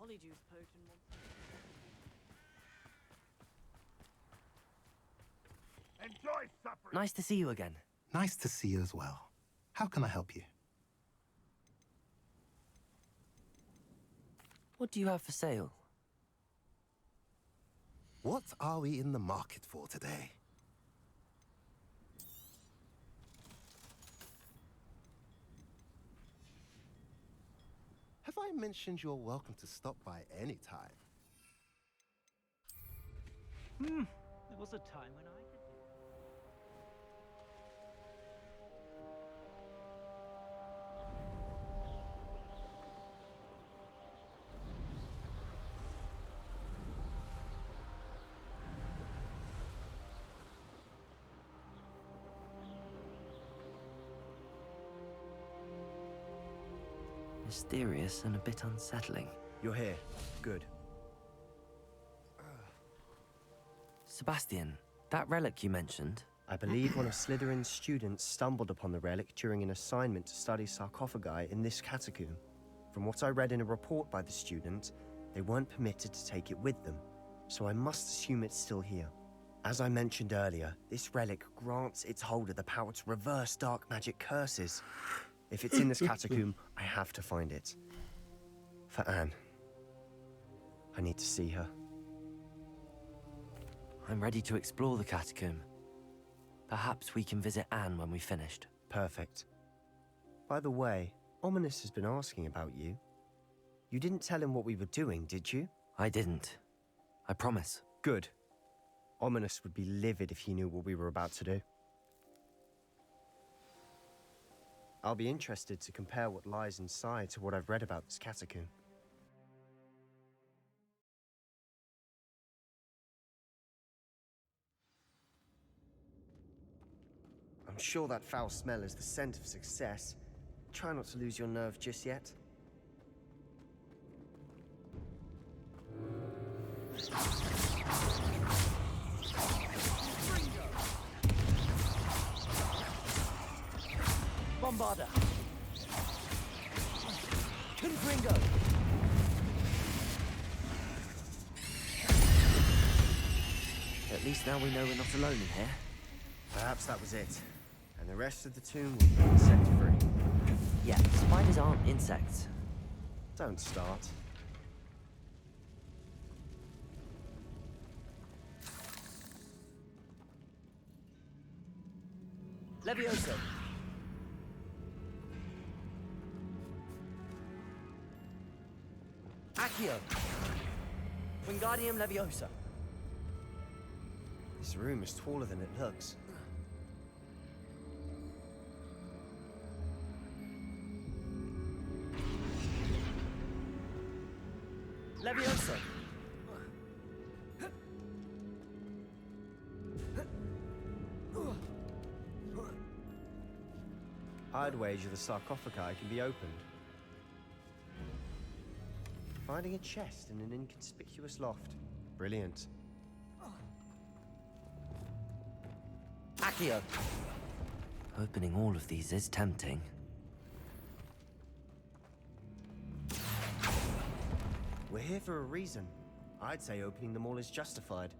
polyjuice potion once. Enjoy supper. Nice to see you again. Nice to see you as well. How can I help you? What do you have for sale? What are we in the market for today? Have I mentioned you're welcome to stop by any time? There was a time when I could do Mysterious and a bit unsettling. You're here. Good. Sebastian, that relic you mentioned, I believe one of Slytherin's students stumbled upon the relic during an assignment to study sarcophagi in this catacomb. From what I read in a report by the student, they weren't permitted to take it with them, so I must assume it's still here. As I mentioned earlier, this relic grants its holder the power to reverse dark magic curses. If it's in this catacomb, I have to find it. For Anne. I need to see her. I'm ready to explore the catacomb. Perhaps we can visit Anne when we've finished. Perfect. By the way, Ominous has been asking about you. You didn't tell him what we were doing, did you? I didn't. I promise. Good. Ominous would be livid if he knew what we were about to do. I'll be interested to compare what lies inside to what I've read about this catacomb. I'm sure that foul smell is the scent of success. Try not to lose your nerve just yet. Bombarda! Confringo! At least now we know we're not alone in here. Perhaps that was it. And the rest of the tomb will be insect-free. Yeah, spiders aren't insects. Don't start. Levioso! Accio! Wingardium Leviosa! This room is taller than it looks. Leviosa! I'd wager the sarcophagi can be opened. Finding a chest in an inconspicuous loft. Brilliant. Accio! Opening all of these is tempting. We're here for a reason. I'd say opening them all is justified.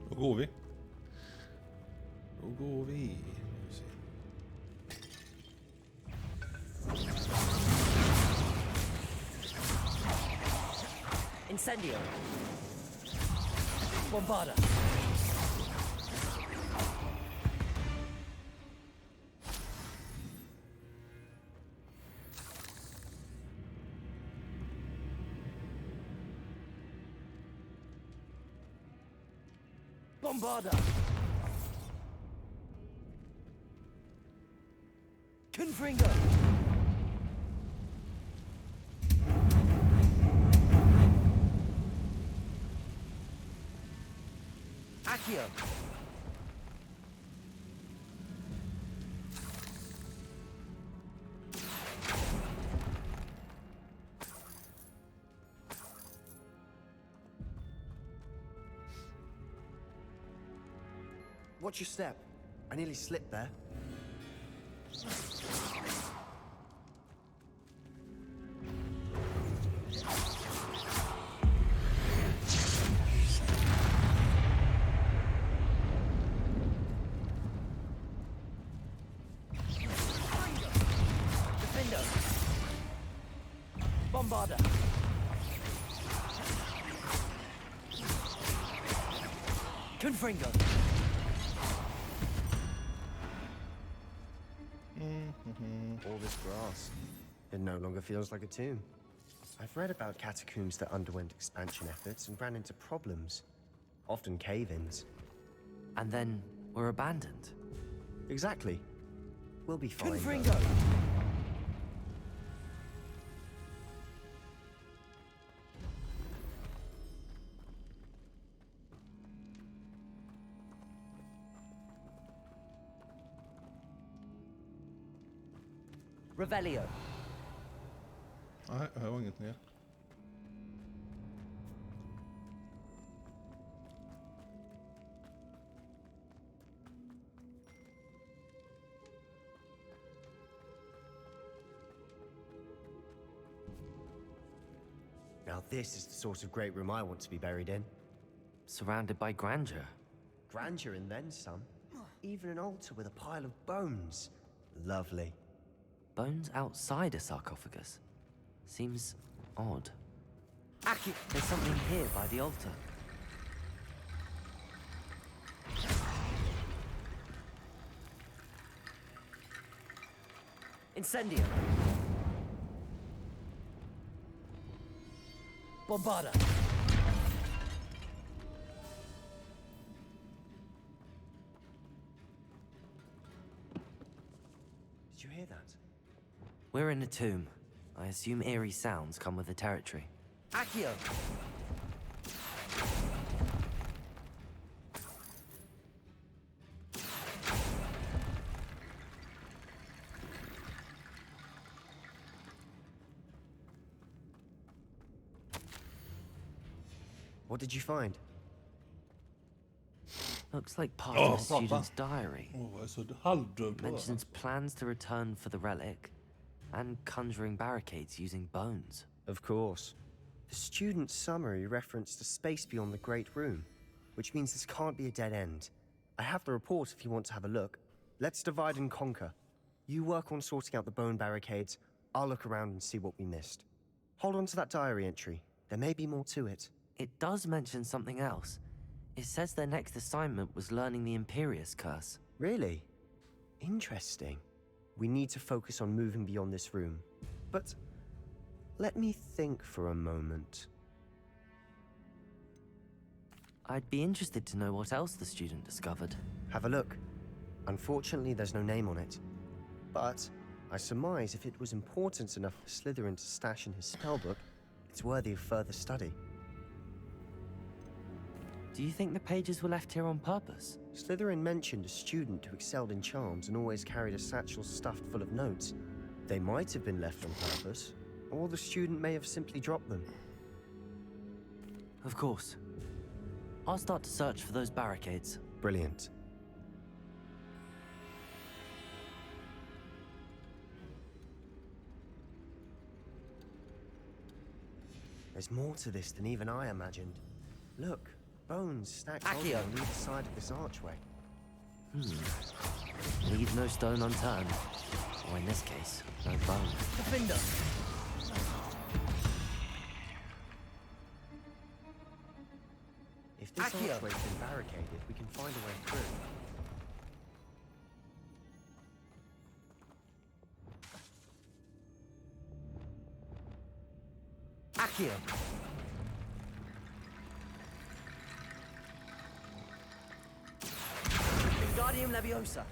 Då går vi. Då går vi. Incendio! Bombarda! Bombarda! Confringo! Accio! Watch your step. I nearly slipped there. Defender. Bombarder. Confringo. All this grass. It no longer feels like a tomb. I've read about catacombs that underwent expansion efforts and ran into problems. Often cave-ins. And then were abandoned. Exactly. We'll be fine. though. Confringo. Revelio. Nej, jag har inget mer. Now this is the sort of great room I want to be buried in. Surrounded by grandeur. Grandeur and then some. Even an altar with a pile of bones. Lovely. Bones outside a sarcophagus. Seems odd. Aki. There's something here by the altar. Incendio. Bombarda. Did you hear that? We're in a tomb. I assume eerie sounds come with the territory. Accio. What did you find? Looks like part of a pappa. student's diary. Åh, jag är så halvdöd på det. Mentions plans to return for the relic and conjuring barricades using bones. Of course. The student's summary referenced a space beyond the Great Room, which means this can't be a dead end. I have the report if you want to have a look. Let's divide and conquer. You work on sorting out the bone barricades. I'll look around and see what we missed. Hold on to that diary entry. There may be more to it. It does mention something else. It says their next assignment was learning the Imperius curse. Really? Interesting. We need to focus on moving beyond this room. But let me think for a moment. I'd be interested to know what else the student discovered. Have a look. Unfortunately, there's no name on it. But I surmise if it was important enough for Slytherin to stash in his spellbook, it's worthy of further study. Do you think the pages were left here on purpose? Slytherin mentioned a student who excelled in charms and always carried a satchel stuffed full of notes. They might have been left on purpose, or the student may have simply dropped them. Of course. I'll start to search for those barricades. Brilliant. There's more to this than even I imagined. Look, bones stacked Accio. on either side of this archway. Leave no stone unturned. Or in this case, no bone. Defender. If this Accio. archway's been barricaded, we can find a way through. Accio. Wingardium Leviosa.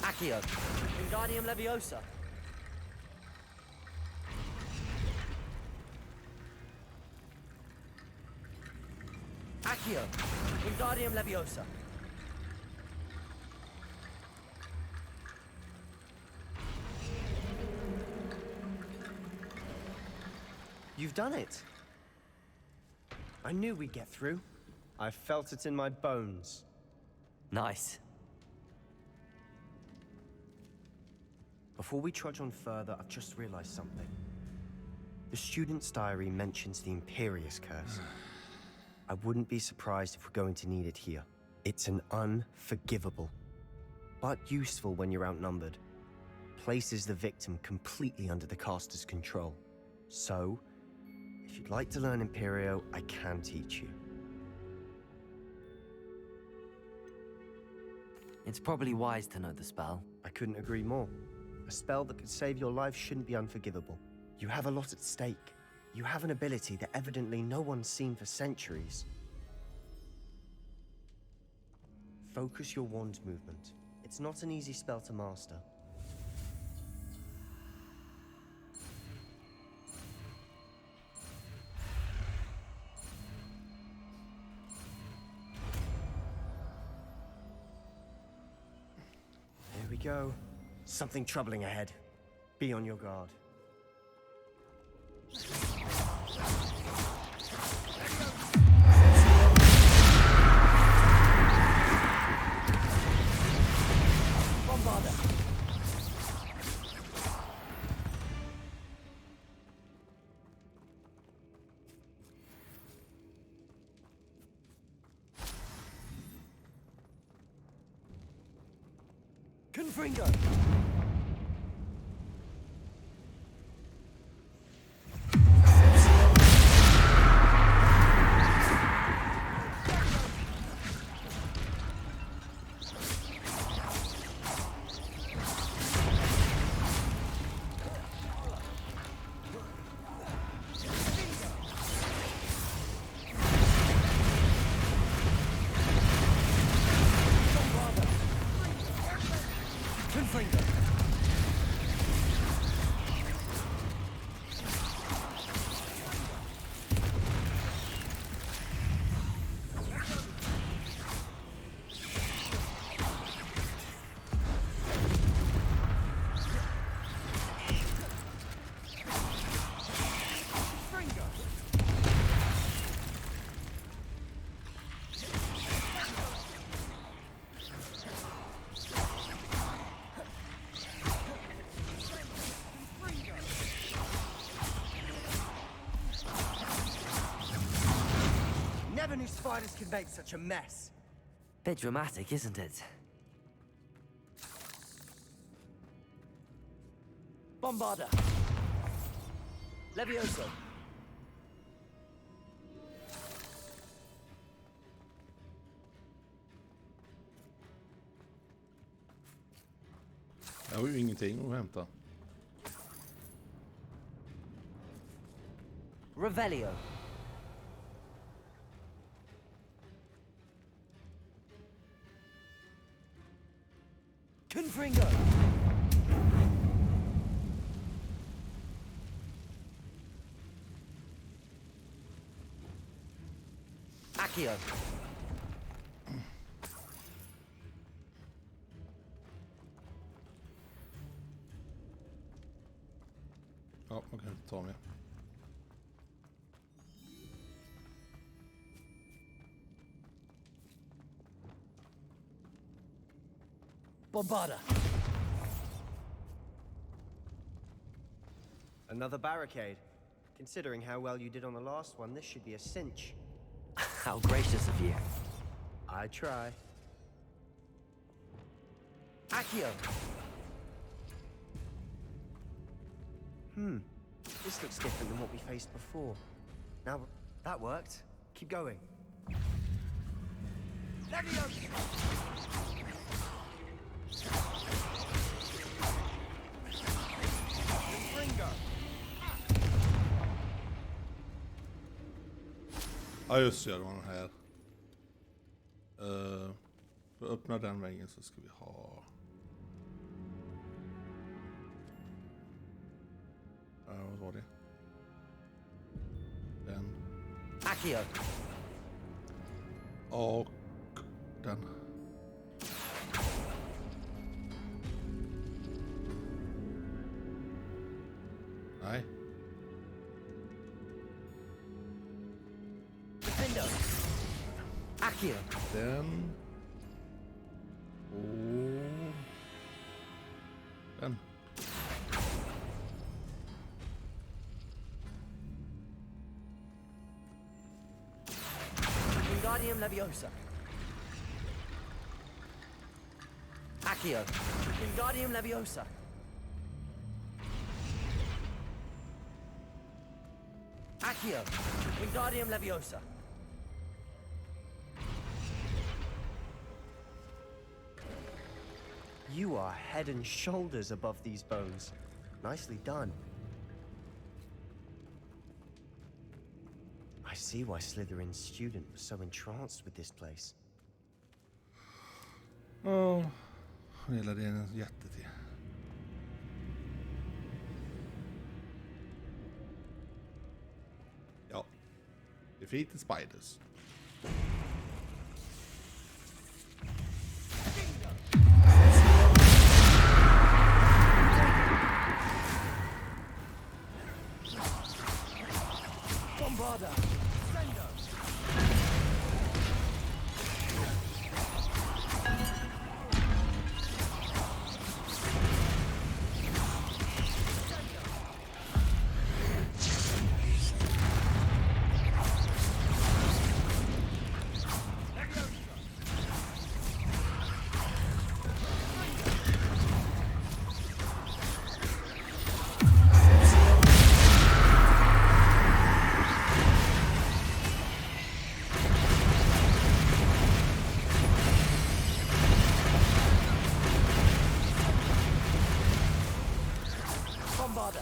Accio. Wingardium Leviosa. Accio. Wingardium Leviosa. You've done it. I knew we'd get through. I felt it in my bones. Nice. Before we trudge on further, I've just realized something. The student's diary mentions the Imperious Curse. I wouldn't be surprised if we're going to need it here. It's an unforgivable, but useful when you're outnumbered. Places the victim completely under the caster's control. So, if you'd like to learn Imperio, I can teach you. It's probably wise to know the spell. I couldn't agree more. A spell that could save your life shouldn't be unforgivable. You have a lot at stake. You have an ability that evidently no one's seen for centuries. Focus your wand's movement. It's not an easy spell to master. Here we go. Something troubling ahead. Be on your guard. Bombarda. Confringo. Confringo. Never knew spiders could make such a mess. Bit dramatic, isn't it? Bombarda. Levioso. Jag har ju ingenting att hämta. Revelio. Confringo. Accio. Ja, man kan inte ta med. Bombarda. Another barricade. Considering how well you did on the last one, this should be a cinch. How gracious of you. I try. Accio. This looks different than what we faced before. Now, that worked. Keep going. Levioso. Ja just det, det var den här. För att öppna den väggen så ska vi ha... vad var det? Den. Accio. Och den. Nej. Accio. Den. Och... Den. Wingardium Leviosa. Accio. Wingardium Leviosa. Accio. Wingardium Leviosa. You are head and shoulders above these bones. Nicely done. I see why Slytherin's student was so entranced with this place. Åh, hela det är en jättete. Ja. Defeat the spiders. Bombarda. Sendo. Bombarda.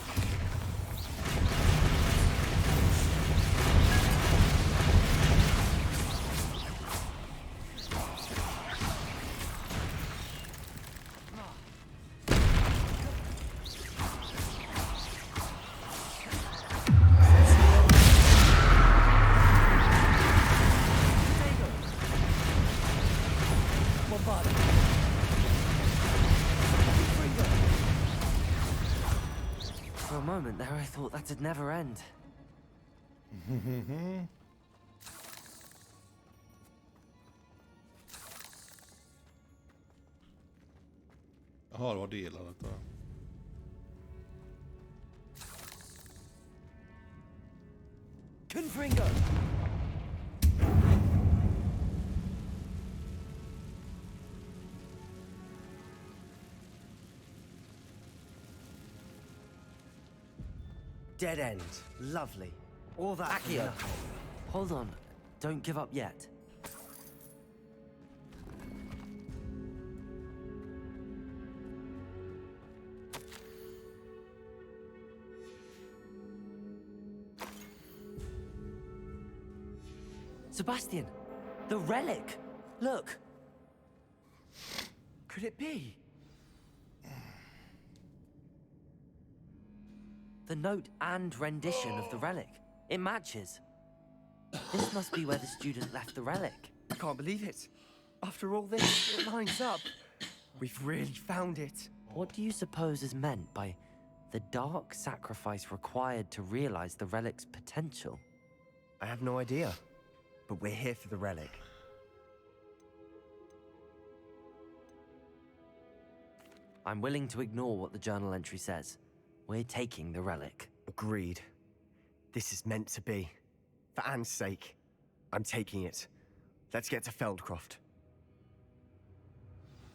Bombarda. For a moment there, I thought that'd never end. Jaha, det var delar detta. Confringo. Dead end. Lovely. All that for Accio. nothing. Hold on, don't give up yet. Sebastian, the relic! Look! Could it be? The note and rendition of the relic. It matches. This must be where the student left the relic. I can't believe it. After all this, it lines up. We've really found it. What do you suppose is meant by the dark sacrifice required to realize the relic's potential? I have no idea. But we're here for the relic. I'm willing to ignore what the journal entry says. We're taking the relic. Agreed. This is meant to be. For Anne's sake, I'm taking it. Let's get to Feldcroft.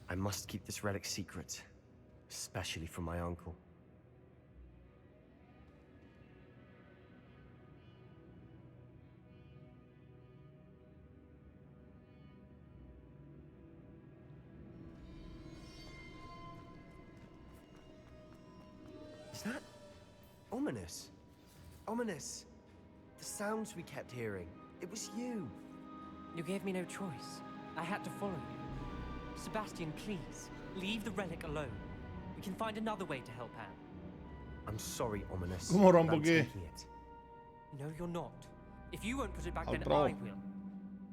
I must keep this relic secret, especially from my uncle. Is that ominous? Ominous. The sounds we kept hearing. It was you. You gave me no choice. I had to follow you. Sebastian, please, leave the relic alone. We can find another way to help Anne. I'm sorry, Ominous. God morgon, but I'm Bogge. taking it. No, you're not. If you won't put it back, then bra. I will.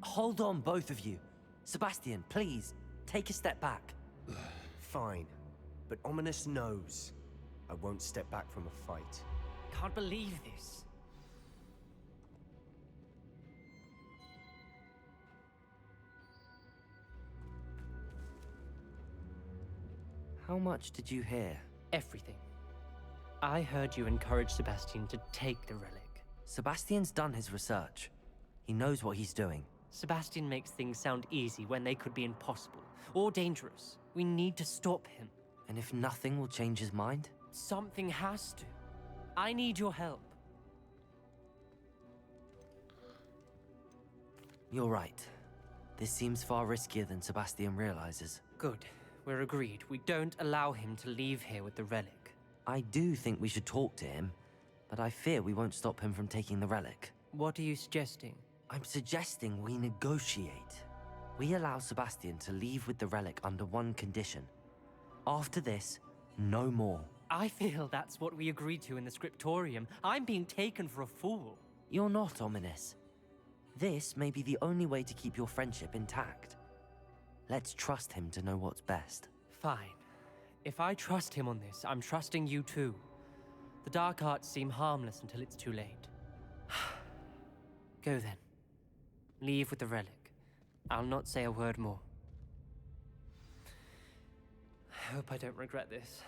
Hold on, both of you. Sebastian, please, take a step back. Fine. But Ominous knows. I won't step back from a fight. Can't believe this. How much did you hear? Everything. I heard you encourage Sebastian to take the relic. Sebastian's done his research. He knows what he's doing. Sebastian makes things sound easy when they could be impossible or dangerous. We need to stop him. And if nothing will change his mind? Something has to. I need your help. You're right. This seems far riskier than Sebastian realizes. Good. We're agreed. We don't allow him to leave here with the relic. I do think we should talk to him, but I fear we won't stop him from taking the relic. What are you suggesting? I'm suggesting we negotiate. We allow Sebastian to leave with the relic under one condition. After this, no more. I feel that's what we agreed to in the scriptorium. I'm being taken for a fool. You're not ominous. This may be the only way to keep your friendship intact. Let's trust him to know what's best. Fine. If I trust him on this, I'm trusting you too. The dark arts seem harmless until it's too late. Go then. Leave with the relic. I'll not say a word more. I hope I don't regret this.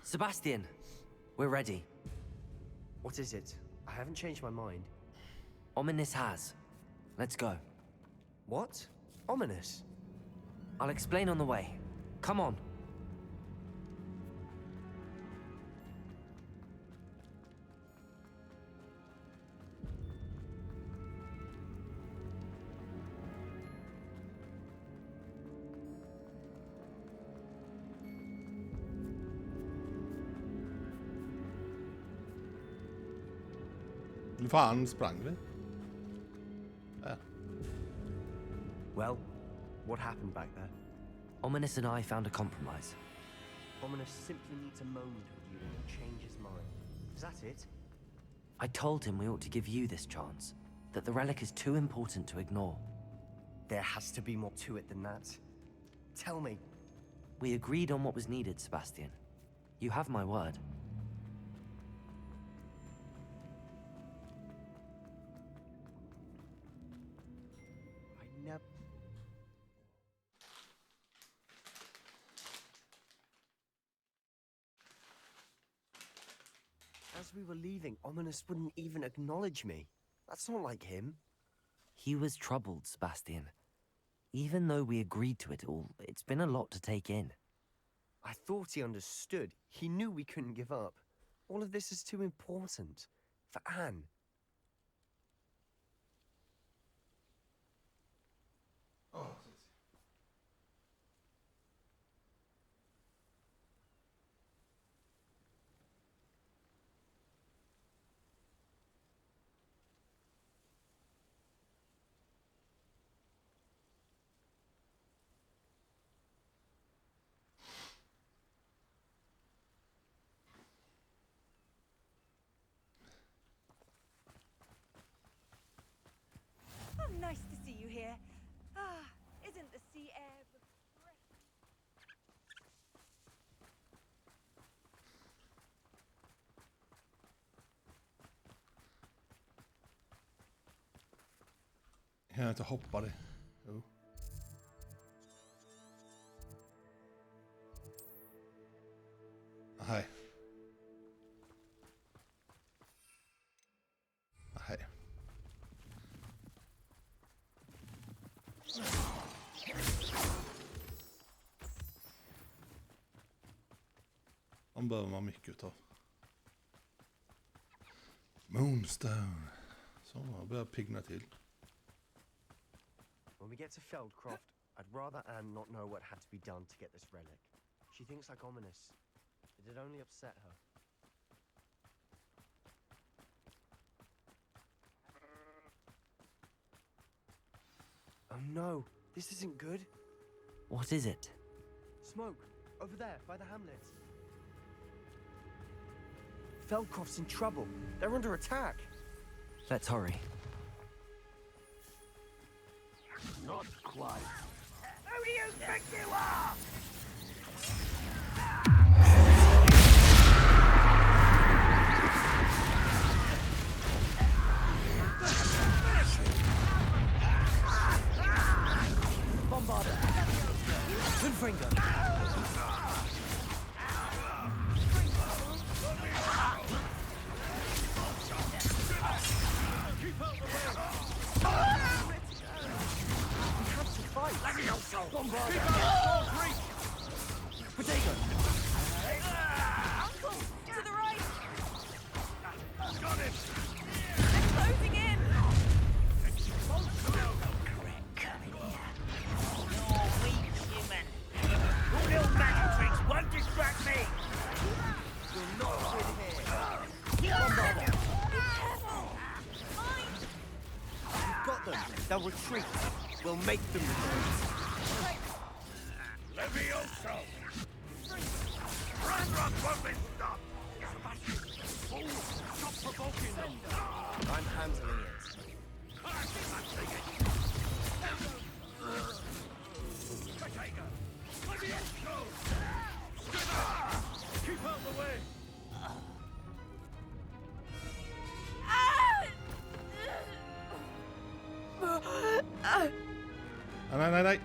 Sebastian, we're ready. What is it? I haven't changed my mind. Ominous has. Let's go. What? Ominous? I'll explain on the way. Come on. Hur fan sprang vi? Där. Well, what happened back there? Ominous and I found a compromise. Ominous simply needs a moment with you and he'll change his mind. Is that it? I told him we ought to give you this chance, that the relic is too important to ignore. There has to be more to it than that. Tell me. We agreed on what was needed, Sebastian. You have my word. I never... As we were leaving, Ominous wouldn't even acknowledge me. That's not like him. He was troubled, Sebastian. Even though we agreed to it all, it's been a lot to take in. I thought he understood. He knew we couldn't give up. All of this is too important. For Anne. Oh, nice to see you here. Ah, isn't the sea air refreshing? Kan jag inte hoppa det? Jo. Nej. Nej. De behöver man mycket utav. Moonstone. Så, jag börjar pigna till. When we get to Feldcroft, I'd rather Anne not know what had to be done to get this relic. She thinks like Ominous. It'd only upset her. Oh no, this isn't good. What is it? Smoke, over there, by the hamlet. Feldcroft's in trouble. They're under attack. Let's hurry. Not quite. Who do you think you are? Bombarder. Gunfringer. Potato! Uncle, to the right! Got him! They're closing in! Your little magic tricks won't distract me! You're not with here. Be careful! Mine! You've got them. They'll retreat. We'll make them retreat. Levioso! Run won't be stopped! Sebastian! Oh, stop provoking them! I'm handling it. Potato! Levioso! Keep out the way! Nej.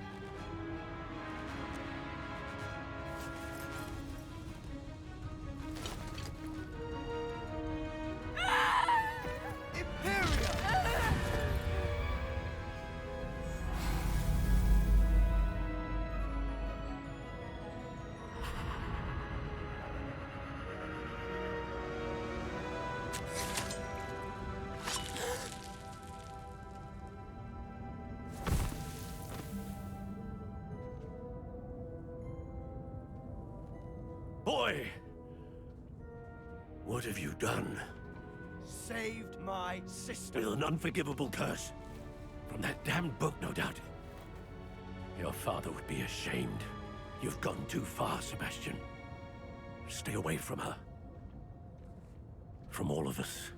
Boy! What have you done? Saved my sister. With an unforgivable curse. From that damned book, no doubt. Your father would be ashamed. You've gone too far, Sebastian. Stay away from her. From all of us.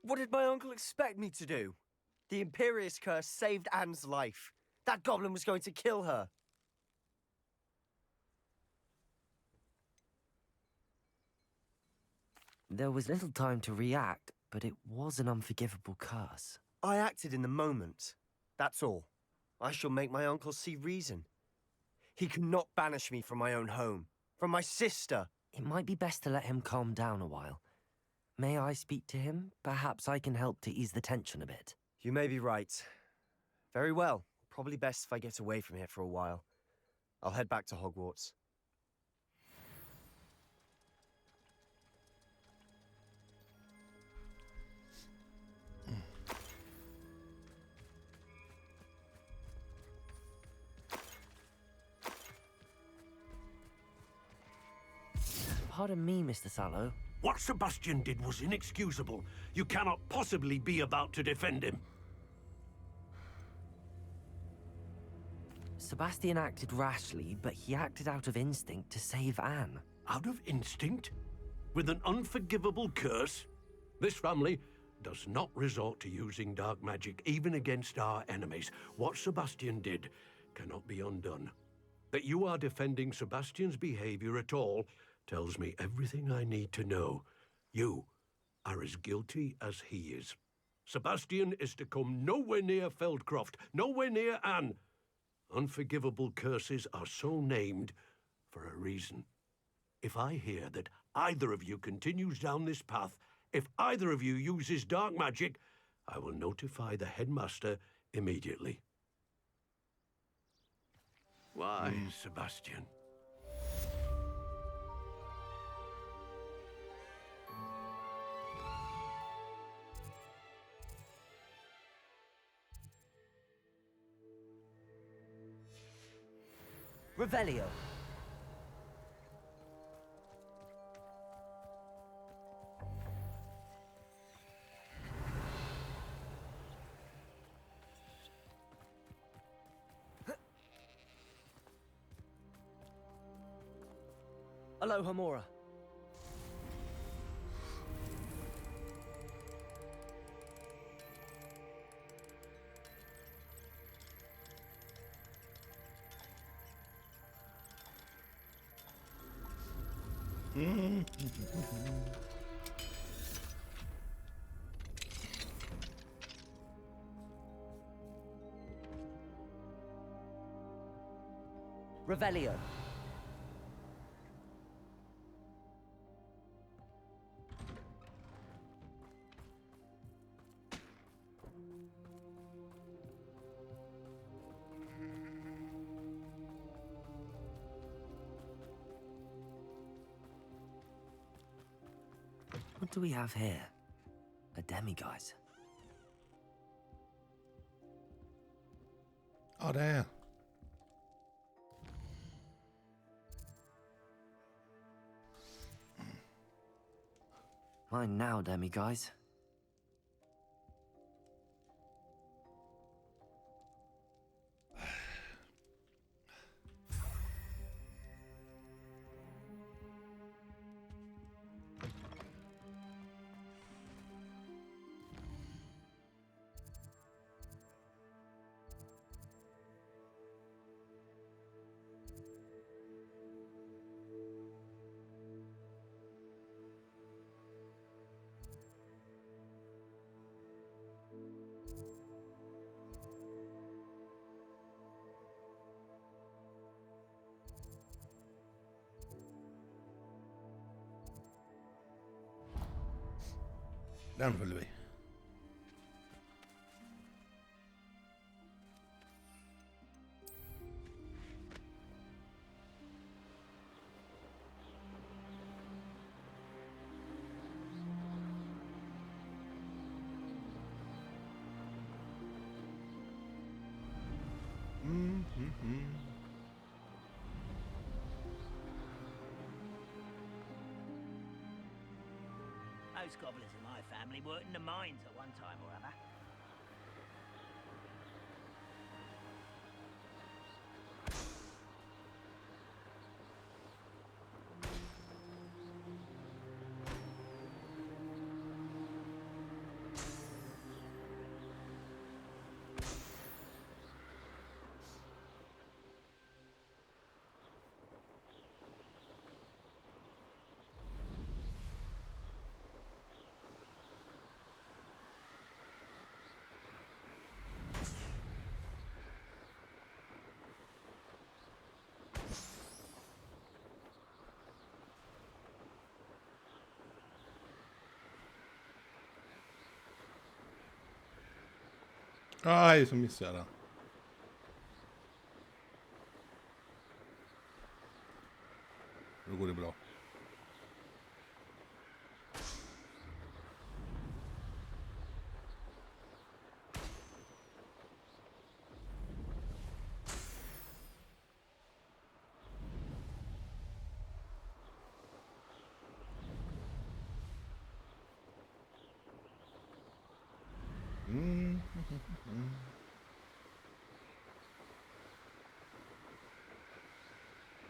What did my uncle expect me to do? The Imperious curse saved Anne's life. That goblin was going to kill her. There was little time to react, but it was an unforgivable curse. I acted in the moment. That's all. I shall make my uncle see reason. He cannot banish me from my own home, from my sister. It might be best to let him calm down a while. May I speak to him? Perhaps I can help to ease the tension a bit. You may be right. Very well. Probably best if I get away from here for a while. I'll head back to Hogwarts. Pardon me, Mr. Sallow. What Sebastian did was inexcusable. You cannot possibly be about to defend him. Sebastian acted rashly, but he acted out of instinct to save Anne. Out of instinct? With an unforgivable curse? This family does not resort to using dark magic even against our enemies. What Sebastian did cannot be undone. That you are defending Sebastian's behavior at all tells me everything I need to know. You are as guilty as he is. Sebastian is to come nowhere near Feldcroft, nowhere near Anne. Unforgivable curses are so named for a reason. If I hear that either of you continues down this path, if either of you uses dark magic, I will notify the headmaster immediately. Why, Sebastian? Revelio. Aloha Mora. Revelio. What do we have here? A demiguise. Ja, det är. Mine now, demiguise. Den följer vi. Those gobblers in my family worked in the mines at one time or other. Aj, så missade jag den. Då går det bra.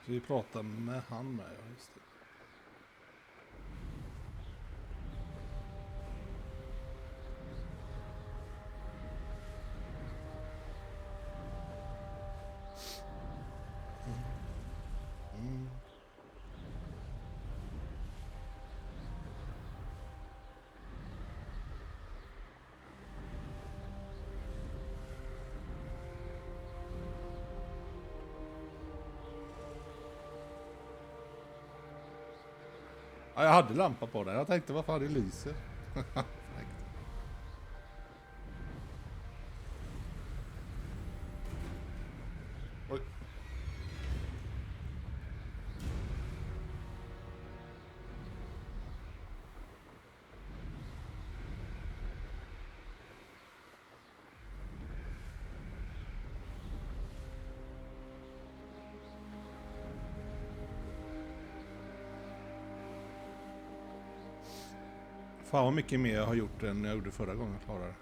Så vi pratar med han med, ja, just det. Ja, jag hade lampa på den. Jag tänkte, vad fan det lyser. Oj. Fan vad mycket mer jag har gjort än jag gjorde förra gången jag klarade.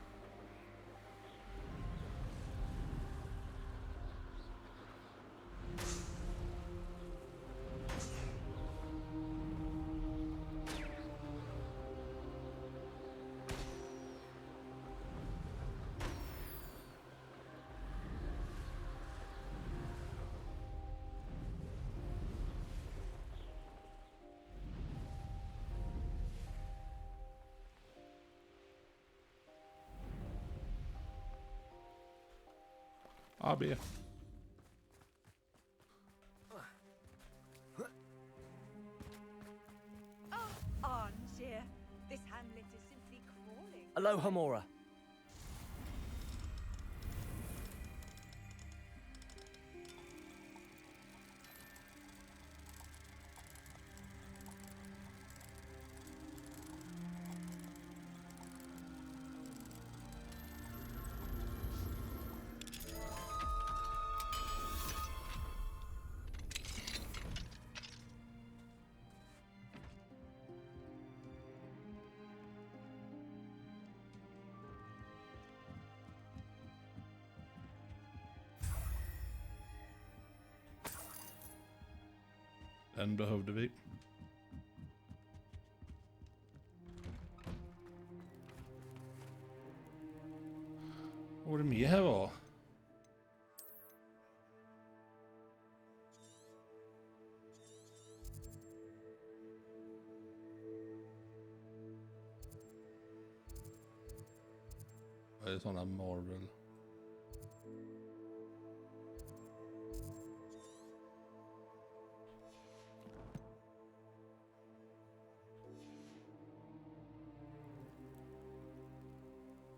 AB. Oh, Angier. This hamlet is simply crawling. Aloha, Mora. Den behövde vi. Vad var det mer här var? Vad är det sådana Marvel?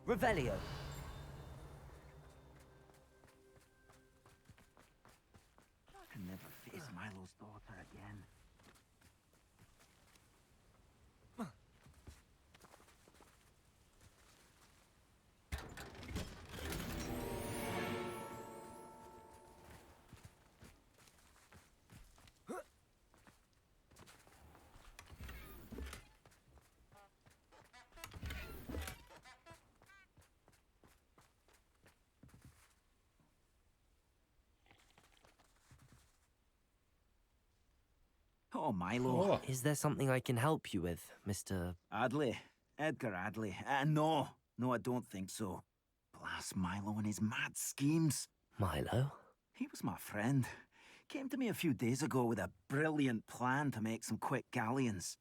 Revelio. I can never face Milo's daughter again. Oh, Milo. Åh, Is there something I can help you with, Mr. Adley. Edgar Adley. No, I don't think so. Blast Milo and his mad schemes. Milo? He was my friend. Came to me a few days ago with a brilliant plan to make some quick galleons.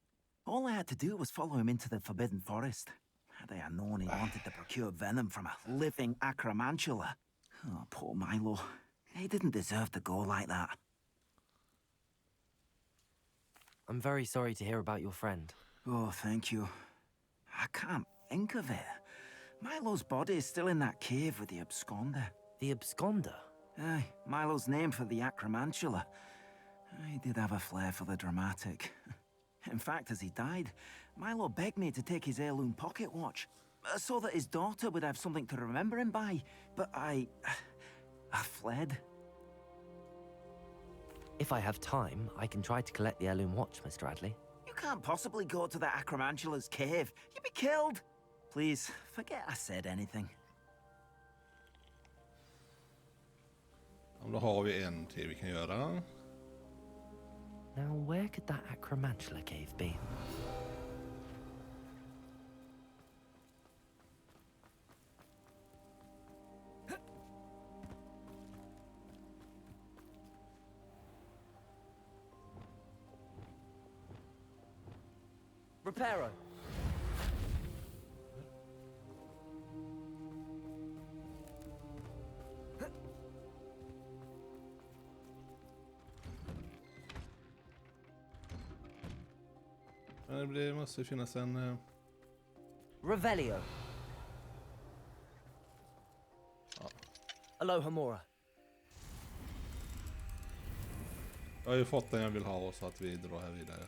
All I had to do was follow him into the Forbidden Forest. Had I known he wanted to procure venom from a living acromantula. Oh, poor Milo. He didn't deserve to go like that. I'm very sorry to hear about your friend. Oh, thank you. I can't think of it. Milo's body is still in that cave with the absconder. The absconder? Aye, Milo's name for the acromantula. He did have a flair for the dramatic. In fact, as he died, Milo begged me to take his heirloom pocket watch, so that his daughter would have something to remember him by. But I fled. If I have time, I can try to collect the heirloom watch, Mr. Adley. You can't possibly go to the acromantula's cave. You'd be killed. Please, forget I said anything. då har vi en till vi kan göra. Now, where could that acromantula cave be? Reparo. Men det måste finnas en... Revelio. Ja. Alohomora. Jag har ju fått den jag vill ha så att vi drar här vidare.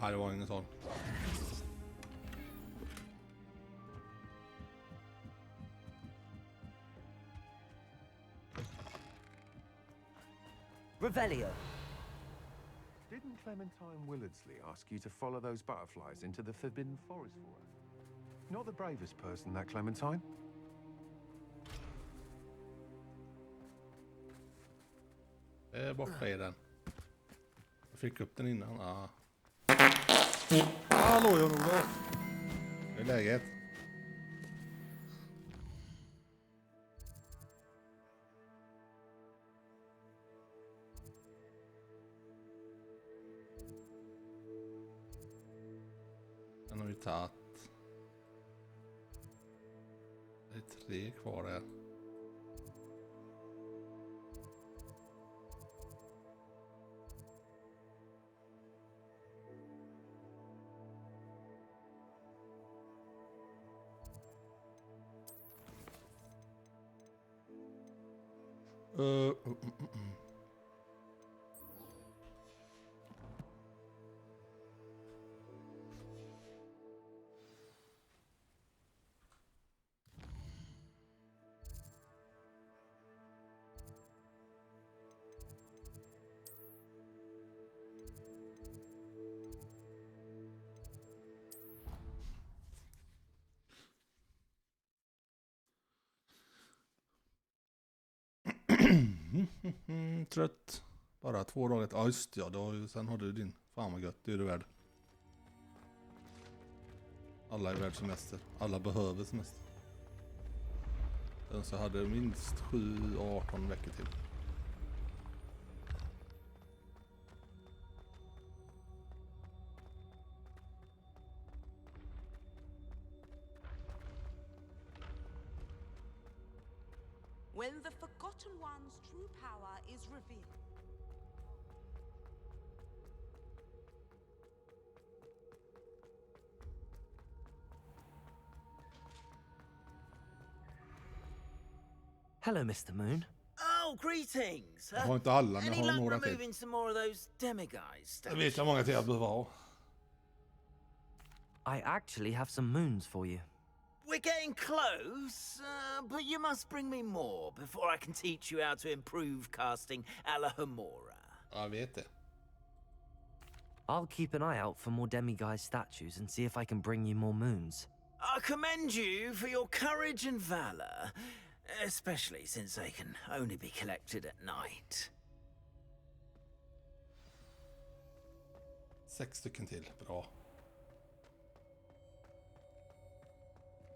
Nej, det var ingen sån. Revelio. Didn't Clementine Willardsley ask you to follow those butterflies into the Forbidden Forest for her? Not the bravest person, that Clementine. Borta i den. Jag fick upp den innan. Ah. Hallå Jan-Olof! Hur är läget? Den har vi tagit. Det är 3 kvar där. Trött. Bara 2 dagar. Ja just ja, sen har du din. Fan vad gött, det är du värd. Alla är värd semester. Alla behöver semester. Så hade minst 7-18 veckor till. When the Forgotten One's true power is revealed. Hello, Mr. Moon. Oh, greetings. Jag har inte alla, men Any jag har luck några till. removing some more of those demiguise Jag vet hur många till jag behöver ha. I actually have some moons for you. We're getting close, but you must bring me more before I can teach you how to improve casting a la Homora. Jag vet det. I'll keep an eye out for more demiguise statues and see if I can bring you more moons. I commend you for your courage and valor, especially since they can only be collected at night. 6 stycken till, bra.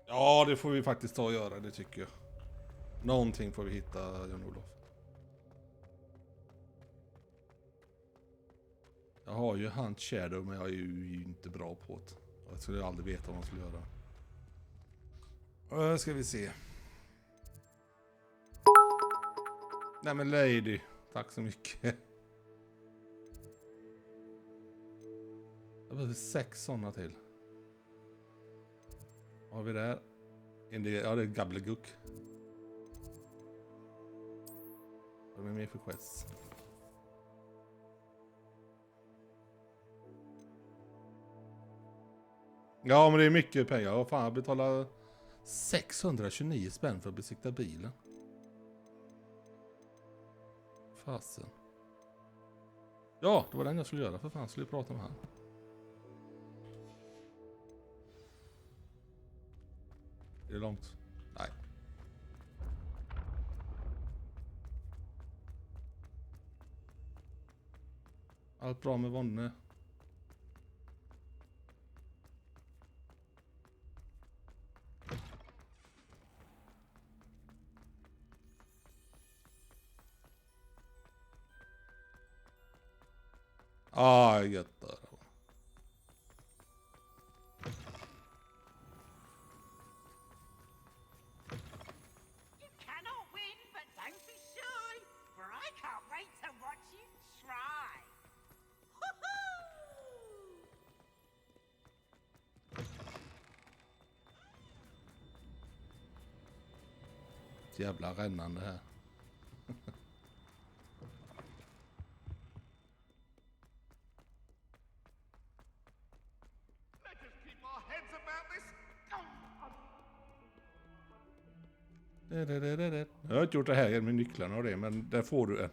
Ja, det får vi faktiskt ta och göra, det tycker jag. Någonting får vi hitta, Jan-Olof. Jag har ju Hunt Shadow, men jag är ju inte bra på det. Jag skulle aldrig veta vad man skulle göra. Ska vi se. Nej men Lady, tack så mycket. Jag behöver 6 sådana till. Vad har vi där? Ja, det är Gabbleguck. Vad är med för quest? Ja, men det är mycket pengar. Vad fan, jag betalar 629 spänn för att besikta bilen. Fasen. Ja, det var den jag skulle göra. För fan, skulle jag prata med han. Är det långt? Nej. Allt bra med Vonne. Gött där. Jävla rännande här. Jag har inte gjort det här med nycklarna och det, men där får du en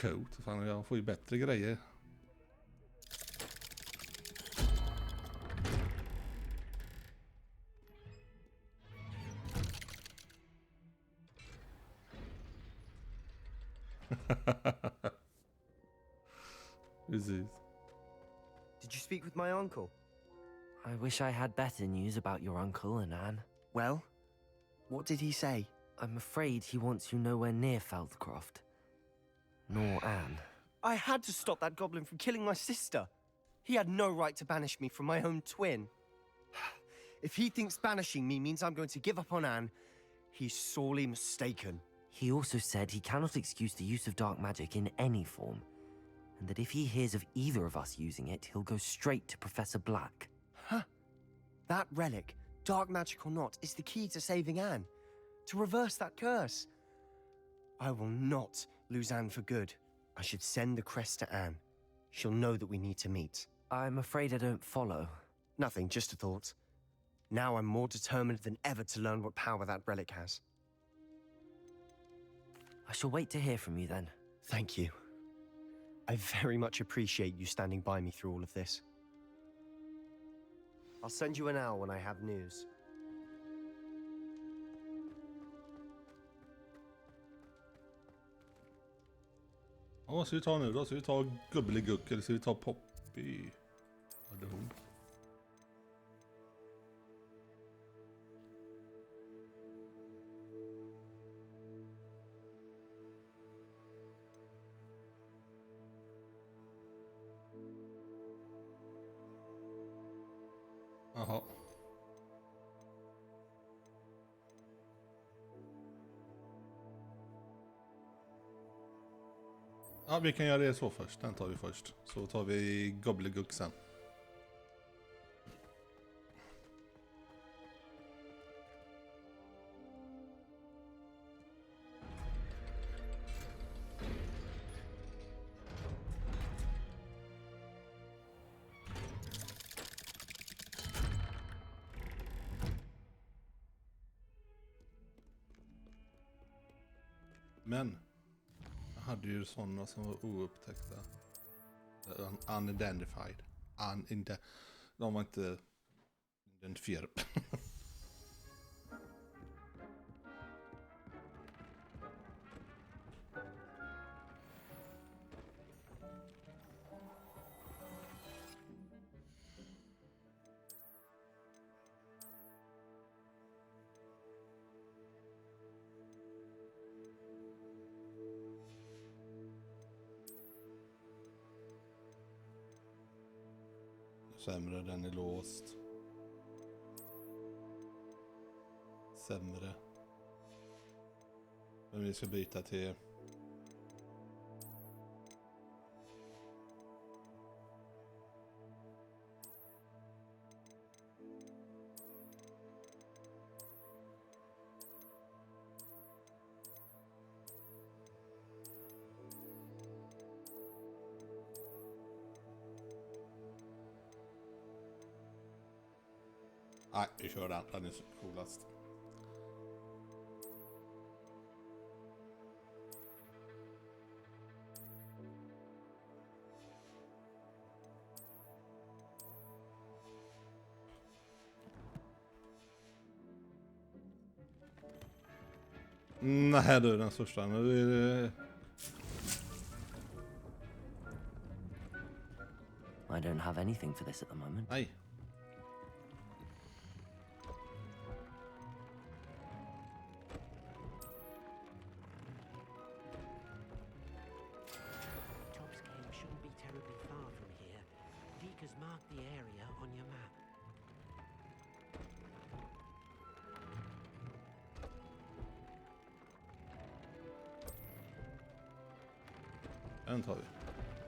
coat. Fan, jag får ju bättre grejer. Precis. Did you speak with my uncle? I wish I had better news about your uncle and Anne. Well, what did he say? I'm afraid he wants you nowhere near Feldcroft. Nor Anne. I had to stop that goblin from killing my sister. He had no right to banish me from my own twin. If he thinks banishing me means I'm going to give up on Anne, he's sorely mistaken. He also said he cannot excuse the use of dark magic in any form, and that if he hears of either of us using it, he'll go straight to Professor Black. Huh. That relic, dark magic or not, is the key to saving Anne. To reverse that curse. I will not lose Anne for good. I should send the crest to Anne. She'll know that we need to meet. I'm afraid I don't follow. Nothing, just a thought. Now I'm more determined than ever to learn what power that relic has. I shall wait to hear from you then. Thank you. I very much appreciate you standing by me through all of this. I'll send you an owl when I have news. Ja, vad ska vi ta nu då? Ska vi ta Gubbeliguck eller ska vi ta Poppy? Ja, det är hon. Jaha. Ja, vi kan göra det så först. Den tar vi först. Så tar vi Gobbleguck sen. Men jag hade ju sådana som var oupptäckta. Unidentified. De var inte identifierade. Sämre, den är låst. Sämre. Men vi ska byta till... Nej, vi kör den. Den är så coolast. Nej du, den största. Nu är det... I don't have anything for this at the moment. Nej. Mark the area on your map. Den tar vi.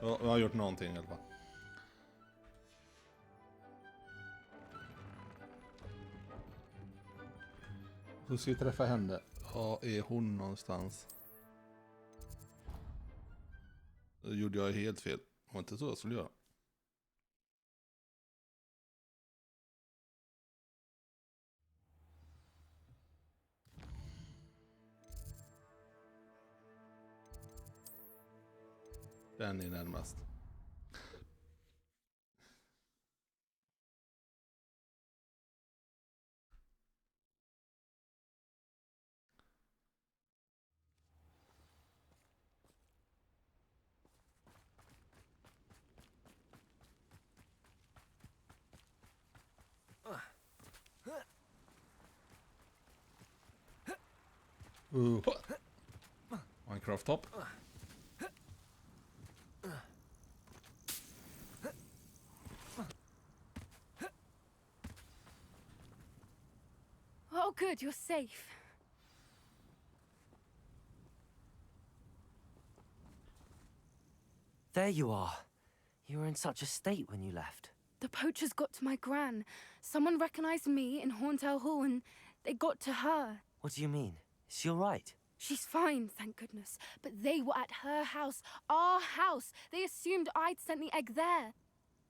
Jag har gjort någonting i alla fall. Hur ska vi träffa henne? Ja, är hon någonstans? Det gjorde jag helt fel. Det var inte så jag skulle göra. Den är närmast. Minecraft top. Oh, good, you're safe. There you are. You were in such a state when you left. The poachers got to my gran. Someone recognized me in Horntail Hall and they got to her. What do you mean? Is she all right? She's fine, thank goodness. But they were at her house, our house. They assumed I'd sent the egg there.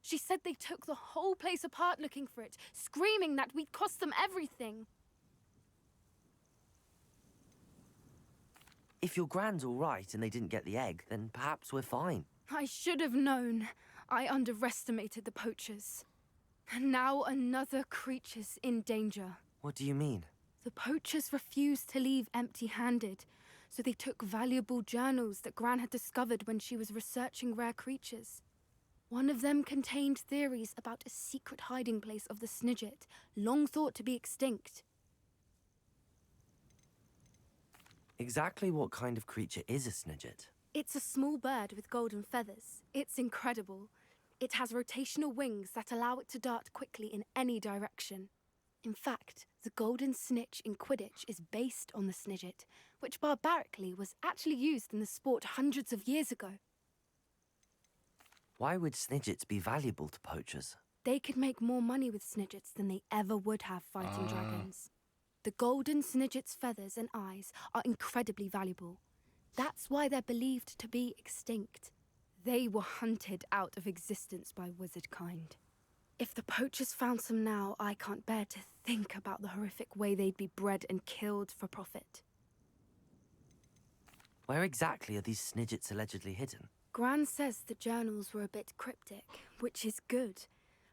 She said they took the whole place apart looking for it, screaming that we'd cost them everything. If your Gran's all right and they didn't get the egg, then perhaps we're fine. I should have known. I underestimated the poachers. And now another creature's in danger. What do you mean? The poachers refused to leave empty-handed, so they took valuable journals that Gran had discovered when she was researching rare creatures. One of them contained theories about a secret hiding place of the Snidget, long thought to be extinct. Exactly what kind of creature is a Snidget? It's a small bird with golden feathers. It's incredible. It has rotational wings that allow it to dart quickly in any direction. In fact, the golden snitch in Quidditch is based on the Snidget, which barbarically was actually used in the sport hundreds of years ago. Why would Snidgets be valuable to poachers? They could make more money with Snidgets than they ever would have fighting dragons. The golden Snidget's feathers and eyes are incredibly valuable. That's why they're believed to be extinct. They were hunted out of existence by wizard kind. If the poachers found some now, I can't bear to think about the horrific way they'd be bred and killed for profit. Where exactly are these Snidgets allegedly hidden? Gran says the journals were a bit cryptic, which is good.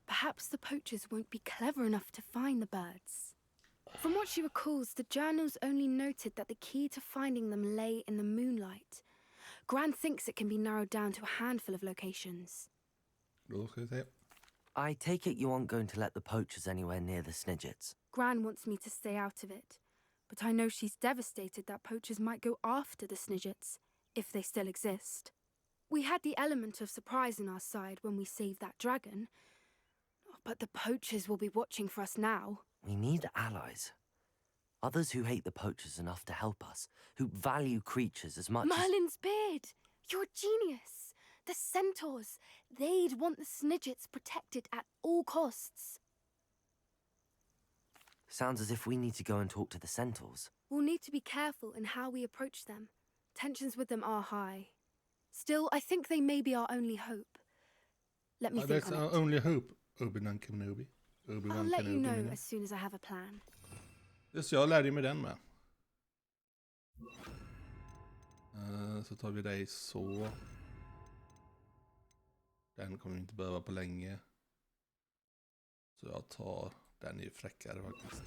Perhaps the poachers won't be clever enough to find the birds. From what she recalls, the journals only noted that the key to finding them lay in the moonlight. Gran thinks it can be narrowed down to a handful of locations. Då ska vi se. I take it you aren't going to let the poachers anywhere near the Snidgets. Gran wants me to stay out of it, but I know she's devastated that poachers might go after the Snidgets, if they still exist. We had the element of surprise on our side when we saved that dragon, but the poachers will be watching for us now. We need allies. Others who hate the poachers enough to help us, who value creatures as much Merlin's beard! You're a genius! The centaurs! They'd want the Snidgets protected at all costs. Sounds as if we need to go and talk to the centaurs. We'll need to be careful in how we approach them. Tensions with them are high. Still, I think they may be our only hope. Let me think That's on our it. only hope, Obi-Wan Kenobi. I'll let you know as soon as I have a plan. Just jag lärde mig den med. Så tar vi dig så. Den kommer vi inte behöva på länge. Så jag tar den är ju fräckare faktiskt.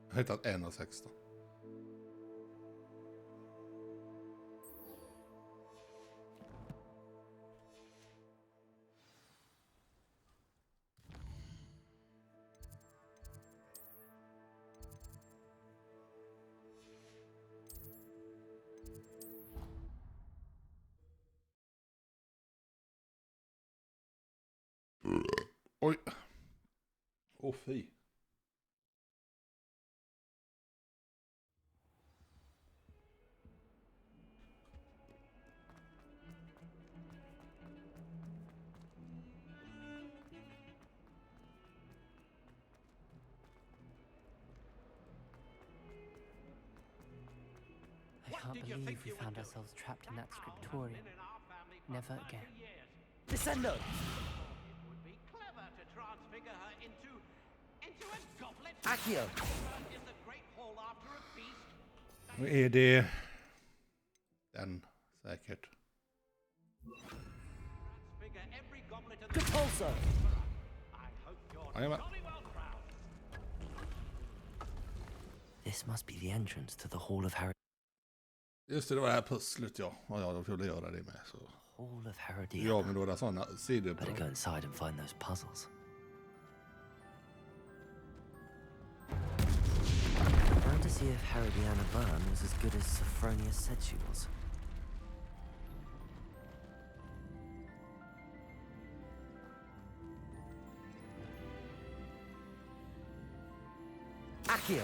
Jag har hittat 1 av 16. Oj. Åh fy. I can't believe we found ourselves trapped in that scriptorium. Never again. Descendo! Accio! Nu är det den säkert. Repulso! Jajamän. This must be the entrance to the Hall of Herod. Just det var det här pusslet ja. Ja, jag får göra det med så. Hall of Herodiana. Ja, men några sådana sidor på. Better go inside and find those puzzles. Trying to see if Herodiana Byrne was as good as Sophronia said she was. Accio.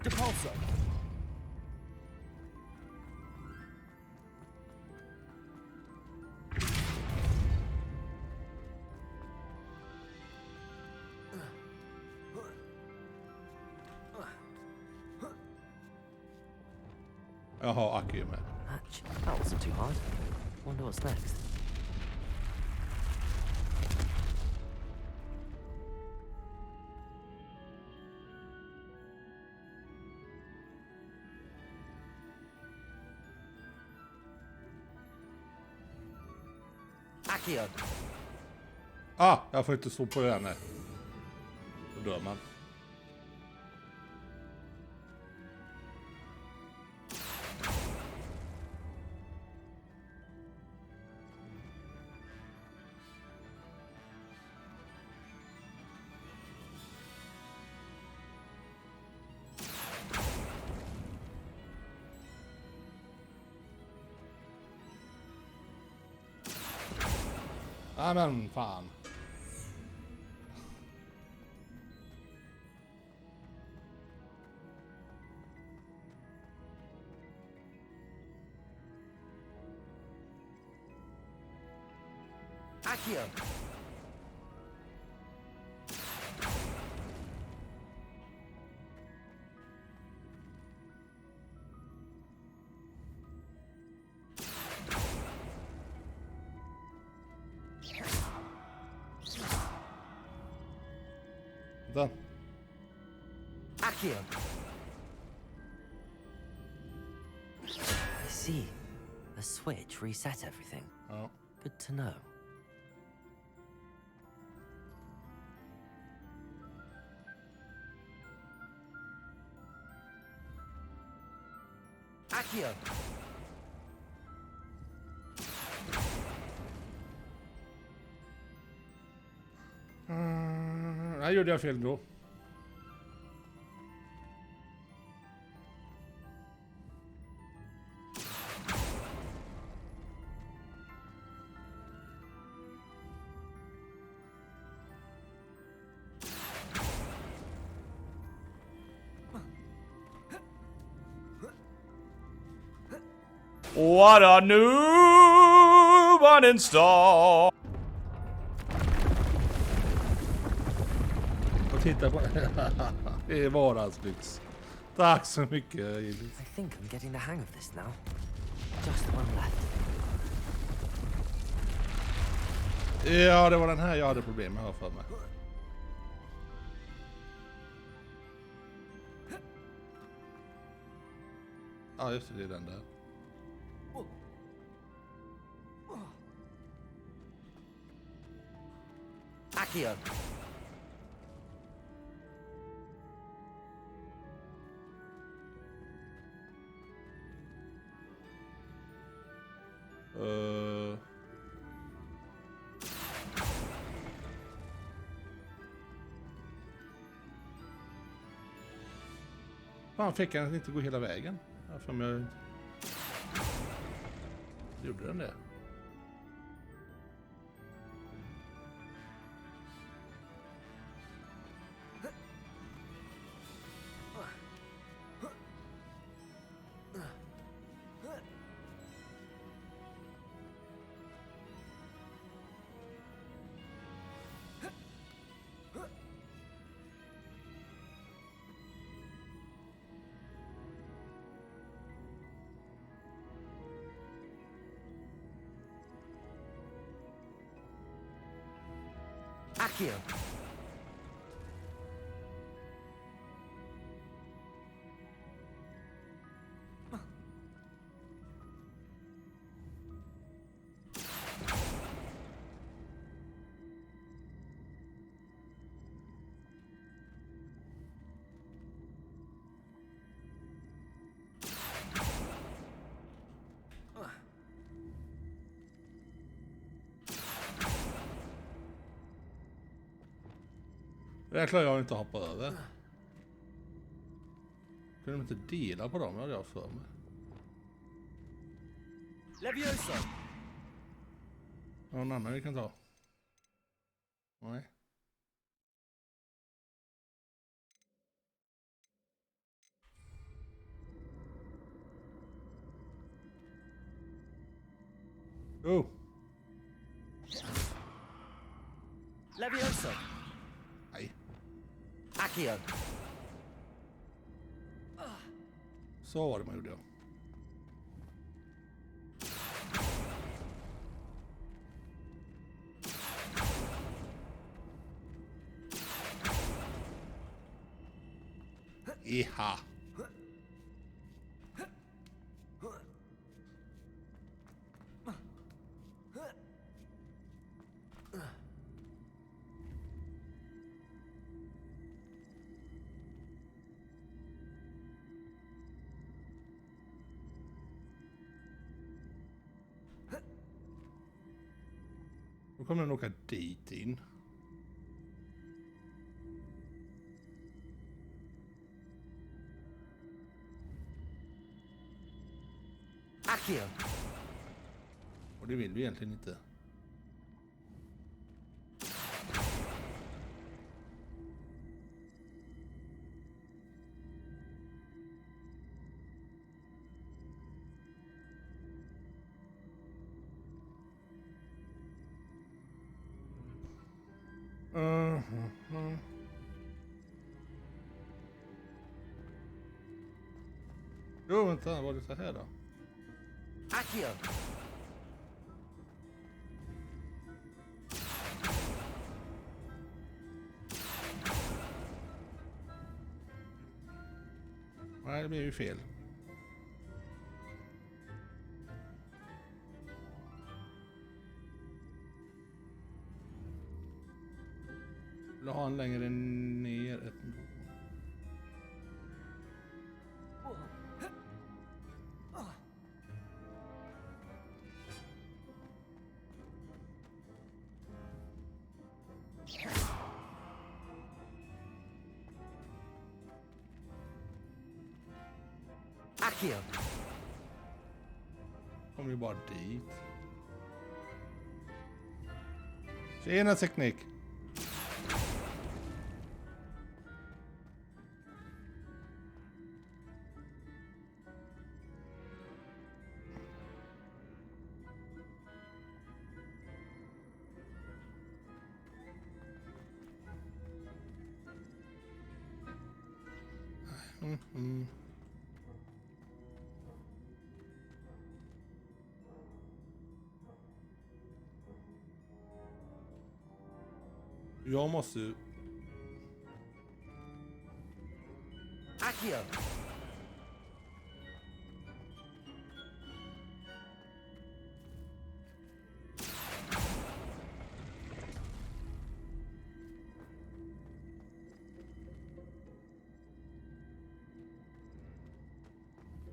Depulso. Jag har Aki med. That wasn't too hard. Wonder what's next. Accio. Jag får inte stå på henne. Då dör man. Ja men fan. Accio. Där. Accio. I see. The switch reset everything. Ja. Good to know. Accio. Här gjorde jag fel då. What a new morning star! Och titta på det är vardagslyx. Tack så mycket, Gillis. I think I'm getting the hang of this now. Just one left. Ja, det var den här jag hade problem med, för mig. Ja, just det, det är den där. Accio. Fan, fick han inte gå hela vägen? För mig... Gjorde den det? Accio. Det klarar jag inte att hoppa över. Kunde de inte dela på dem, hade jag för mig. Levioso. Någon annan vi kan ta? Nej. Oh. Levioso. Nej. Accio. Så var det man gjorde, ja. Iha. Då kommer den åka dit in. Accio. Och det vill vi egentligen inte. Jo, vänta, var det så här då? Accio. Nej, det blir ju fel. Vill ha en längre ner. Accio. Kommer ju bara dit. Tjena teknik. Mm. Jag måste... Accio.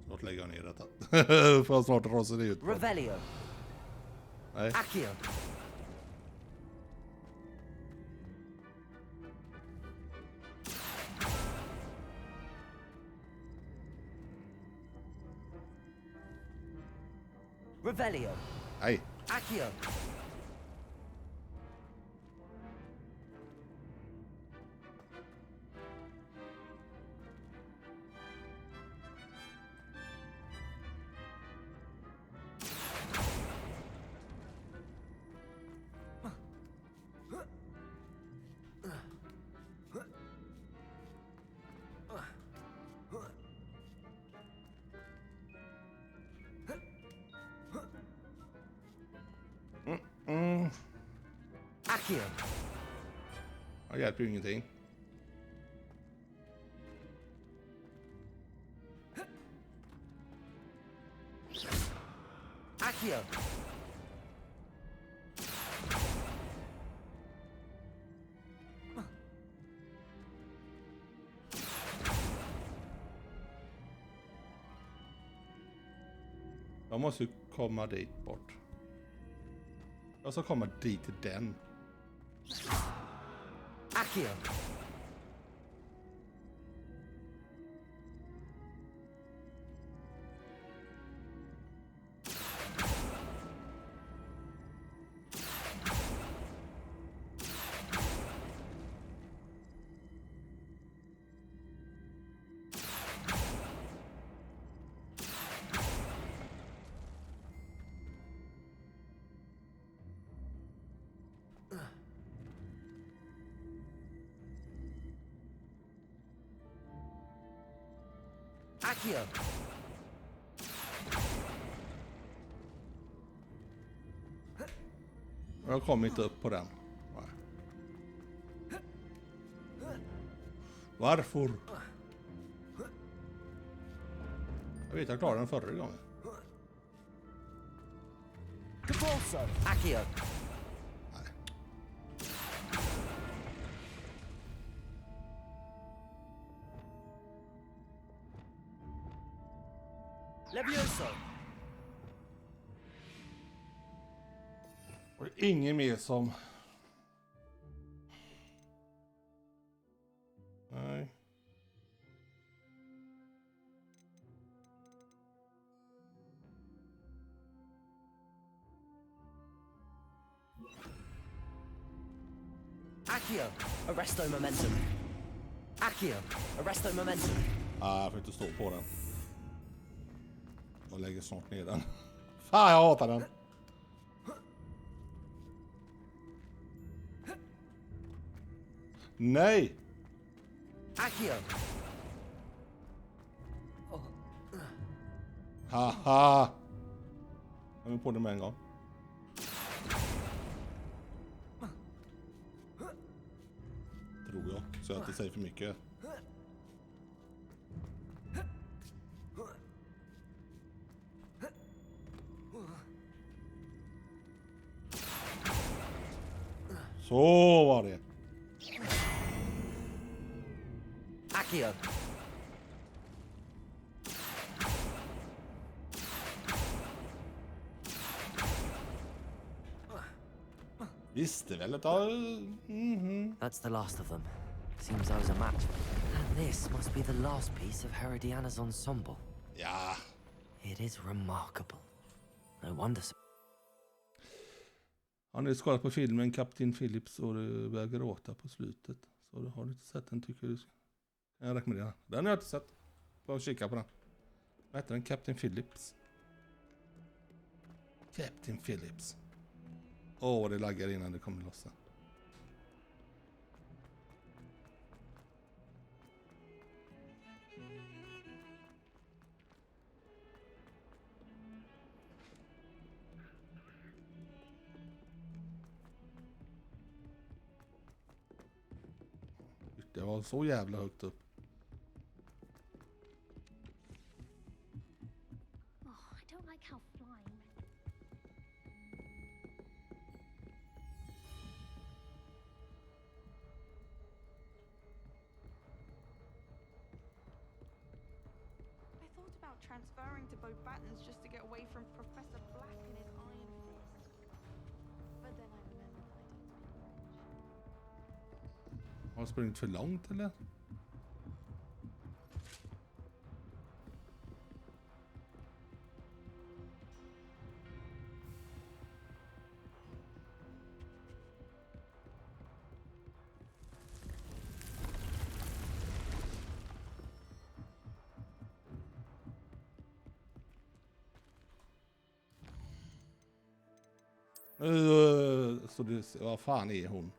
Snart lägger jag ner detta. För snart rasar det ut. Revelio. Nej. Accio. Revelio. Nej. Accio. Accio. Jag hjälper ju ingenting. Accio. Jag måste ju komma dit bort. Jag ska komma dit till den. Accio. Accio! Jag kom inte upp på den. Nej. Varför? Jag vet jag klarade den förra gången. Accio! Nej. Levioso! Och det är ingen mer som... Nej. Accio! Arresto momentum! Accio! Arresto momentum! Jag får inte stå på den. Jag lägger snart ner den. Fan, jag hatar den. Nej! Accio! Haha! Jag är på det med en gång. Tror jag, så jag inte säger för mycket. Så var det. Accio! Visste väl att jag... That's the last of them. Seems I was a match. And this must be the last piece of Herodiana's ensemble. Ja. It is remarkable. No wonder. Har ni kollat på filmen Kapten Phillips och du börjar gråta på slutet? Så har du inte sett den, tycker du? Jag rekommenderar. Den har jag inte sett. Bara kika på den. Vad heter den? Kapten Phillips. Kapten Phillips. Åh, det laggar innan det kommer lossa. Det var så jävla högt upp. Oh, I don't like how flying. I thought about transferring to Beauxbatons just to get away from Professor Black and his iron fist. But then I remembered that I don't speak French. Har jag sprungit för långt eller? Så det, vad fan är hon?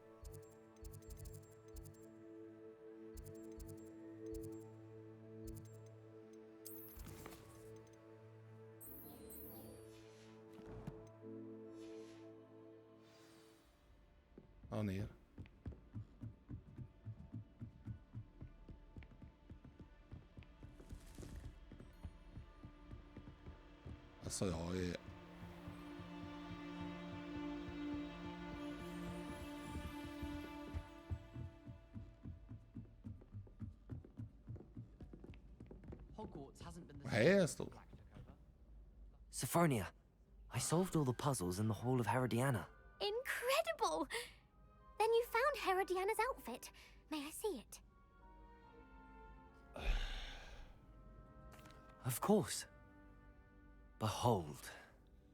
Ja, ner. Alltså jag är... Hogwarts hasn't been the Här står. Sophronia, I solved all the puzzles in the Hall of Herodiana. Incredible! Then you found Herodiana's outfit. May I see it? Of course. Behold.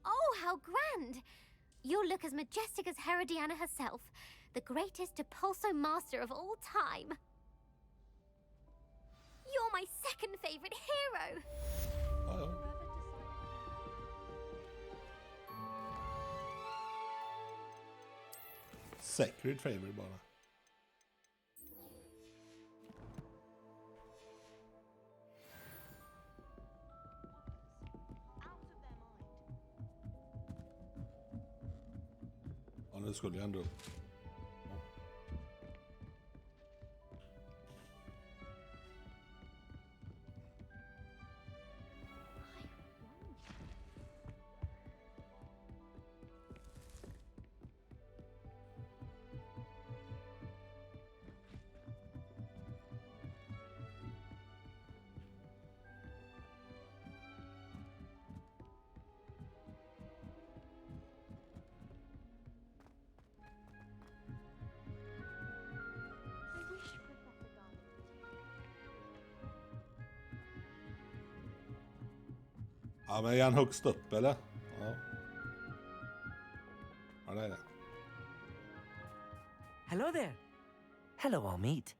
Oh, how grand! You'll look as majestic as Herodiana herself, the greatest Depulso master of all time. You're my second favorite hero! Sacred favor bara. det skulle jag ändå. Ja, men är han högst upp eller? Ja. Ja, det är det. Hello there. Hello, Almeet.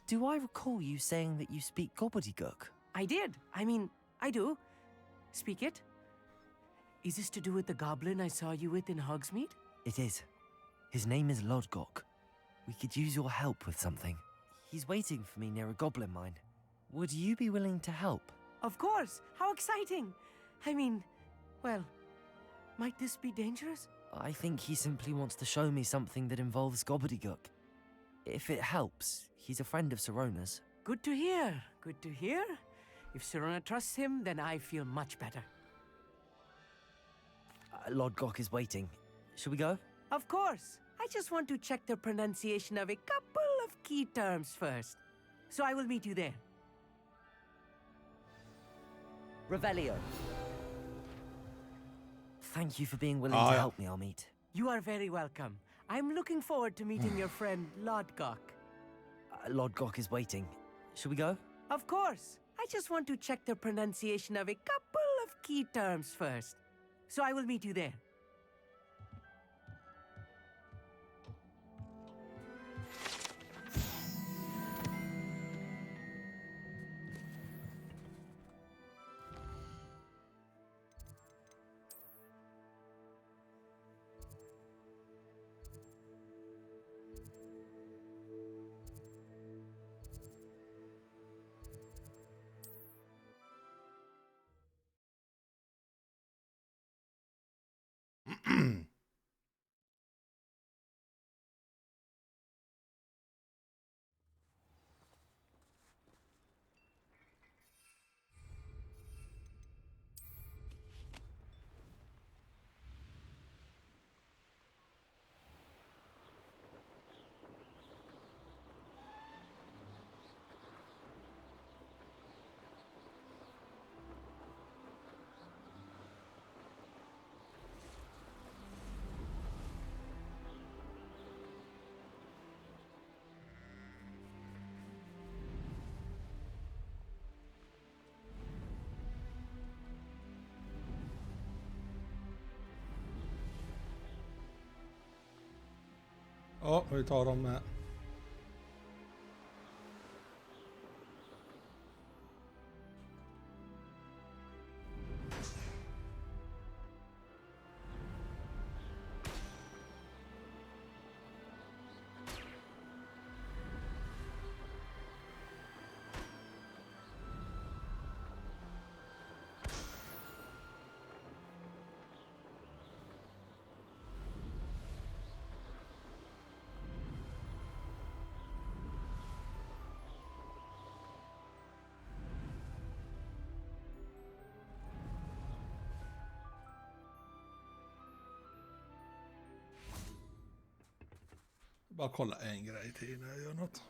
Do I recall you saying that you speak gobbledygook? I did. I mean, I do. Speak it. Is this to do with the goblin I saw you with in Hogsmeade? It is. His name is Lodgok. We could use your help with something. He's waiting for me near a goblin mine. Would you be willing to help? Of course. How exciting. I mean, well, might this be dangerous? I think he simply wants to show me something that involves gobbledygook. If it helps, he's a friend of Sirona's. Good to hear. Good to hear. If Sirona trusts him, then I feel much better. Lodgok is waiting. Shall we go? Of course. I just want to check the pronunciation of a couple of key terms first. So I will meet you there. Revelio. Thank you for being willing to help me, Almeet. You are very welcome. I'm looking forward to meeting your friend, Lodgok. Lodgok is waiting. Shall we go? Of course. I just want to check the pronunciation of a couple of key terms first. So I will meet you there. Ja, vi tar dem med. Bara kolla en grej till när jag gör något.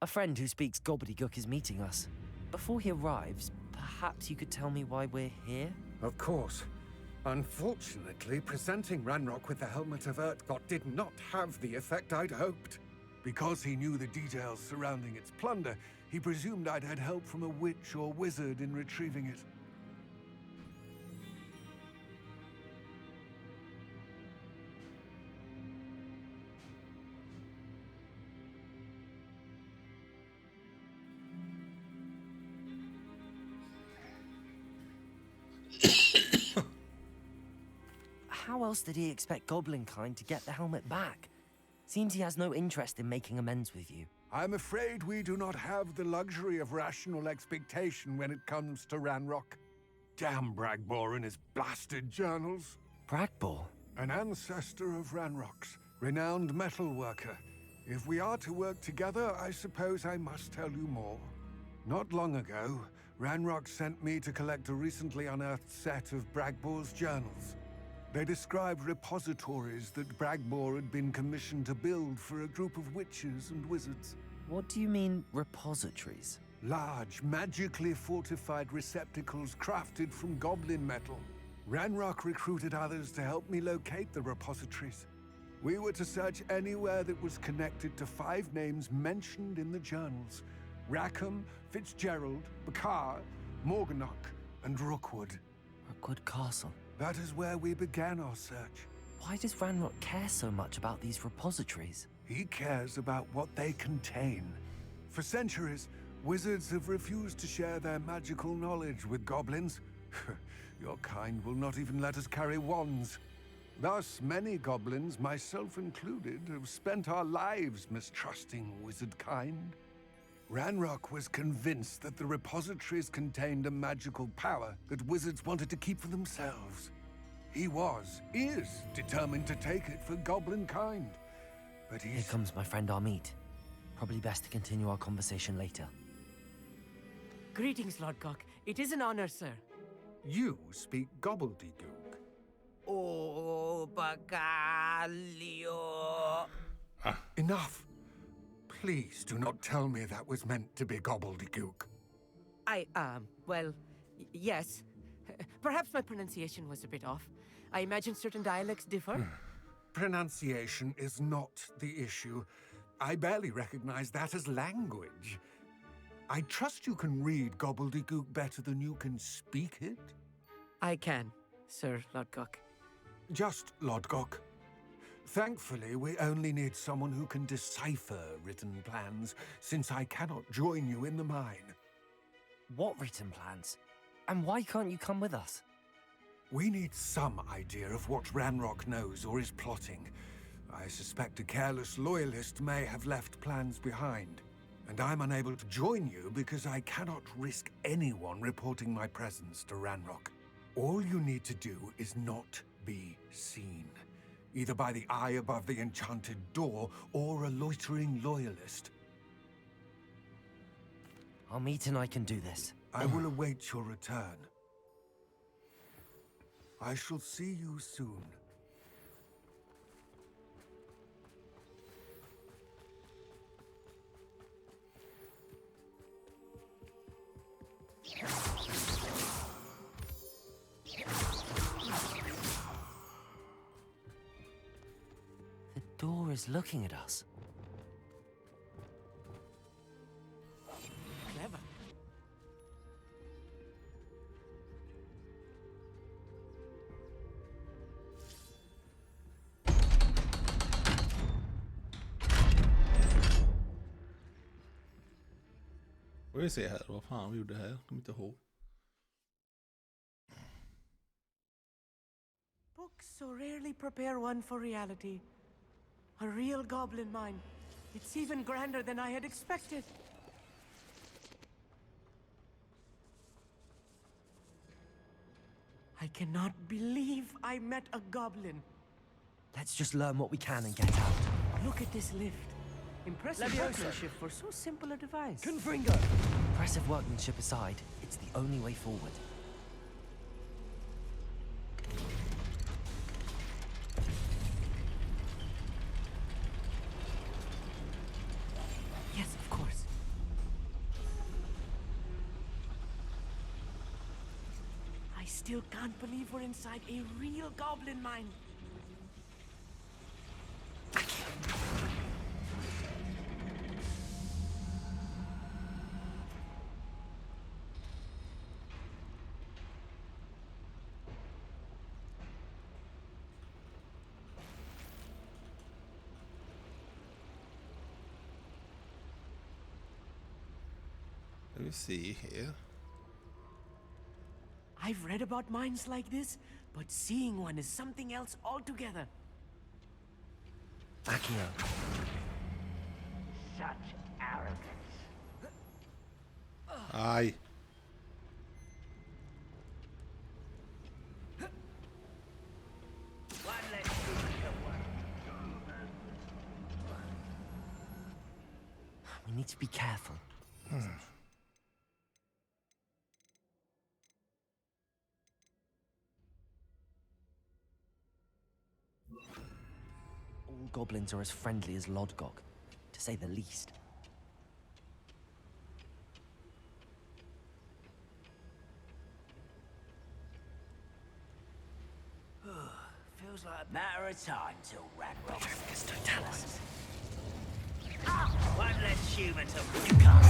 A friend who speaks gobbledygook is meeting us. Before he arrives, perhaps you could tell me why we're here? Of course. Unfortunately, presenting Ranrock with the Helmet of Urtkot did not have the effect I'd hoped. Because he knew the details surrounding its plunder, he presumed I'd had help from a witch or wizard in retrieving it. How else did he expect Goblinkind to get the helmet back? Seems he has no interest in making amends with you. I'm afraid we do not have the luxury of rational expectation when it comes to Ranrock. Damn Bragbor and his blasted journals. Bragbor? An ancestor of Ranrock's, renowned metalworker. If we are to work together, I suppose I must tell you more. Not long ago, Ranrock sent me to collect a recently unearthed set of Bragbor's journals. They described repositories that Bragbor had been commissioned to build for a group of witches and wizards. What do you mean, repositories? Large, magically fortified receptacles crafted from goblin metal. Ranrock recruited others to help me locate the repositories. We were to search anywhere that was connected to 5 names mentioned in the journals: Rackham, Fitzgerald, Bakar, Morganach, and Rookwood. Rookwood Castle. That is where we began our search. Why does Ranrock care so much about these repositories? He cares about what they contain. For centuries, wizards have refused to share their magical knowledge with goblins. Your kind will not even let us carry wands. Thus, many goblins, myself included, have spent our lives mistrusting wizard kind. Ranrock was convinced that the repositories contained a magical power that wizards wanted to keep for themselves. He is determined to take it for goblin kind. But Here comes my friend Amit. Probably best to continue our conversation later. Greetings, Lord Cock. It is an honor, sir. You speak gobbledygook. Oh, Bagalio. Enough. Please do not tell me that was meant to be gobbledygook. Well, yes. Perhaps my pronunciation was a bit off. I imagine certain dialects differ. Pronunciation is not the issue. I barely recognize that as language. I trust you can read gobbledygook better than you can speak it? I can, Sir Lodgok. Just Lodgok. Thankfully, we only need someone who can decipher written plans, since I cannot join you in the mine. What written plans? And why can't you come with us? We need some idea of what Ranrock knows or is plotting. I suspect a careless loyalist may have left plans behind. And I'm unable to join you because I cannot risk anyone reporting my presence to Ranrock. All you need to do is not be seen. Either by the eye above the enchanted door, or a loitering loyalist. Amit and I can do this. I will await your return. I shall see you soon. The door is looking at us. Clever. Får vi se här, vad fan vi gjorde här, jag kommer inte ihåg. Books so rarely prepare one for reality. A real goblin mine. It's even grander than I had expected. I cannot believe I met a goblin. Let's just learn what we can and get out. Look at this lift. Impressive Leviosa. workmanship for so simple a device. Confringo. Impressive workmanship aside, it's the only way forward. Yes, of course. still can't believe we're inside a real goblin mine. Let me see here. I've read about mines like this, but seeing one is something else altogether. Accio. Such arrogance. Aye. We need to be careful. All goblins are as friendly as Lodgok, to say the least. Feels like a matter of time till Ragnarok. It's Totalis. Won't let humans of you can't.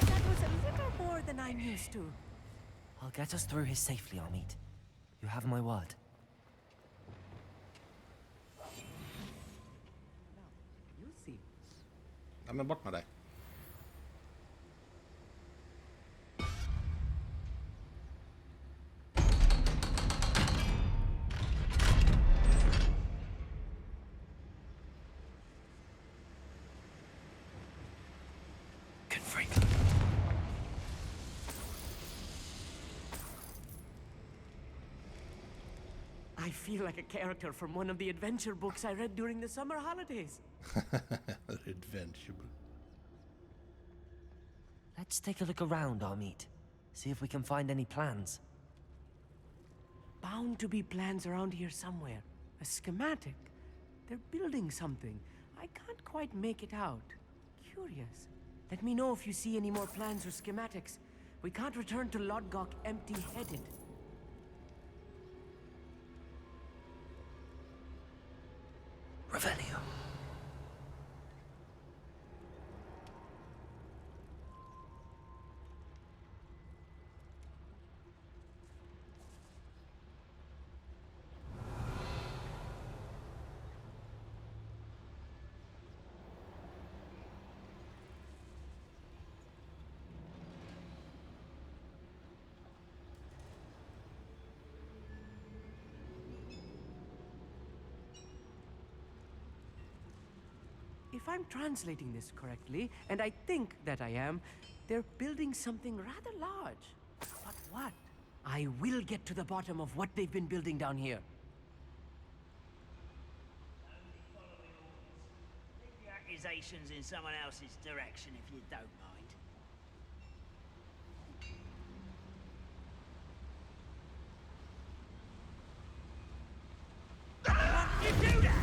That was a little more than I'm used to. I'll get us through here safely, Amit. You have my word. You'll see. Ja, men bort med dig. Good freak. I feel like a character from one of the adventure books I read during the summer holidays. Adventure. Let's take a look around, Amit. See if we can find any plans. Bound to be plans around here somewhere. A schematic. They're building something. I can't quite make it out. Curious. Let me know if you see any more plans or schematics. We can't return to Lodgok empty-headed. Revelio. If I'm translating this correctly, and I think that I am, they're building something rather large. But what? I will get to the bottom of what they've been building down here. Leave your accusations in someone else's direction if you don't mind. You do that!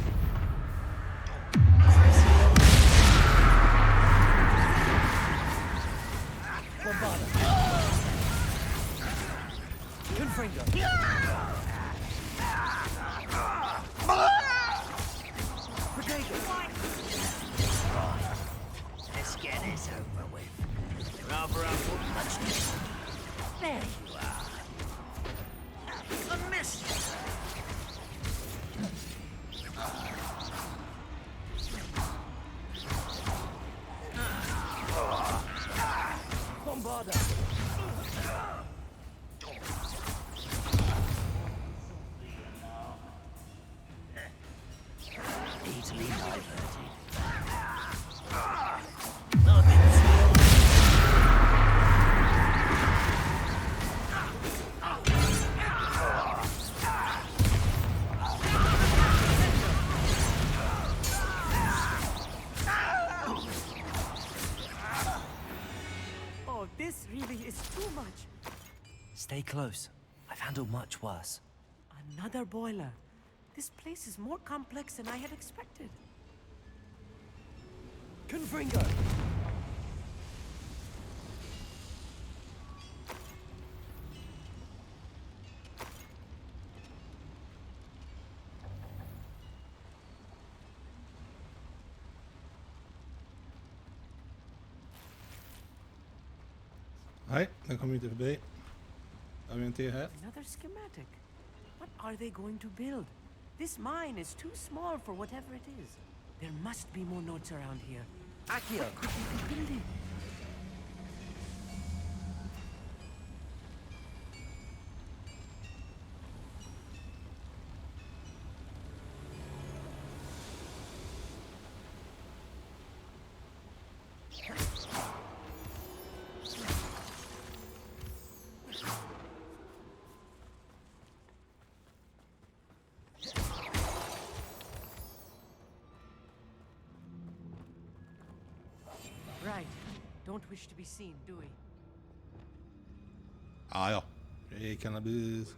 Confringo. Let's get this over with. Rather unfortunate. There you are. I missed you. Bombarda. Easily diverted. Oh, this really is too much. Stay close. I've handled much worse. Another boiler. This place is more complex than I had expected. Confringo! Nej, den kommer inte förbi. Har vi en till här? Another schematic. What are they going to build? This mine is too small for whatever it is. There must be more notes around here. Accio! What could they be building? Right. Don't wish to be seen, do we? Ah, ja. Det är cannabis.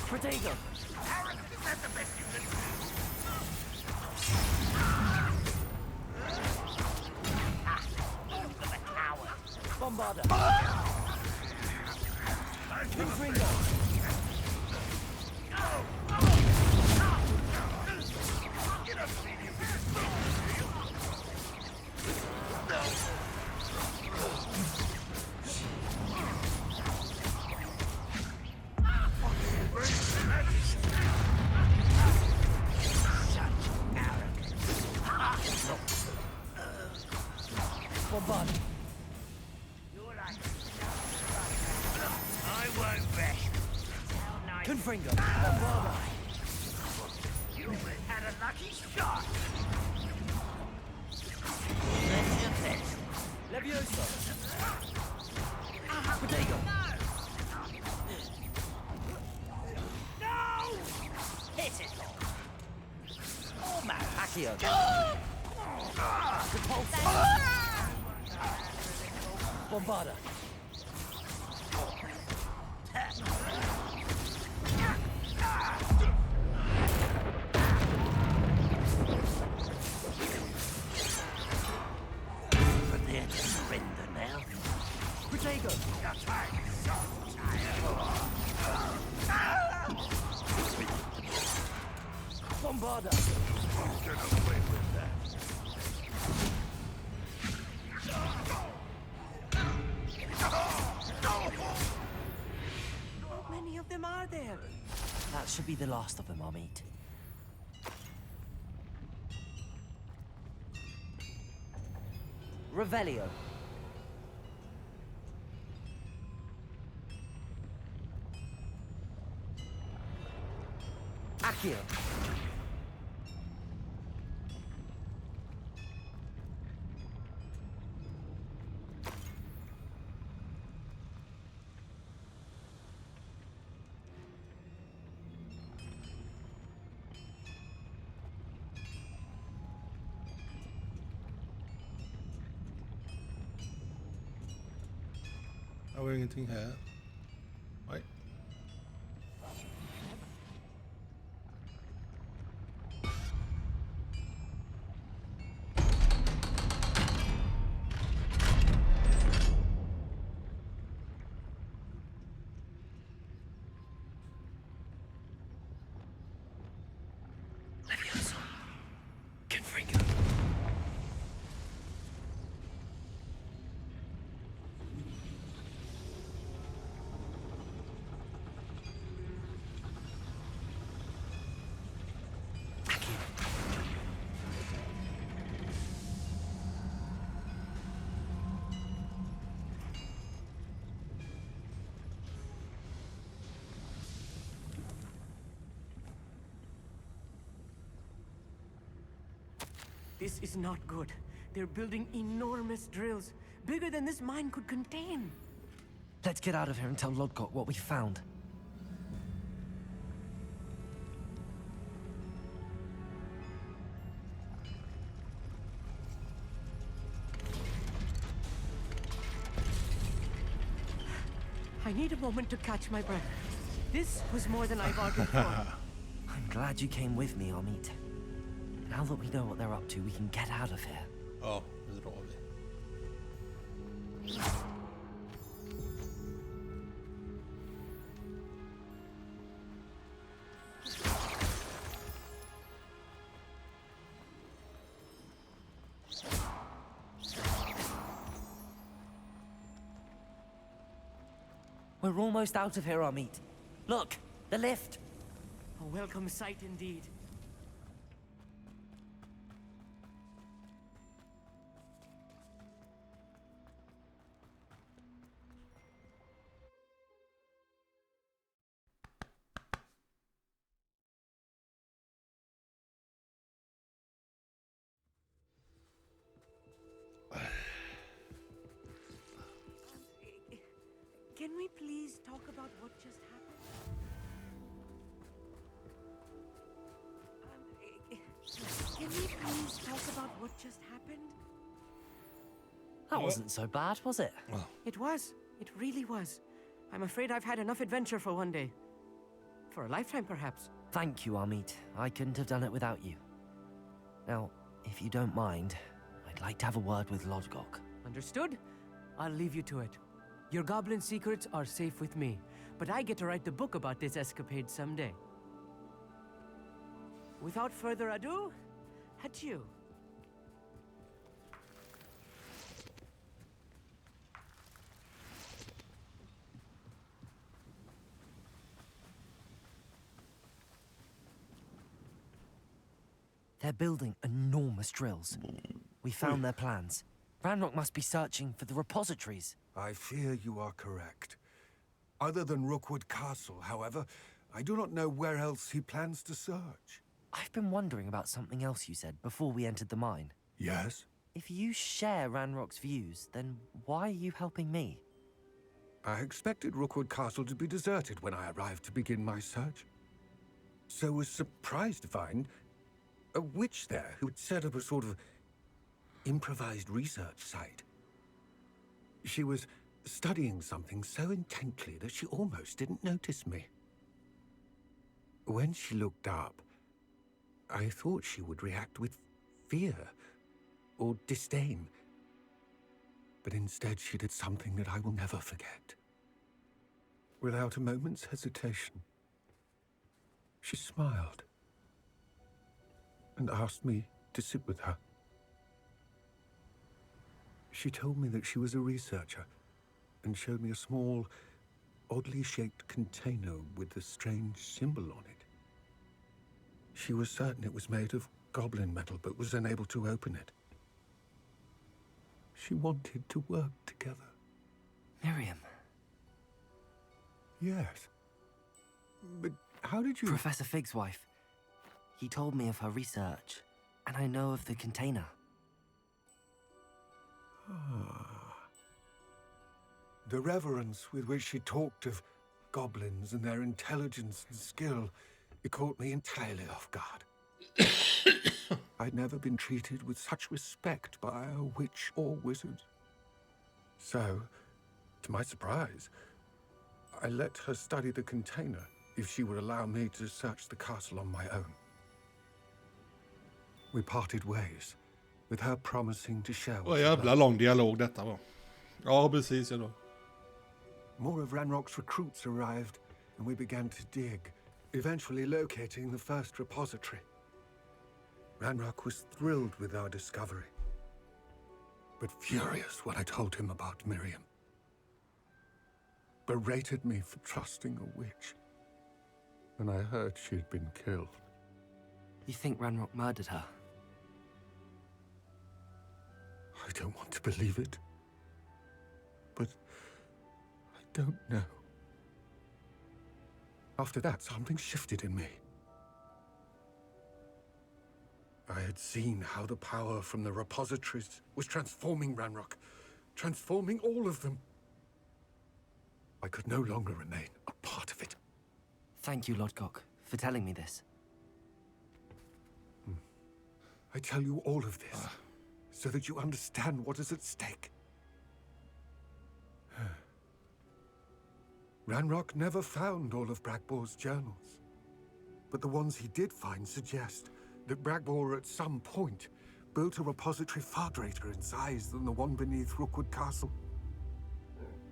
Protego! Bombarda! Confringo! Bombarda! I won't rest. Confringo! Bombarda! You had a lucky shot. Let's your best. Levioso! Protego! No! Hit it all. Almost. Accio! Bombarda! Prepare to surrender now. Protego! Bombarda! Get away with that. How many of them are there? That should be the last of them, I'll meet. Revelio! Accio! Jag har ingenting här. Nej. Levioso! Confringo! This is not good. They're building enormous drills, bigger than this mine could contain. Let's get out of here and tell Lodgok what we found. I need a moment to catch my breath. This was more than I bargained for. I'm glad you came with me, Amit. Now that we know what they're up to, we can get out of here. Ja, nu drar vi. We're almost out of here, Amit. Look, the lift. A welcome sight indeed. Can we please talk about what just happened? Can we please talk about what just happened? That wasn't so bad, was it? It was. It really was. I'm afraid I've had enough adventure for one day. For a lifetime, perhaps. Thank you, Amit. I couldn't have done it without you. Now, if you don't mind, I'd like to have a word with Lodgok. Understood? I'll leave you to it. Your goblin secrets are safe with me, but I get to write the book about this escapade someday. Without further ado, adieu. They're building enormous drills. We found their plans. Ranrock must be searching for the repositories. I fear you are correct. Other than Rookwood Castle, however, I do not know where else he plans to search. I've been wondering about something else you said before we entered the mine. Yes? If you share Ranrock's views, then why are you helping me? I expected Rookwood Castle to be deserted when I arrived to begin my search. So was surprised to find a witch there who had set up a sort of improvised research site. She was studying something so intently that she almost didn't notice me. When she looked up, I thought she would react with fear or disdain. But instead she did something that I will never forget. Without a moment's hesitation, she smiled and asked me to sit with her. She told me that she was a researcher and showed me a small, oddly shaped container with a strange symbol on it. She was certain it was made of goblin metal, but was unable to open it. She wanted to work together. Miriam. Yes. But how did you... Professor Fig's wife. He told me of her research, and I know of the container. The reverence with which she talked of goblins and their intelligence and skill, it caught me entirely off guard. I'd never been treated with such respect by a witch or wizard. So, to my surprise, I let her study the container if she would allow me to search the castle on my own. We parted ways, with her promising to share Vad jävla lång dialog detta var. Ja, precis. Ja då. More of Ranrock's recruits arrived, and we began to dig, eventually locating the first repository. Ranrock was thrilled with our discovery, but furious when I told him about Miriam. Berated me for trusting a witch, and I heard she had been killed. You think Ranrock murdered her? I don't want to believe it, but I don't know. After that, something shifted in me. I had seen how the power from the repositories was transforming Ranrock, transforming all of them. I could no longer remain a part of it. Thank you, Lodgok, for telling me this. I tell you all of this so that you understand what is at stake. Ranrock never found all of Bragbor's journals. But the ones he did find suggest that Bragbor at some point built a repository far greater in size than the one beneath Rookwood Castle.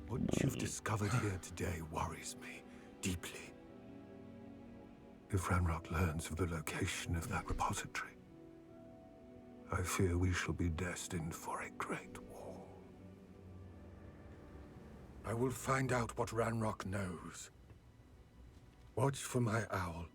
What you've discovered here today worries me deeply. If Ranrock learns of the location of that repository, I fear we shall be destined for a great war. I will find out what Ranrock knows. Watch for my owl.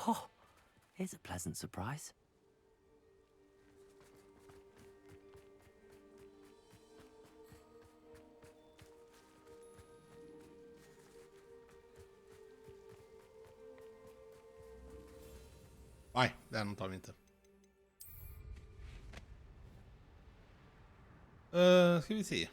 Oh, here's a pleasant surprise. Nej, den tar vi inte. Ska vi se.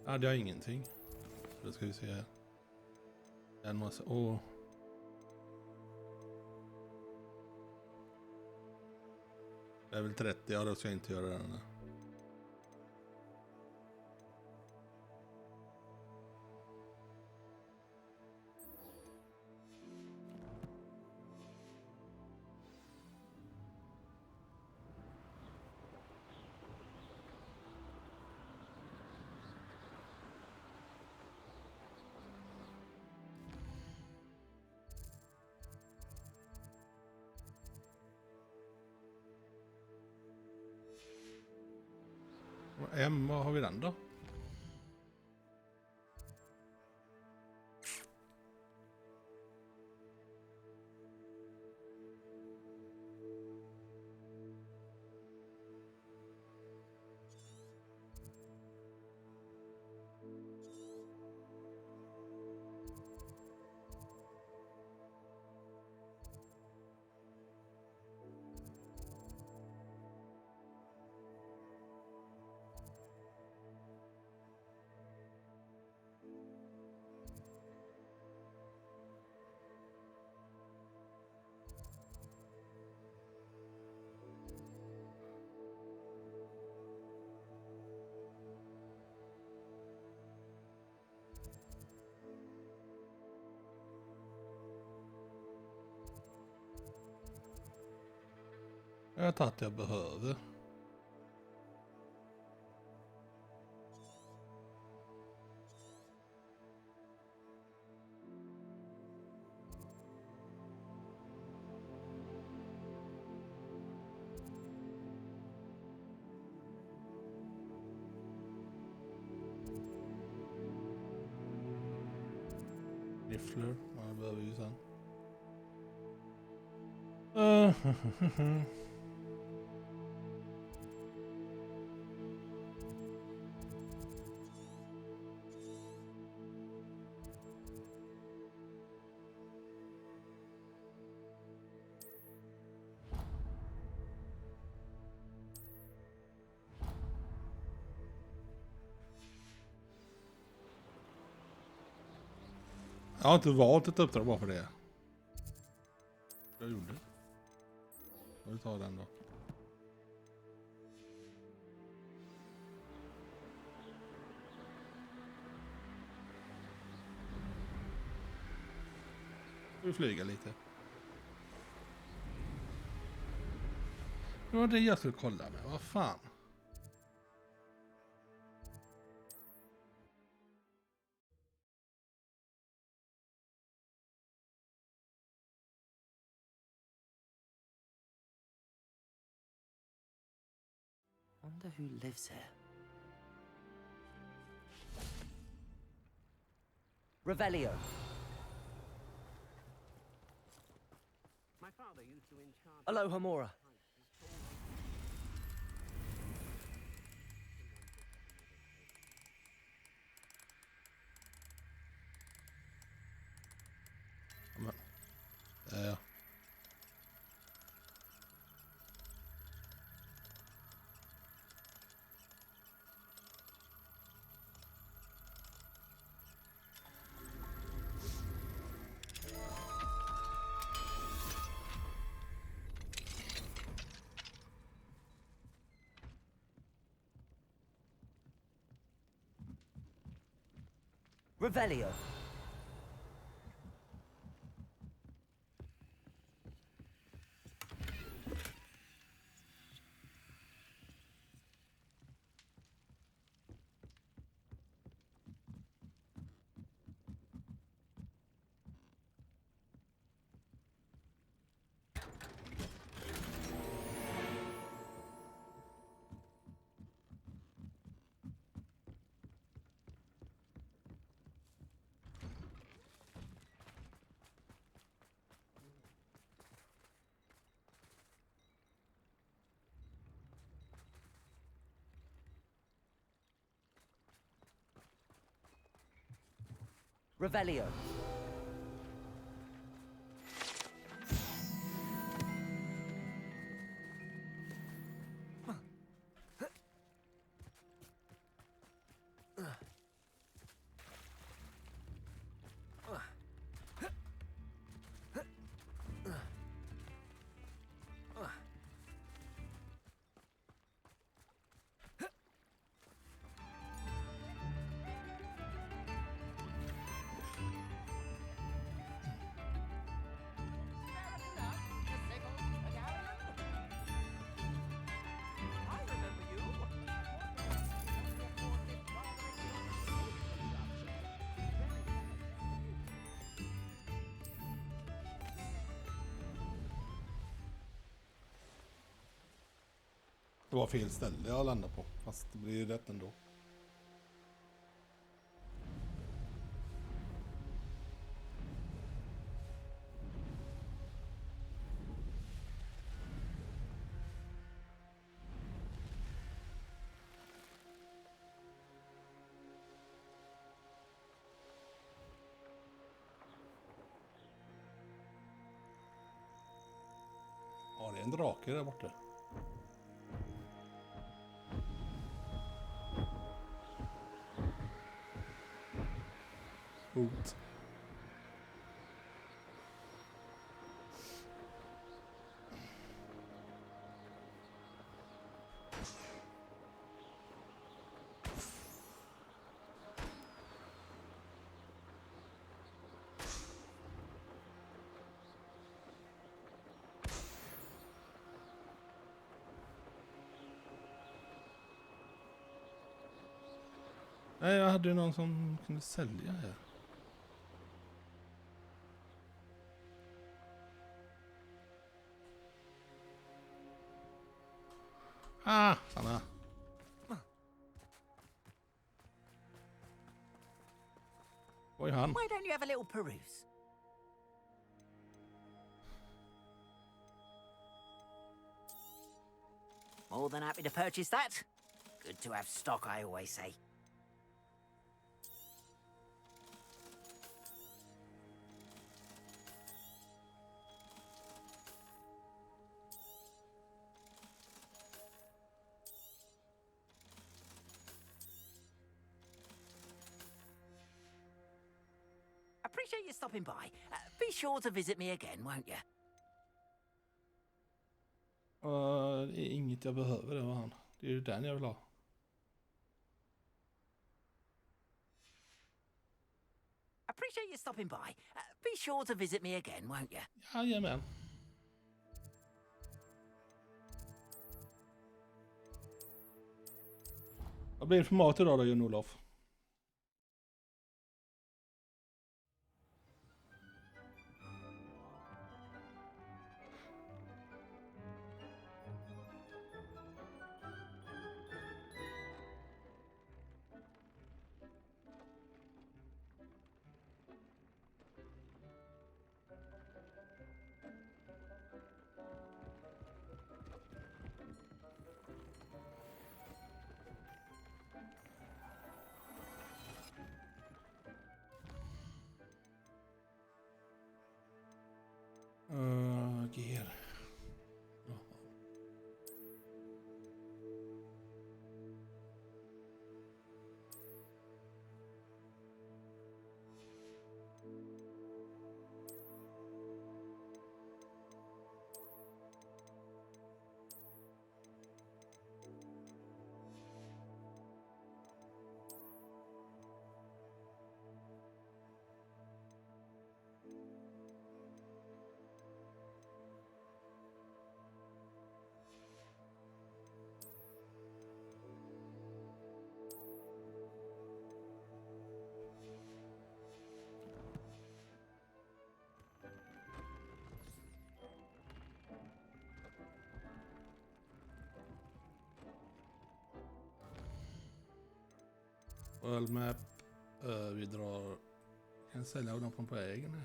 Hade jag ingenting. Då ska vi se här. En massa. Åh. Det är väl 30. Ja, då ska jag inte göra den. Vad har vi den då? Jag tar att jag behöver. Niffler, ja, det behöver vi ju sen. Jag har inte valt ett uppdrag bara för det. Jag gjorde. Jag vill ta den då. Vi flyger lite. Det var det jag skulle kolla med. Vad fan? Wonder who lives here. Revelio. My father used to in charge. Aloha Mora. Ja. Revelio. Revelio. Det var fel ställe jag landade på. Fast det blir rätt ändå. Ja, det är en drake där borta. Hot. Nej, jag hade ju någon som kunde sälja här. Ah, Sanna. Vad är han? Why don't you have a little peruse? More than happy to purchase that. Good to have stock, I always say. Appreciate you stopping by. Be sure to visit me again, won't you? Det är inget jag behöver, det var han. Det är ju den jag vill ha. Appreciate you stopping by. Be sure to visit me again, won't you? Jajamän. Vad blir det för mat idag då, Jan-Olof? Gear. Jaha. World map. Vi drar... Kan sälja dem på vägen här.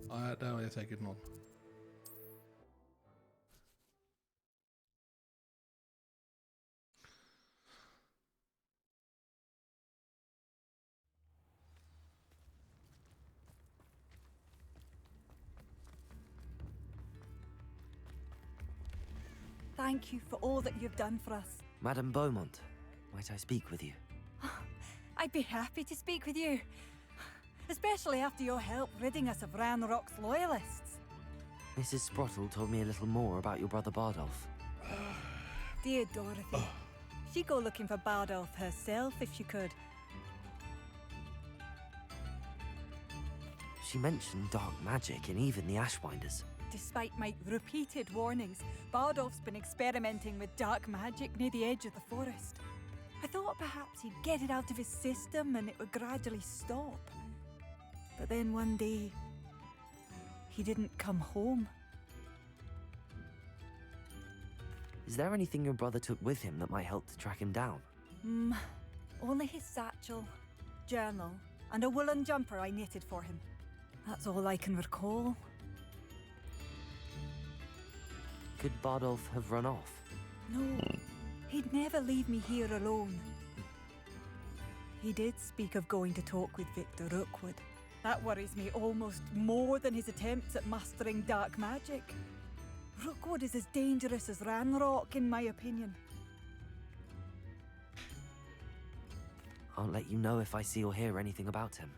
Ja, där har jag säkert någon. Thank you for all that you've done for us. Madame Beaumont, might I speak with you? I'd be happy to speak with you. Especially after your help ridding us of Ranrock's loyalists. Mrs. Sprottle told me a little more about your brother Bardolph. Dear Dorothy. She'd go looking for Bardolph herself if she could. She mentioned dark magic and even the Ashwinders. Despite my repeated warnings, Bardolph's been experimenting with dark magic near the edge of the forest. I thought perhaps he'd get it out of his system and it would gradually stop. But then one day, he didn't come home. Is there anything your brother took with him that might help to track him down? Only his satchel, journal, and a woolen jumper I knitted for him. That's all I can recall. Could Bardolph have run off? No, he'd never leave me here alone. He did speak of going to talk with Victor Rookwood. That worries me almost more than his attempts at mastering dark magic. Rookwood is as dangerous as Ranrock, in my opinion. I'll let you know if I see or hear anything about him.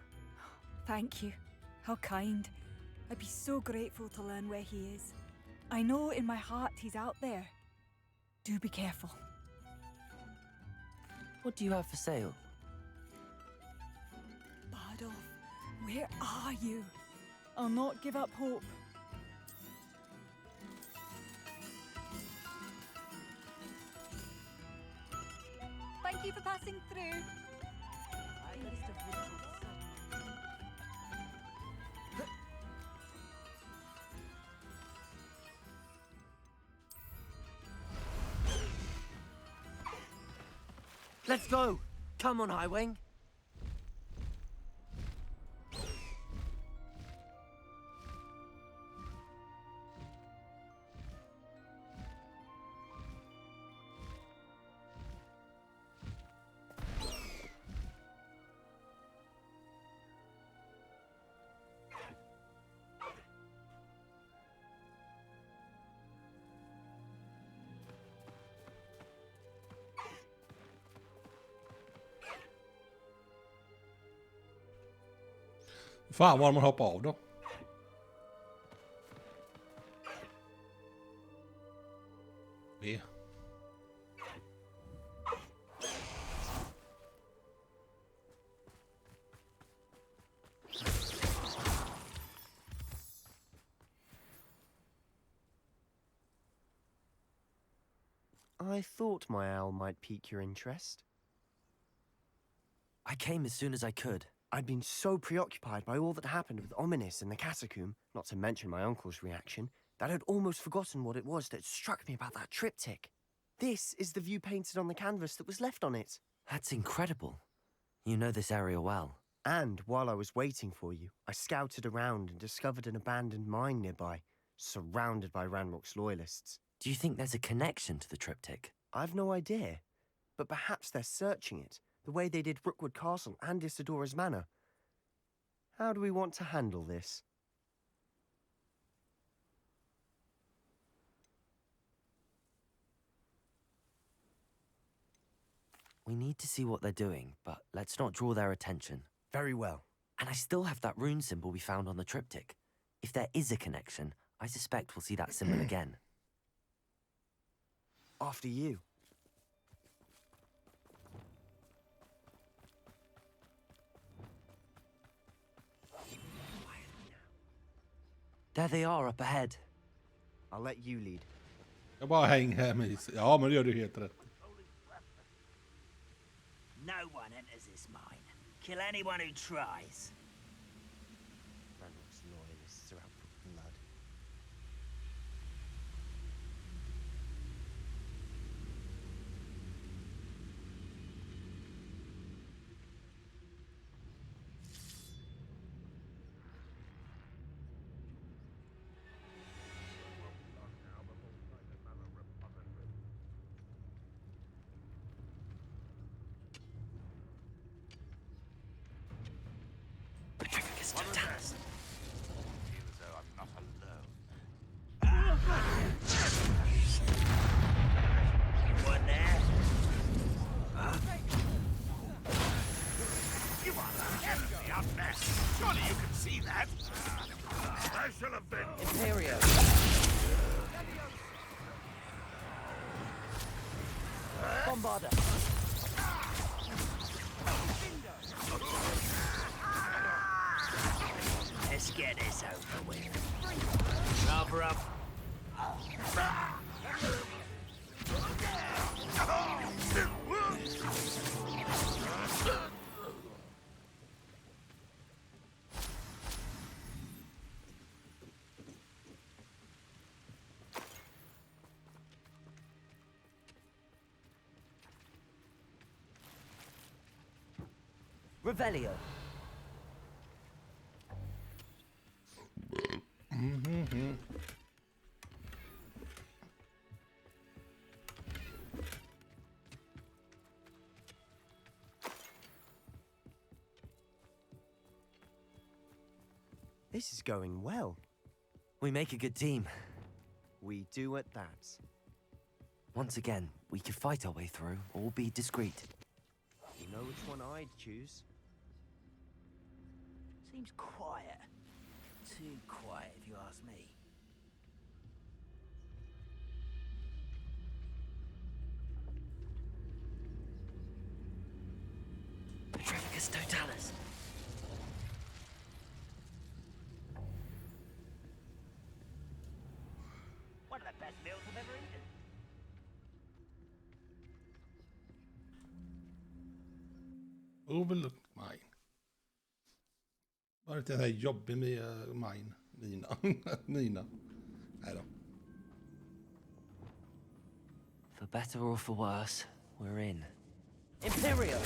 Thank you. How kind. I'd be so grateful to learn where he is. I know in my heart he's out there. Do be careful. What do you have for sale? Bardolph, where are you? I'll not give up hope. Thank you for passing through. Let's go! Come on, Highwing. Fan vad man hoppar av då. V. I thought my owl might pique your interest. I came as soon as I could. I'd been so preoccupied by all that happened with Ominis in the catacomb, not to mention my uncle's reaction, that I'd almost forgotten what it was that struck me about that triptych. This is the view painted on the canvas that was left on it. That's incredible. You know this area well. And while I was waiting for you, I scouted around and discovered an abandoned mine nearby, surrounded by Ranrock's loyalists. Do you think there's a connection to the triptych? I've no idea, but perhaps they're searching it, the way they did Rookwood Castle and Isidora's Manor. How do we want to handle this? We need to see what they're doing, but let's not draw their attention. Very well. And I still have that rune symbol we found on the triptych. If there is a connection, I suspect we'll see that symbol again. After you. There they are up ahead. I'll let you lead. Jag bara häng här med. Ja, men det gör du helt rätt. No one enters this mine. Kill anyone who tries. Ranrock's loyalists are out for blood. Surely you can see that. I shall have been. Imperio. Bombarder. Let's get this over with. Cover up. Revelio. This is going well. We make a good team. We do at that. Once again, we could fight our way through or be discreet. You know which one I'd choose? Seems quiet. Too quiet, if you ask me. Petrificus Totalis. One of the best meals I've ever eaten. Overlook mine. Var det här jobbigt med mine? Mina. Nej då. For better or for worse, we're in. Imperio.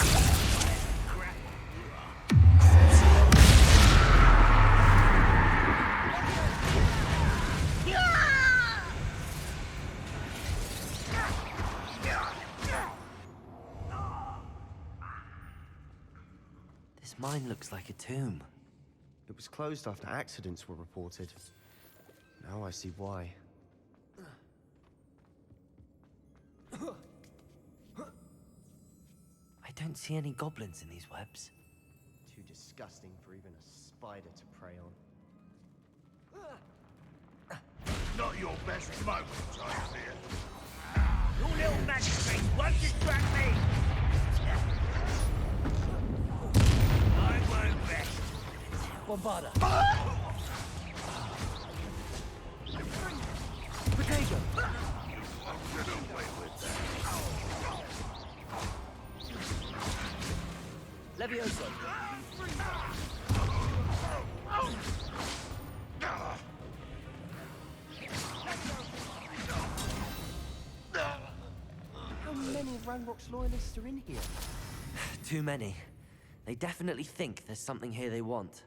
This mine looks like a tomb. It was closed after accidents were reported. Now I see why. I don't see any goblins in these webs. Too disgusting for even a spider to prey on. Not your best moment, I fear. Your little magic tricks won't distract me. I won't rest. Bombarder. Potato. You won't get away with that. Levioso. How many Ranrock's loyalists are in here? Too many. They definitely think there's something here they want.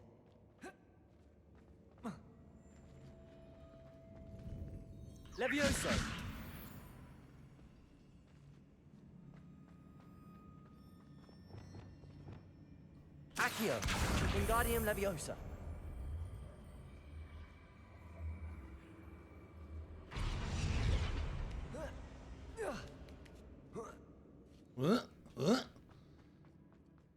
Levioso. Accio. Wingardium Leviosa.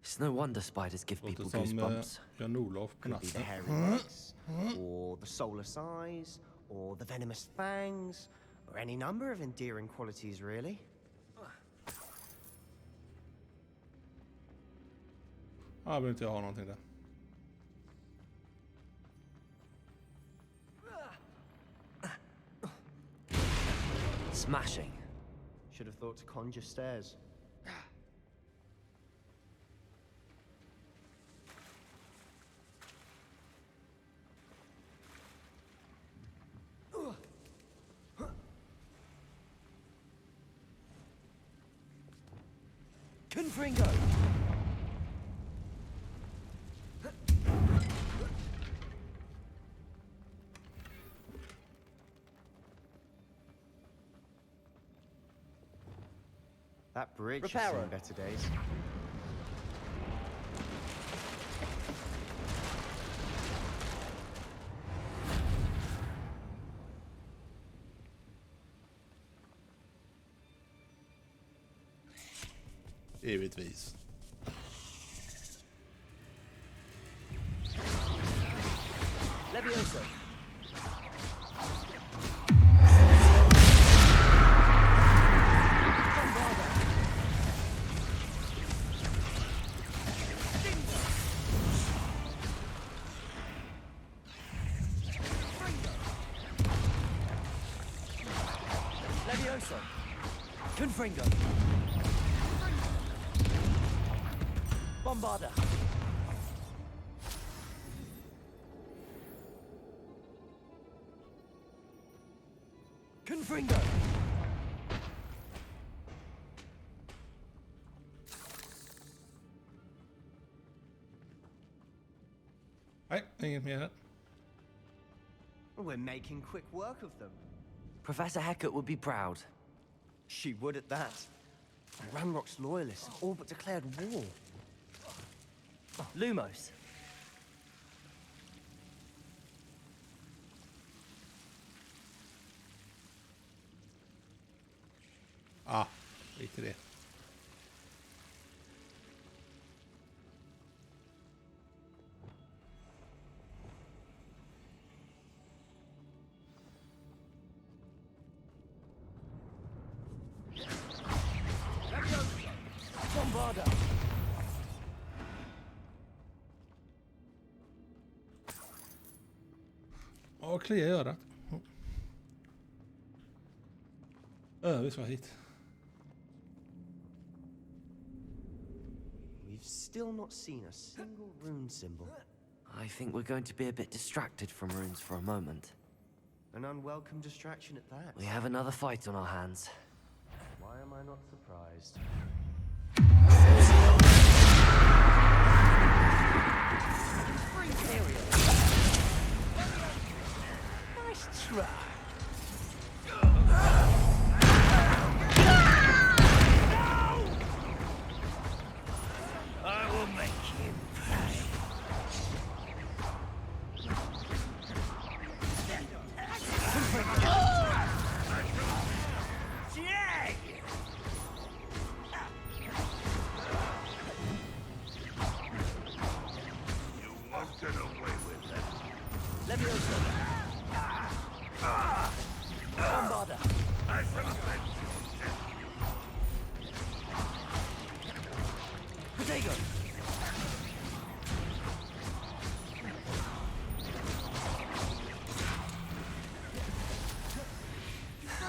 It's no wonder spiders give people Låter som goosebumps. Jan-Olof på Could be the natten. hairy legs, or the soulless eyes, or the venomous fangs, or any number of endearing qualities, really. Ja, jag behöver inte ha någonting där. Smashing. Should have thought to conjure stairs. Confringo. That bridge has Reparo. seen better days. Evigtvis. Levioso. Levioso. Confringo. Bombarda. Confringo. Nej, inget mer här. We're making quick work of them. Professor Hecat would be proud. She would at that. Ranrock's loyalists all but declared war. Lumos. Ah, skit i det. Bombarda. Ja, klia i örat. Vi ska hit. We've still not seen a single rune symbol. I think we're going to be a bit distracted from runes for a moment. An unwelcome distraction at that. We have another fight on our hands. Why am I not surprised? Nice try. I will make you pay. Jag! You won't get away with that. Levioso. Bombarda. I shall avenge Protego.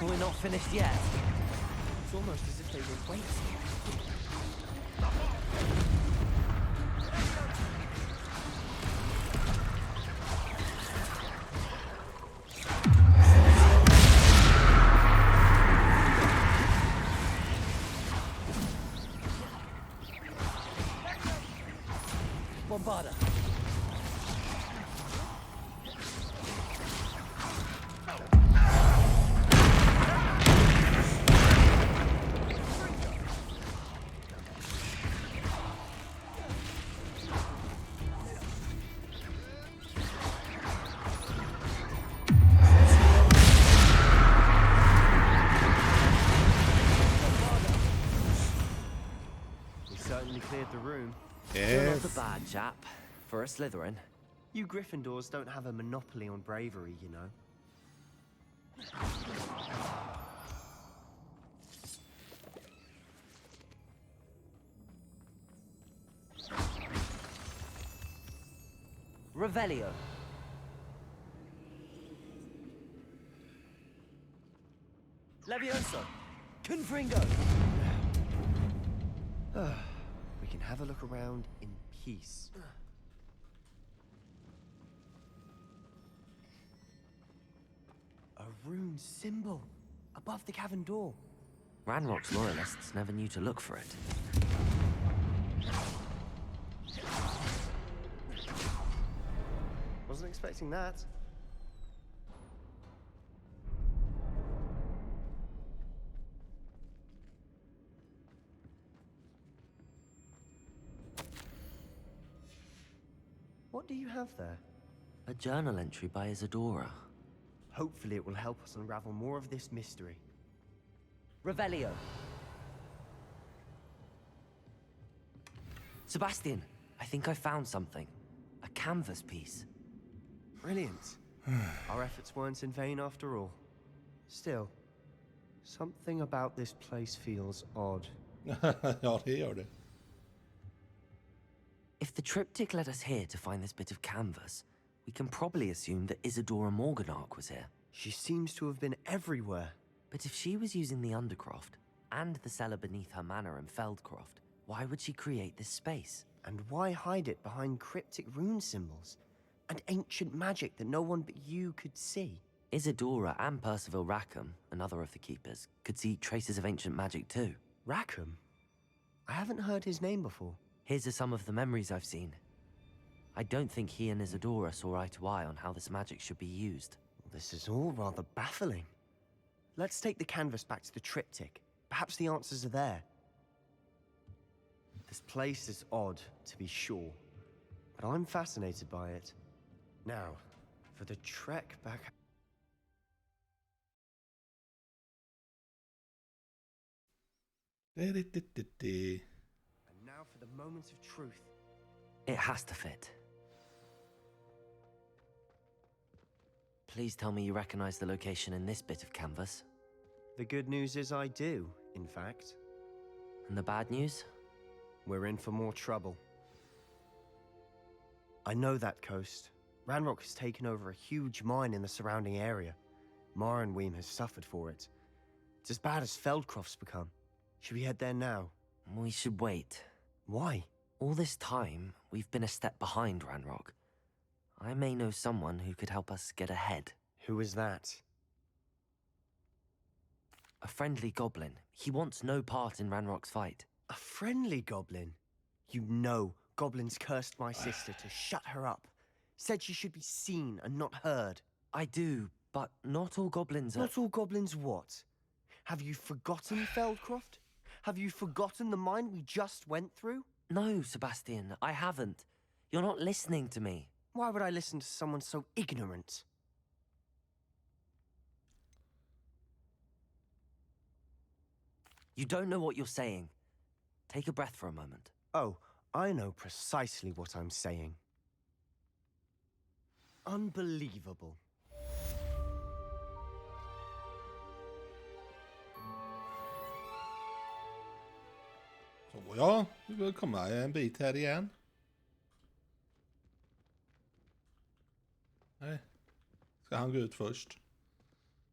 We're not finished yet. It's almost as if they were waiting. You're not Yes. a bad chap for a Slytherin. You Gryffindors don't have a monopoly on bravery, you know. Revelio. Levioso. Confringo. We can have a look around in peace. A rune symbol above the cavern door. Ranrock's loyalists never knew to look for it. Wasn't expecting that. What do you have there? A journal entry by Isadora. Hopefully it will help us unravel more of this mystery. Revelio. Sebastian, I think I found something. A canvas piece. Brilliant. Our efforts weren't in vain after all. Still, something about this place feels odd. Ja, det gör det. If the triptych led us here to find this bit of canvas, we can probably assume that Isadora Morganark was here. She seems to have been everywhere. But if she was using the Undercroft, and the cellar beneath her manor in Feldcroft, why would she create this space? And why hide it behind cryptic rune symbols? And ancient magic that no one but you could see? Isadora and Percival Rackham, another of the Keepers, could see traces of ancient magic too. Rackham? I haven't heard his name before. Here's some of the memories I've seen. I don't think he and Isadora saw eye to eye on how this magic should be used. This is all rather baffling. Let's take the canvas back to the triptych. Perhaps the answers are there. This place is odd, to be sure, but I'm fascinated by it. Now, for the trek back... And now for the moment of truth. It has to fit. Please tell me you recognize the location in this bit of canvas. The good news is I do, in fact. And the bad news? We're in for more trouble. I know that coast. Ranrock has taken over a huge mine in the surrounding area. Marrenweem has suffered for it. It's as bad as Feldcroft's become. Should we head there now? We should wait. Why? All this time, we've been a step behind Ranrock. I may know someone who could help us get ahead. Who is that? A friendly goblin. He wants no part in Ranrock's fight. A friendly goblin? You know goblins cursed my sister to shut her up. Said she should be seen and not heard. I do, but not all goblins are... Not all goblins what? Have you forgotten Feldcroft? Have you forgotten the mine we just went through? No, Sebastian, I haven't. You're not listening to me. Why would I listen to someone so ignorant? You don't know what you're saying. Take a breath for a moment. Oh, I know precisely what I'm saying. Unbelievable. Så ja, vi vill komma en bit här igen. Nej. Ska han gå ut först?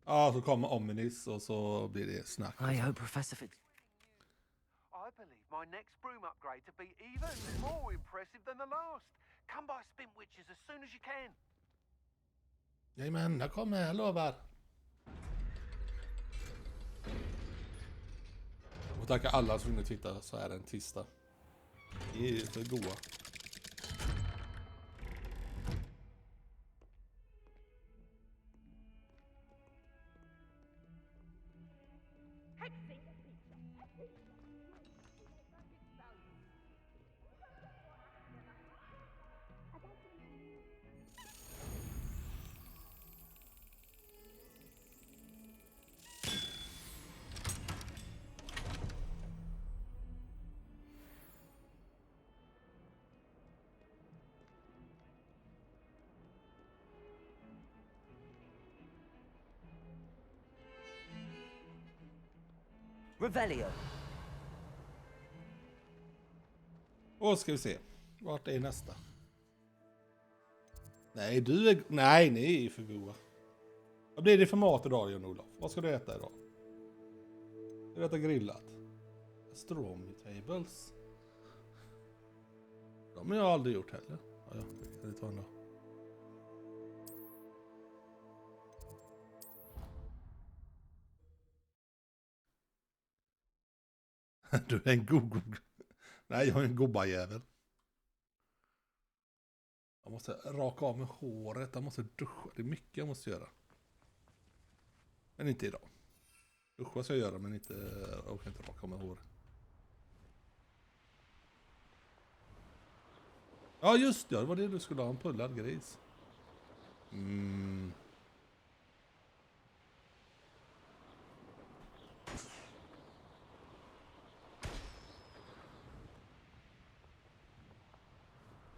Ja, så kommer Ominis och så blir det snack. I hope Professor Fitz... I believe my next broom upgrade to be even more impressive than the last. Come by Spintwitches as soon as you can. Jajamän, jag kommer, jag lovar. Och tacka alla som vill titta så här en tisdag. Ni är för goa. Revelio. Och ska vi se. Vart är nästa? Nej, du är... Nej, ni är för goda. Vad blir det för mat idag, Jan-Olof? Vad ska du äta idag? Ska du äta grillat? Astronomy tables. De har jag aldrig gjort heller. Ja, det kan det ta ändå. Du är en god. Nej, jag är en gobbajävel. Jag måste raka av med håret. Jag måste duscha. Det är mycket jag måste göra. Men inte idag. Duscha ska jag göra, men inte... Jag kan inte raka av med håret. Ja, just det. Det var det du skulle ha. En pullad gris.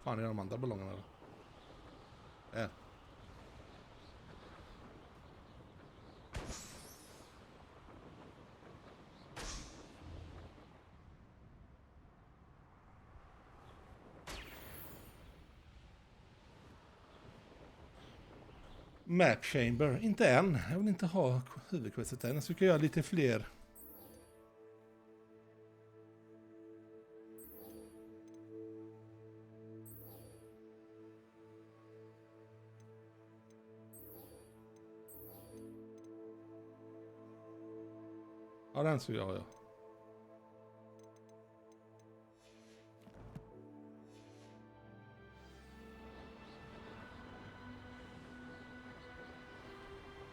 Fan, är de andra ballongerna då? Map Chamber. Inte än. Jag vill inte ha huvudquestet än. Jag ska göra lite fler. Ja, den så jag.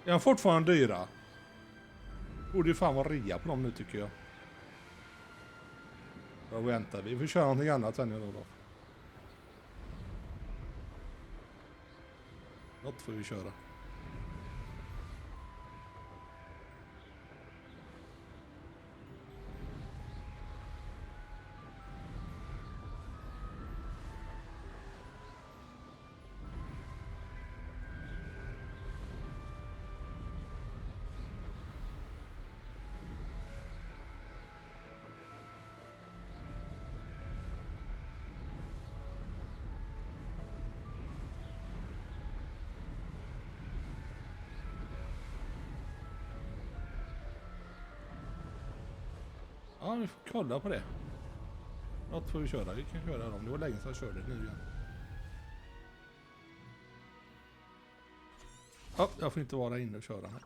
Är de fortfarande dyra? Borde ju fan vara rea på dem nu tycker jag. Då väntar vi. Vi får köra någonting annat sen då. Något får vi köra. Ja, vi får kolla på det. Något får vi köra. Vi kan köra dem. Det var länge sedan jag körde nu igen. Ja, jag får inte vara inne och köra här.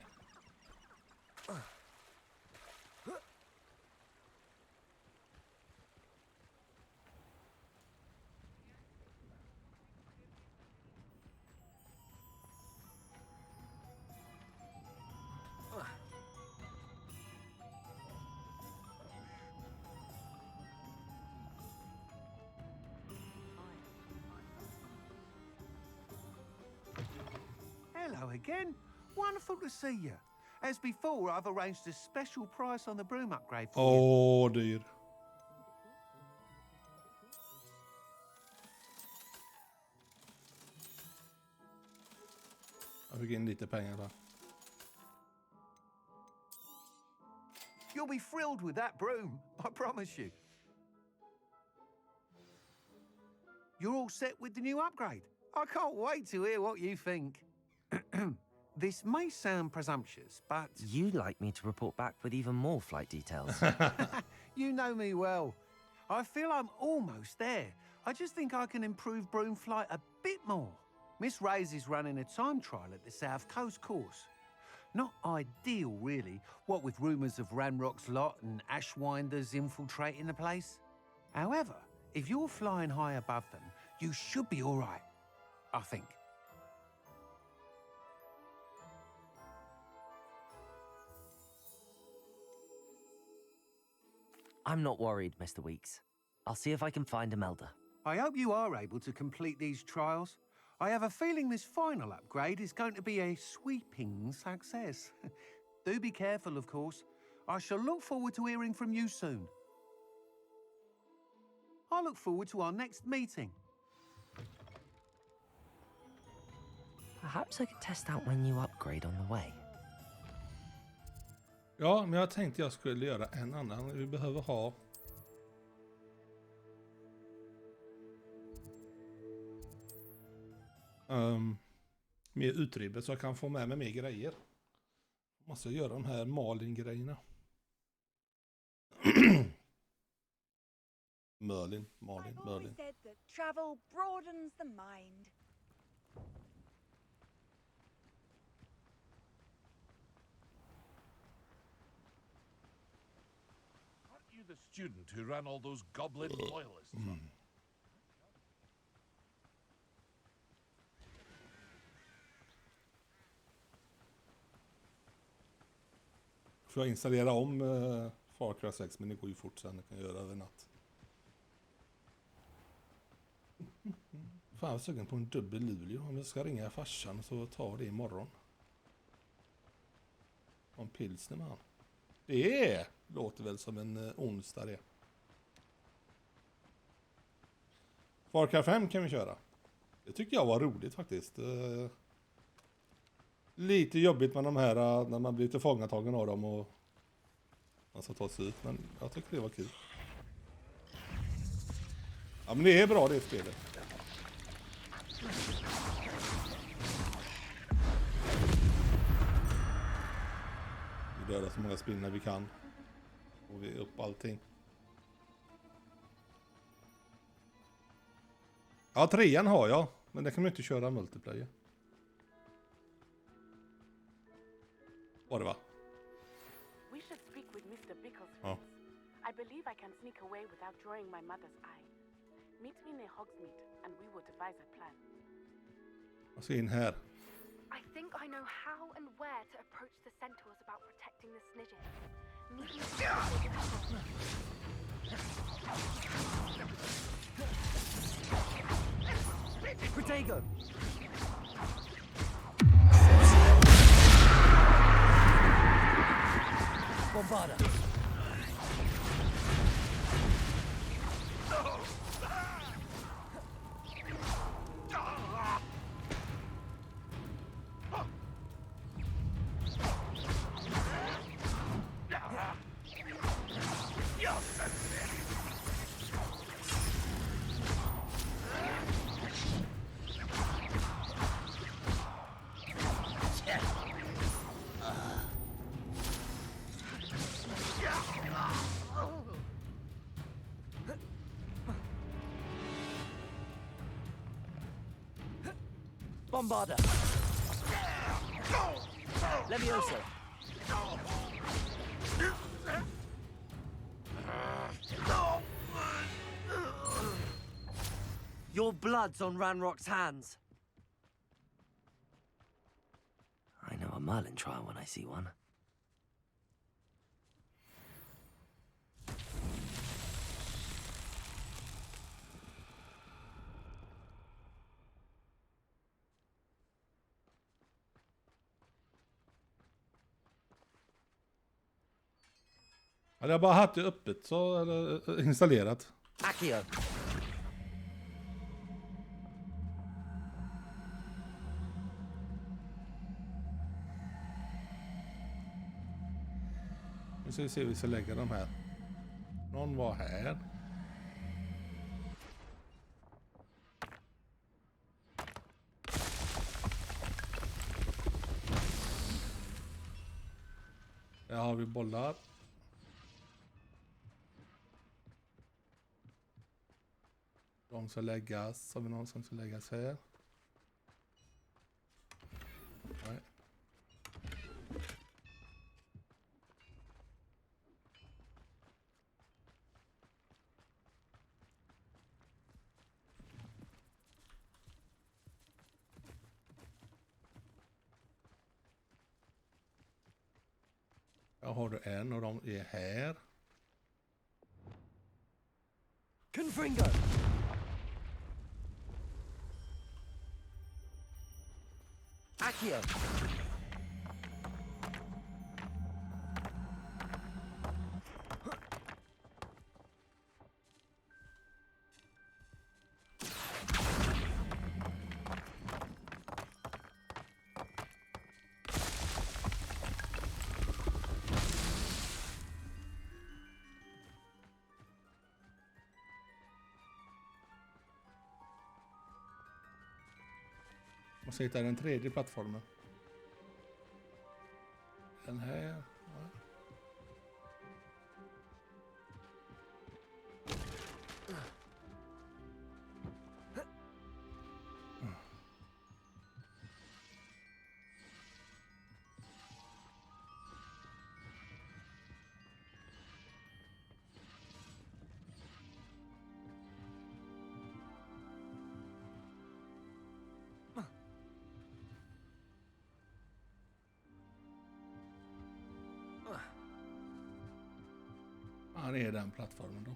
Hello again. Wonderful to see you. As before, I've arranged a special price on the broom upgrade for you. Åh, dyr. Jag fick in lite pengar där. You'll be thrilled with that broom, I promise you. You're all set with the new upgrade. I can't wait to hear what you think. This may sound presumptuous, but... You like me to report back with even more flight details. You know me well. I feel I'm almost there. I just think I can improve broom flight a bit more. Miss Reyes is running a time trial at the South Coast course. Not ideal, really, what with rumours of Ranrock's lot and Ashwinders infiltrating the place. However, if you're flying high above them, you should be all right, I think. I'm not worried, Mr. Weeks. I'll see if I can find Imelda. I hope you are able to complete these trials. I have a feeling this final upgrade is going to be a sweeping success. Do be careful, of course. I shall look forward to hearing from you soon. I look forward to our next meeting. Perhaps I could test out my new upgrade on the way. Ja, men jag tänkte jag skulle göra en annan. Vi behöver ha... mer utrymme så jag kan få med mig mer grejer. Måste göra de här Malin-grejerna. Malin. Said that travel broadens the mind. Aren't you the student who ran all those goblin loyalists? Får jag installera om Far Cry 6, men det går ju fort sen. Jag kan göra över natt. Fan, jag är sugen på en dubbel Luleå. Om jag ska ringa farsan så tar det imorgon. Om pilsner med han. Det låter väl som en onsdag det. Far Cry 5 kan vi köra. Det tycker jag var roligt faktiskt. Lite jobbigt med de här när man blir tillfångatagen av dem och man ska ta sig ut, men jag tycker det var kul. Ja, men det är bra det spelet. Vi dödar så många spinnar vi kan. Och vi upp allting. Ja, 3:an har jag, men det kan man inte köra multiplayer. Var det va? We should speak with Mr. Bickle's Ja. friends. I believe I can sneak away without drawing my mother's eye. Meet me near Hogsmeade and we will devise a plan. Jag ska in här. I think I know how and where to approach the centaurs about protecting the Snidget. Protego! Bombarda! Bombarda! Levioso! Your blood's on Ranrock's hands. I know a Merlin trial when I see one. Hade jag bara haft det öppet så, eller installerat. Accio! Nu ska vi se hur vi ska lägga de här. Någon var här. Där har vi bollar. De ska läggas. Har vi någon som ska läggas här? Nej. Jag har du en och de är här. Confringo! Accio! måste hitta den tredje plattformen. Den här. Ja. Ja, det är den plattformen då.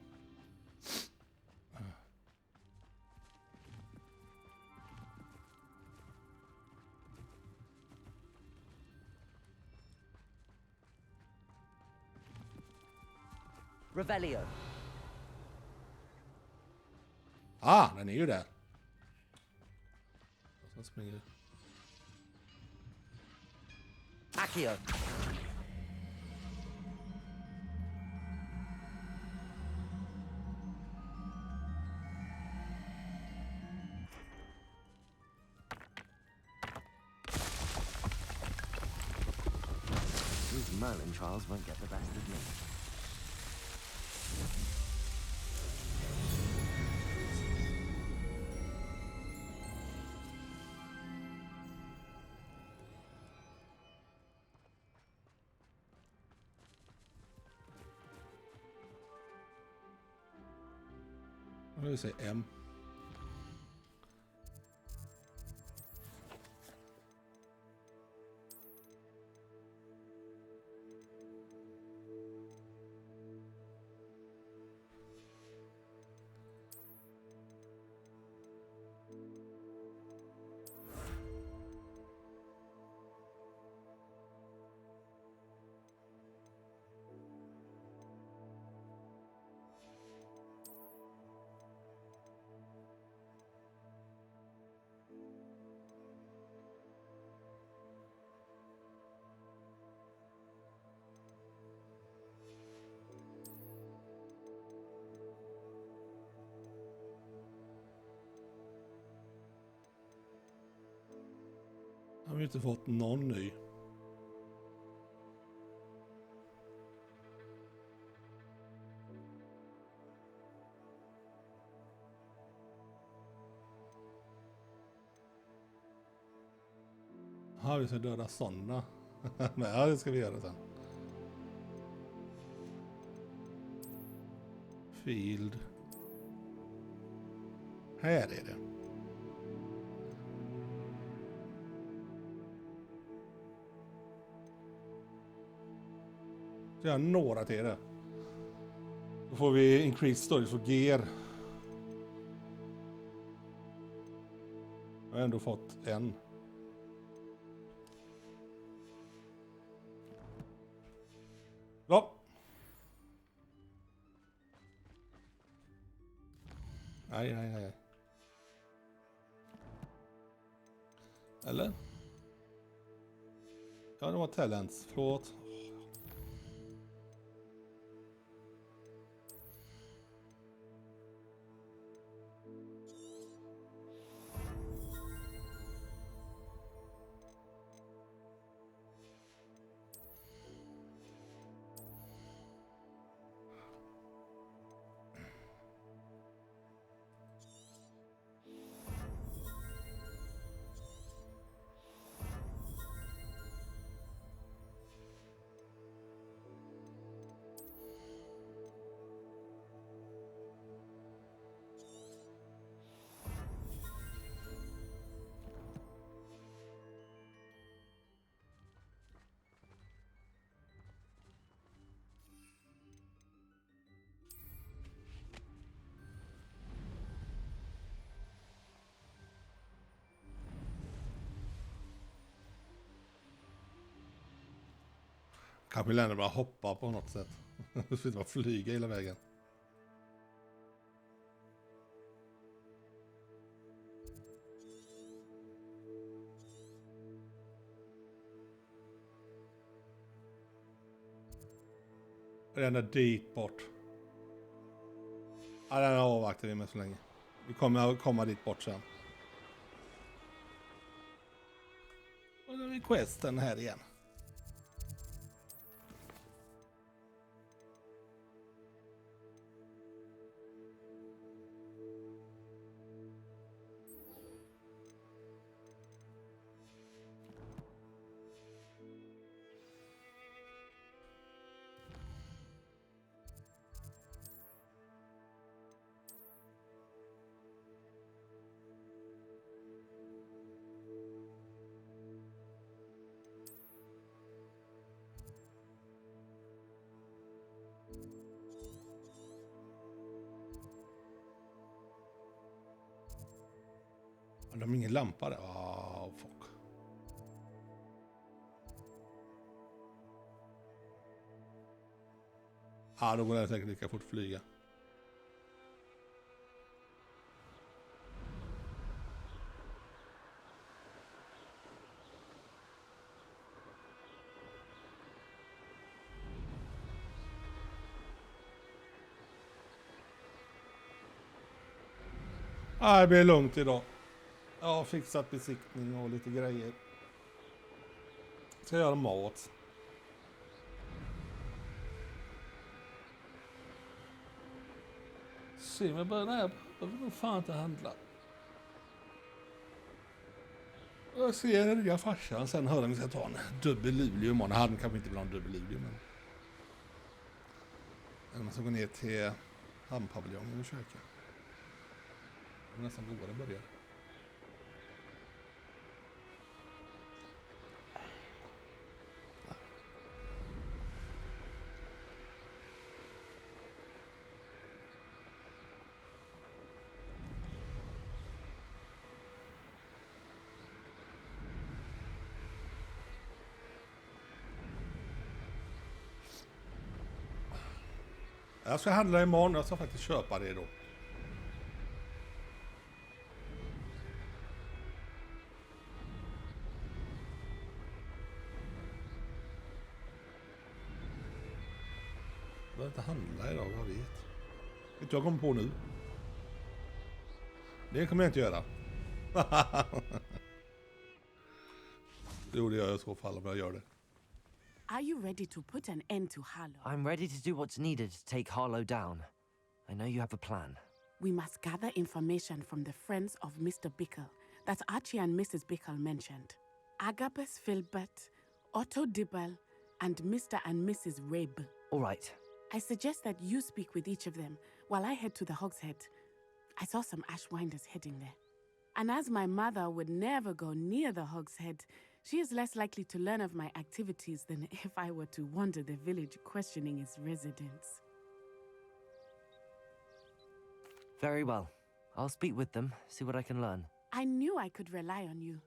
Revelio. Ah, den är ju där. Och så springer. Accio. These Merlin trials won't get the best of me. Nu vill säga M. Har vi inte fått någon ny. Ja, vi ska döda sådana. Men ja, det ska vi göra sen. Field. Här är det. Så jag har några till det. Då får vi increased storage för gear. Jag har ändå fått en. Ja. Nej. Eller? Ja, det var talents. Förlåt. Kanske länder bara hoppa på något sätt. Du får inte bara flyga hela vägen. Den är dit bort. Ja, den avvaktar vi med så länge. Vi kommer att komma dit bort sen. Och då är vi questen här igen. De har ingen lampa där. Fuck. Då går det säkert lika fort flyga. Det blir lugnt idag. Jag har fixat besiktning och lite grejer. Ska göra mat. Se, men börjar här. Jag vill nog fan inte handla. Jag ser den nya farsan. Sen hör de att jag ska ta en dubbel Luleå imorgon. Han kanske inte vill ha en dubbel Luleå, men... Eller man ska gå ner till hamnpaviljongen och köka. Det är nästan godare börjar. Jag ska handla imorgon. Jag ska faktiskt köpa det då. Jag behöver inte handla idag, jag vet. Inte jag kommer på nu. Det kommer jag inte göra. Jo, det gör jag i så fall om jag gör det. Are you ready to put an end to Harlow? I'm ready to do what's needed to take Harlow down. I know you have a plan. We must gather information from the friends of Mr. Bickle that Archie and Mrs. Bickle mentioned. Agabus Filbert, Otto Dibble, and Mr. and Mrs. Rabe. All right. I suggest that you speak with each of them while I head to the Hogshead. I saw some Ashwinders heading there. And as my mother would never go near the Hogshead, she is less likely to learn of my activities than if I were to wander the village questioning its residents. Very well. I'll speak with them, see what I can learn. I knew I could rely on you.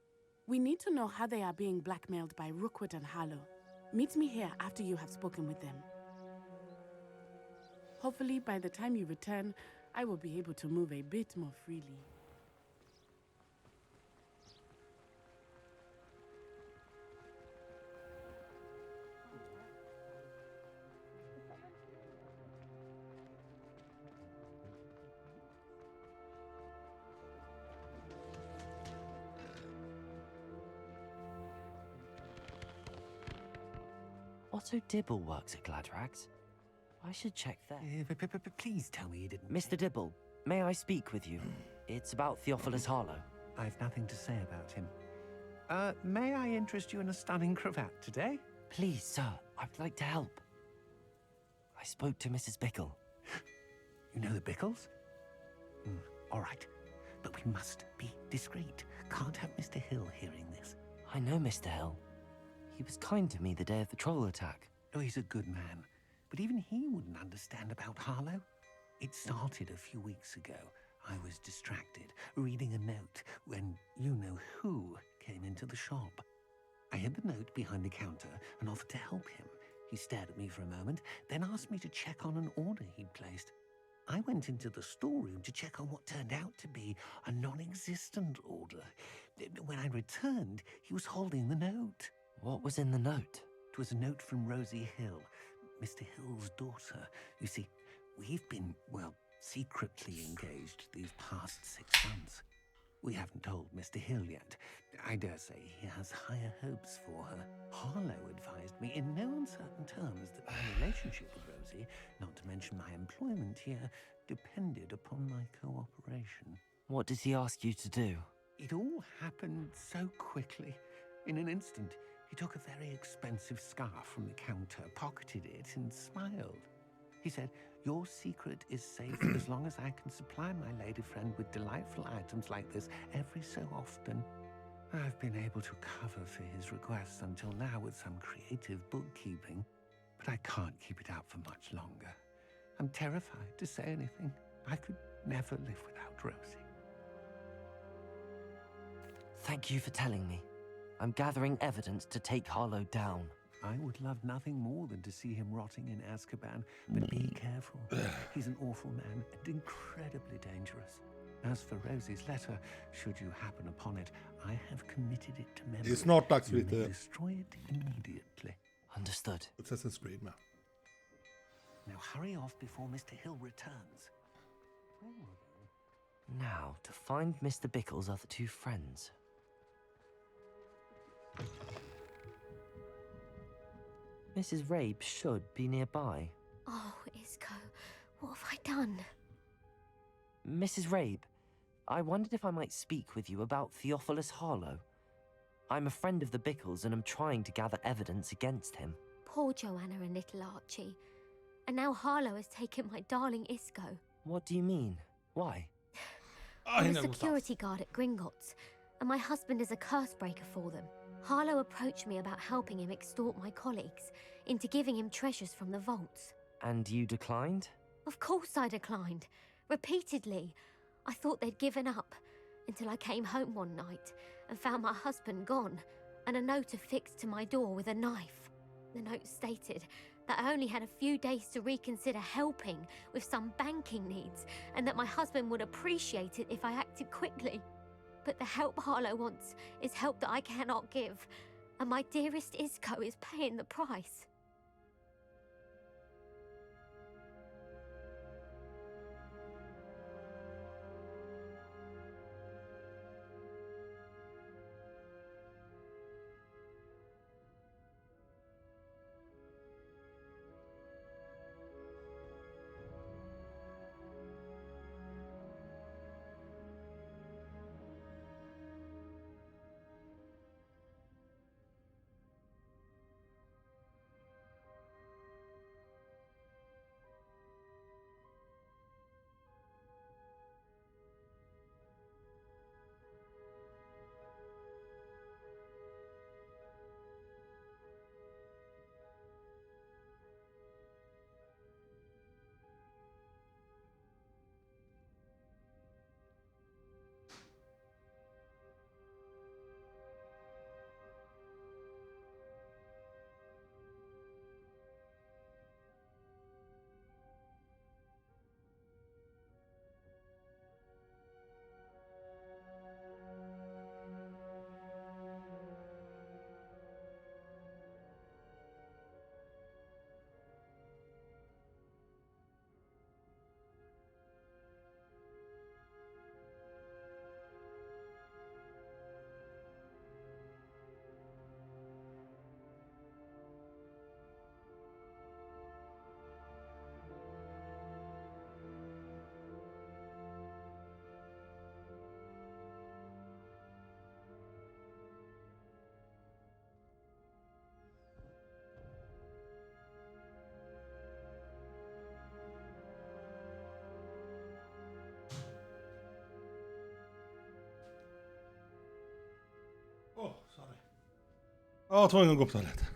We need to know how they are being blackmailed by Rookwood and Harlow. Meet me here after you have spoken with them. Hopefully, by the time you return, I will be able to move a bit more freely. Otto Dibble works at Gladrags. I should check there. Please tell me you didn't... Mr. Dibble, may I speak with you? It's about Theophilus Harlow. I've nothing to say about him. May I interest you in a stunning cravat today? Please, sir, I'd like to help. I spoke to Mrs. Bickle. You know the Bickles? All right, but we must be discreet. Can't have Mr. Hill hearing this. I know Mr. Hill. He was kind to me the day of the troll attack. Oh, he's a good man. But even he wouldn't understand about Harlow. It started a few weeks ago. I was distracted, reading a note, when you-know-who came into the shop. I hid the note behind the counter and offered to help him. He stared at me for a moment, then asked me to check on an order he'd placed. I went into the storeroom to check on what turned out to be a non-existent order. When I returned, he was holding the note. What was in the note? It was a note from Rosie Hill, Mr. Hill's daughter. You see, we've been, well, secretly engaged these past 6 months. We haven't told Mr. Hill yet. I dare say he has higher hopes for her. Harlow advised me in no uncertain terms that my relationship with Rosie, not to mention my employment here, depended upon my cooperation. What does he ask you to do? It all happened so quickly. In an instant, he took a very expensive scarf from the counter, pocketed it, and smiled. He said, "Your secret is safe as long as I can supply my lady friend with delightful items like this every so often." I've been able to cover for his requests until now with some creative bookkeeping, but I can't keep it out for much longer. I'm terrified to say anything. I could never live without Rosie. Thank you for telling me. I'm gathering evidence to take Harlow down. I would love nothing more than to see him rotting in Azkaban, but be careful. He's an awful man and incredibly dangerous. As for Rosie's letter, should you happen upon it, I have committed it to memory. It's not dags You lite. may destroy it immediately. Understood. Assassin's Creed med. Now hurry off before Mr. Hill returns. Now, to find Mr. Bickle's other two friends. Mrs. Rabe should be nearby. Oh, Isco, what have I done? Mrs. Rabe, I wondered if I might speak with you about Theophilus Harlow. I'm a friend of the Bickles and am trying to gather evidence against him. Poor Joanna and little Archie. And now Harlow has taken my darling Isco. What do you mean? Why? I'm a security guard at Gringotts, and my husband is a curse breaker for them. Harlow approached me about helping him extort my colleagues into giving him treasures from the vaults. And you declined? Of course I declined. Repeatedly. I thought they'd given up, until I came home one night and found my husband gone, and a note affixed to my door with a knife. The note stated that I only had a few days to reconsider helping with some banking needs, and that my husband would appreciate it if I acted quickly. But the help Harlow wants is help that I cannot give, and my dearest Isco is paying the price. Oh, sorry. Ja, tvungen att gå på toaletten.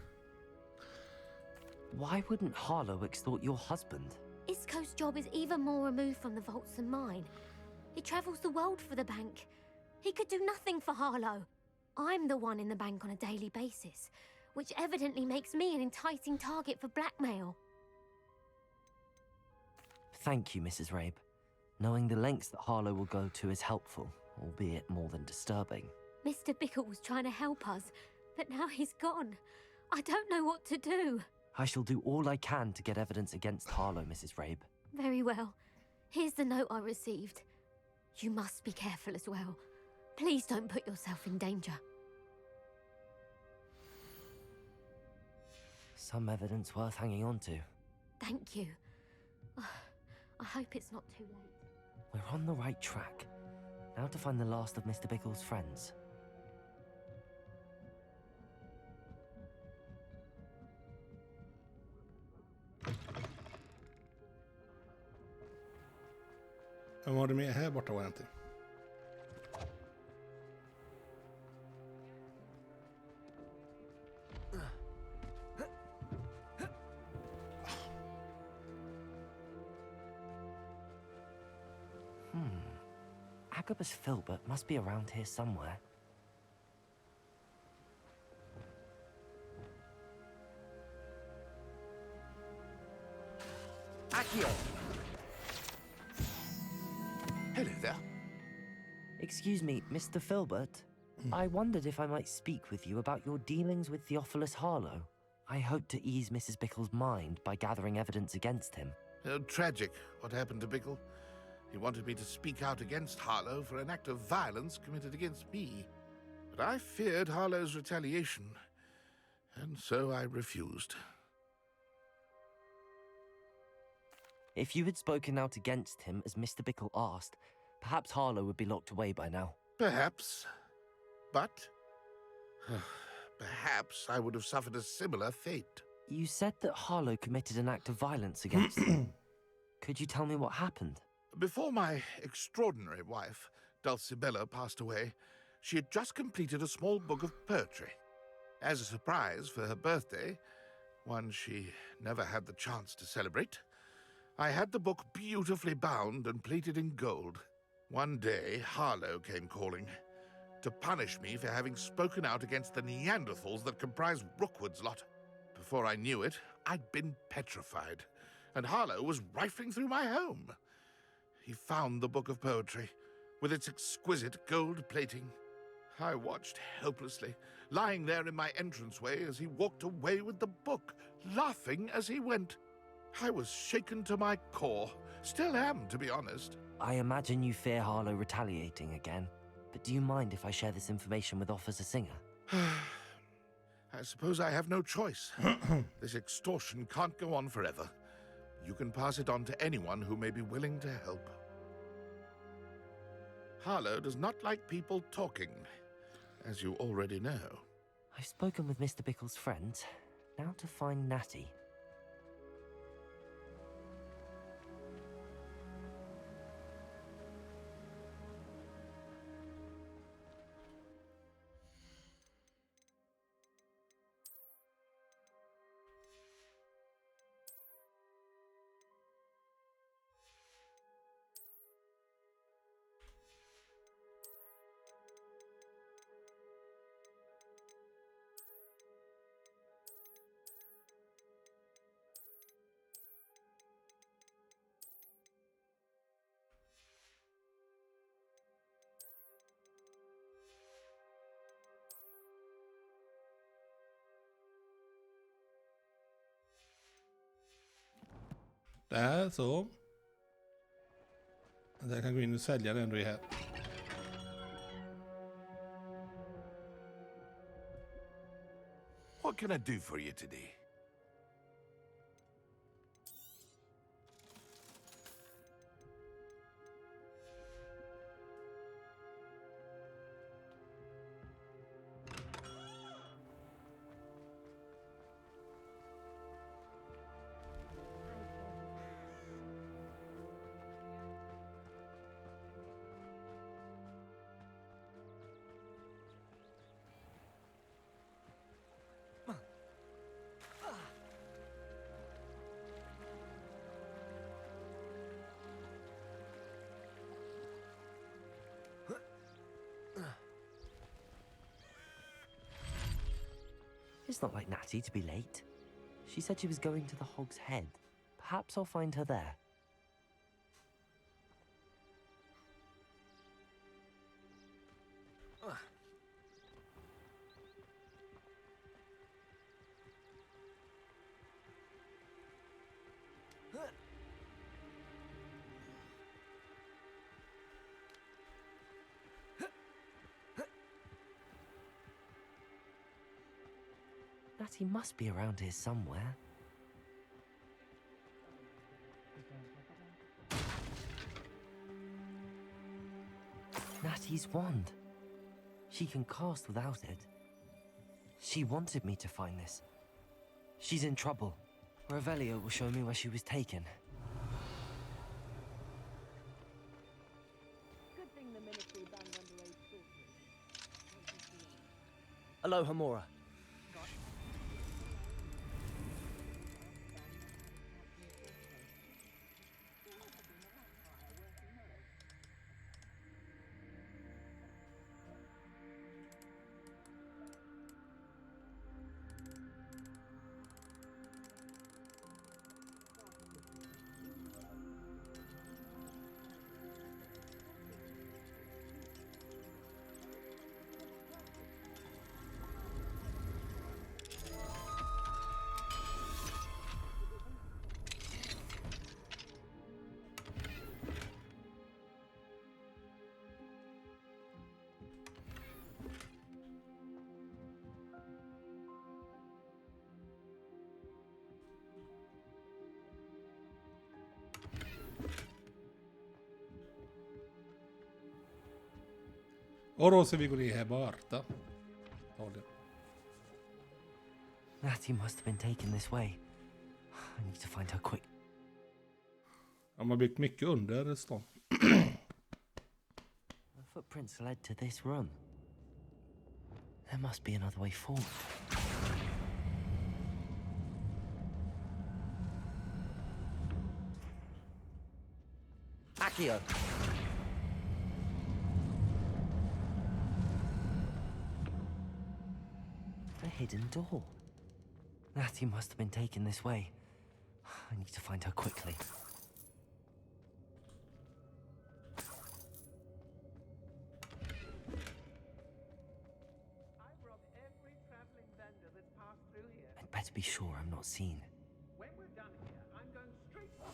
Why wouldn't Harlow extort your husband? Isco's job is even more removed from the vaults than mine. He travels the world for the bank. He could do nothing for Harlow. I'm the one in the bank on a daily basis, which evidently makes me an enticing target for blackmail. Thank you, Mrs. Rabe. Knowing the lengths that Harlow will go to is helpful, albeit more than disturbing. Mr. Bickle was trying to help us, but now he's gone. I don't know what to do. I shall do all I can to get evidence against Harlow, Mrs. Rabe. Very well. Here's the note I received. You must be careful as well. Please don't put yourself in danger. Some evidence worth hanging on to. Thank you. I hope it's not too late. We're on the right track. Now to find the last of Mr. Bickle's friends. Vem var det med här borta var jag inte? Agabus Filbert must be around here somewhere. Accio! Hello there. Excuse me, Mr. Filbert. I wondered if I might speak with you about your dealings with Theophilus Harlow. I hope to ease Mrs. Bickle's mind by gathering evidence against him. Tragic, what happened to Bickle. He wanted me to speak out against Harlow for an act of violence committed against me. But I feared Harlow's retaliation, and so I refused. If you had spoken out against him as Mr. Bickle asked, perhaps Harlow would be locked away by now. Perhaps. But perhaps I would have suffered a similar fate. You said that Harlow committed an act of violence against him. Could you tell me what happened? Before my extraordinary wife, Dulcibella, passed away, she had just completed a small book of poetry. As a surprise for her birthday, one she never had the chance to celebrate, I had the book beautifully bound and plated in gold. One day, Harlow came calling to punish me for having spoken out against the Neanderthals that comprise Rookwood's lot. Before I knew it, I'd been petrified, and Harlow was rifling through my home. He found the book of poetry, with its exquisite gold plating. I watched helplessly, lying there in my entranceway as he walked away with the book, laughing as he went. I was shaken to my core. Still am, to be honest. I imagine you fear Harlow retaliating again, but do you mind if I share this information with Officer Singer? I suppose I have no choice. This extortion can't go on forever. You can pass it on to anyone who may be willing to help. Harlow does not like people talking, as you already know. I've spoken with Mr. Bickle's friends. Now to find Natty. Där så. Där kan gå in och sälja den du är här. What can I do for you today? It's not like Natty to be late. She said she was going to the Hog's Head. Perhaps I'll find her there. Natty must be around here somewhere. Natty's wand. She can cast without it. She wanted me to find this. She's in trouble. Revelio will show me where she was taken. Aloha, Mora. Och då ska vi gå ner här borta. Natty must have been taken this way. I need to find her quick. De har byggt mycket under stan. The footprints led to this room. There must be another way forward. Accio. A hidden door. Natty must have been taken this way. I need to find her quickly. I'd better be sure I'm not seen. When we're done here, I'm going straight to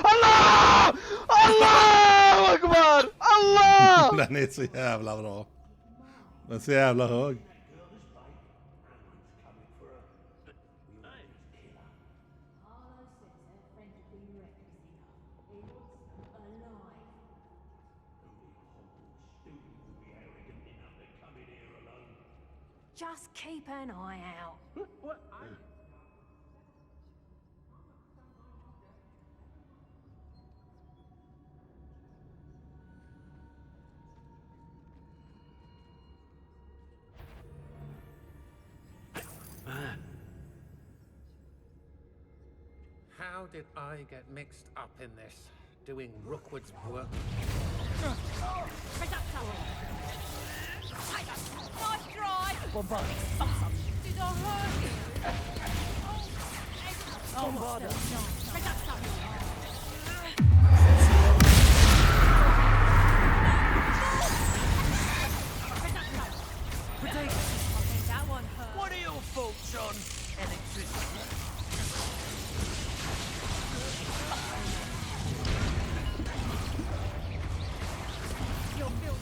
Allah! Allah! Akbar! Allah! Den är så jävla bra. Den är så jävla hög. Just keep an eye out. How did I get mixed up in this? Doing Rookwood's work? Nice try! Bombard. Did I hurt you? Bombard. That one hurt. What are your thoughts on electricity?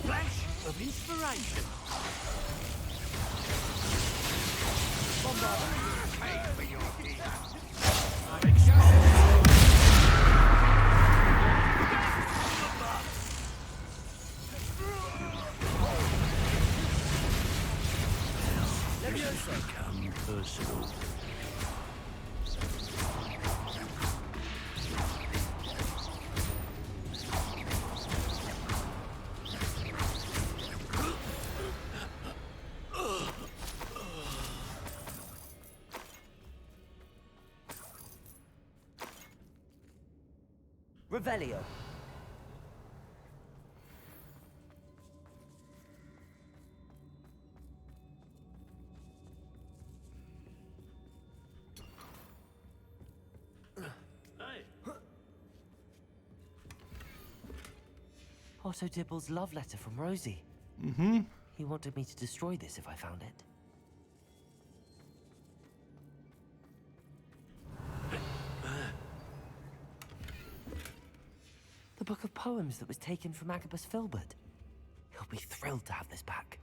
Flash of inspiration. Bombard. Pay for your deed. I'm exposed. Let me become personal. Revelio. Otto Dibble's love letter from Rosie. Mm-hmm. He wanted me to destroy this if I found it. The book of poems that was taken from Agabus Filbert. He'll be thrilled to have this back.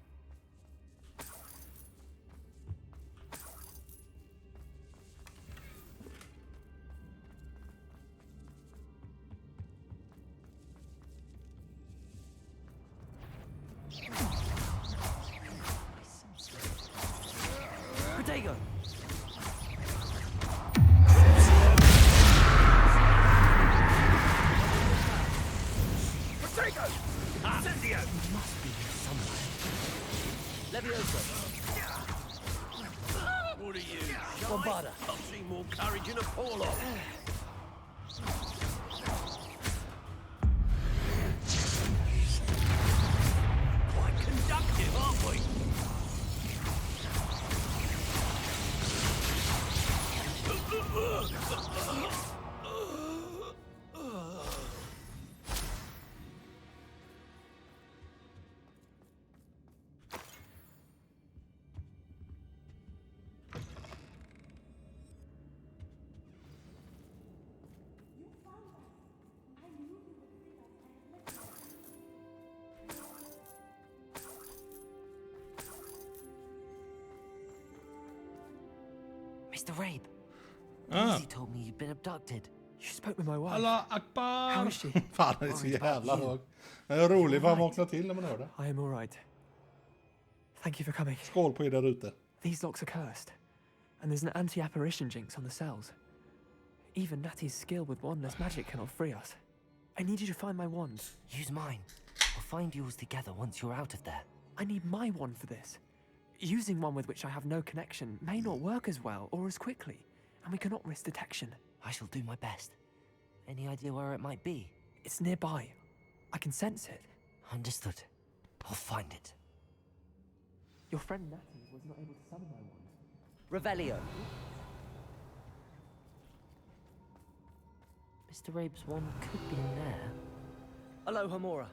Protego! Protego! Incendio! Must be here somewhere. Levioso! What are you, Bombarda. I've seen more courage in a Porlock. Quite conductive, aren't we? Mr. Rabe. Ah. Daisy told me you'd been abducted. You spoke with my wife. Allah Akbar! How is she? Fan, det är så jävla hög. Den är rolig för han vaknar till när man hör det. I am all right. Thank you for coming. Skål på er där ute. These locks are cursed, and there's an anti-apparition jinx on the cells. Even Natty's skill with wandless magic cannot free us. I need you to find my wand. Use mine. We'll find yours together once you're out of there. I need my wand for this. Using one with which I have no connection may not work as well or as quickly, and we cannot risk detection. I shall do my best. Any idea where it might be? It's nearby. I can sense it. Understood. I'll find it. Your friend Natty was not able to summon my wand. Revelio. Mr. Rabe's wand could be in there. Aloha Mora.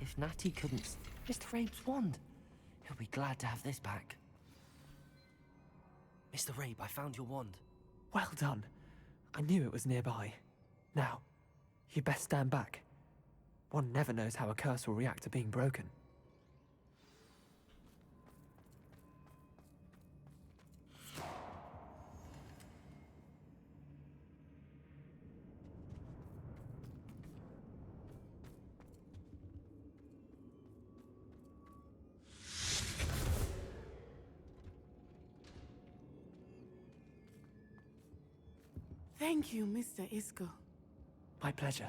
If Natty couldn't... Mr. Rabe's wand! He'll be glad to have this back. Mr. Rabe, I found your wand. Well done. I knew it was nearby. Now, you best stand back. One never knows how a curse will react to being broken. Thank you, Mr. Isco. My pleasure.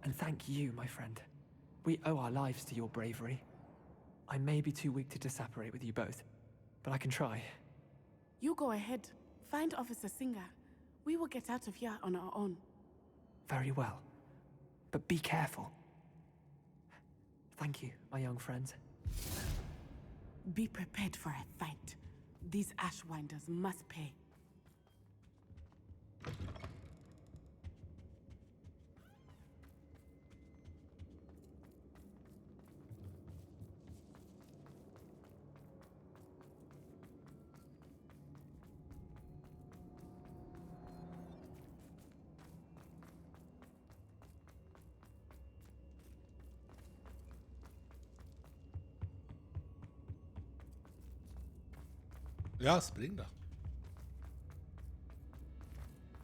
And thank you, my friend. We owe our lives to your bravery. I may be too weak to disapparate with you both, but I can try. You go ahead. Find Officer Singer. We will get out of here on our own. Very well. But be careful. Thank you, my young friends. Be prepared for a fight. These Ashwinders must pay. Ja, spring då.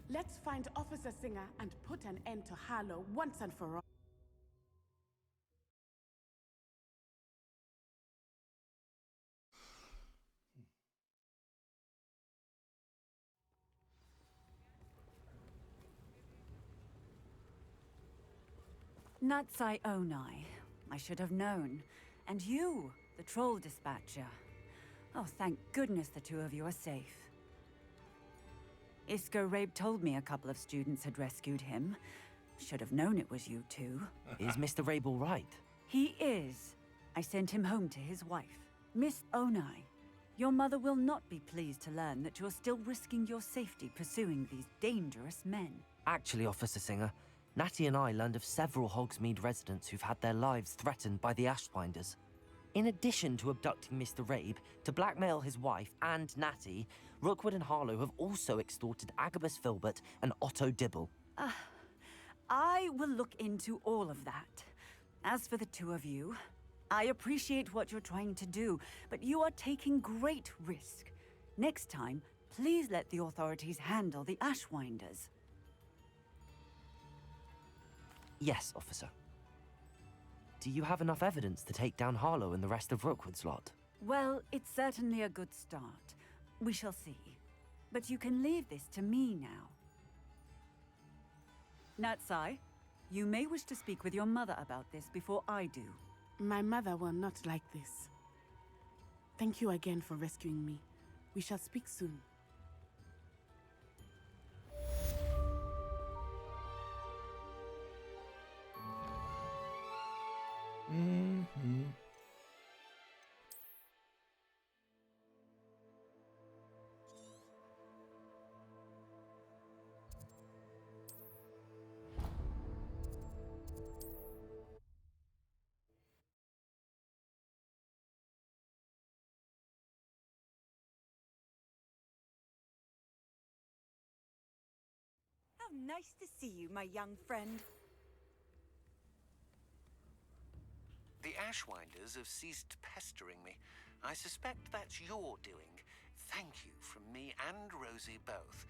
Let's find Officer Singer and put an end to Harlow once and for all. Natsai Onai. I should have known. And you, the troll dispatcher. Oh, thank goodness the two of you are safe. Isco Rabe told me a couple of students had rescued him. Should have known it was you two. Is Mr. Rabe all right? He is. I sent him home to his wife. Miss Onai, your mother will not be pleased to learn that you're still risking your safety pursuing these dangerous men. Actually, Officer Singer, Natty and I learned of several Hogsmeade residents who've had their lives threatened by the Ashwinders. In addition to abducting Mr. Rabe to blackmail his wife and Natty, Rookwood and Harlow have also extorted Agabus Filbert and Otto Dibble. I will look into all of that. As for the two of you, I appreciate what you're trying to do, but you are taking great risk. Next time, please let the authorities handle the Ashwinders. Yes, officer. Do you have enough evidence to take down Harlow and the rest of Rookwood's lot? Well, it's certainly a good start. We shall see. But you can leave this to me now. Natsai, you may wish to speak with your mother about this before I do. My mother will not like this. Thank you again for rescuing me. We shall speak soon. Mm-hmm. How nice to see you, my young friend. The Ashwinders have ceased pestering me. I suspect that's your doing. Thank you from me and Rosie both.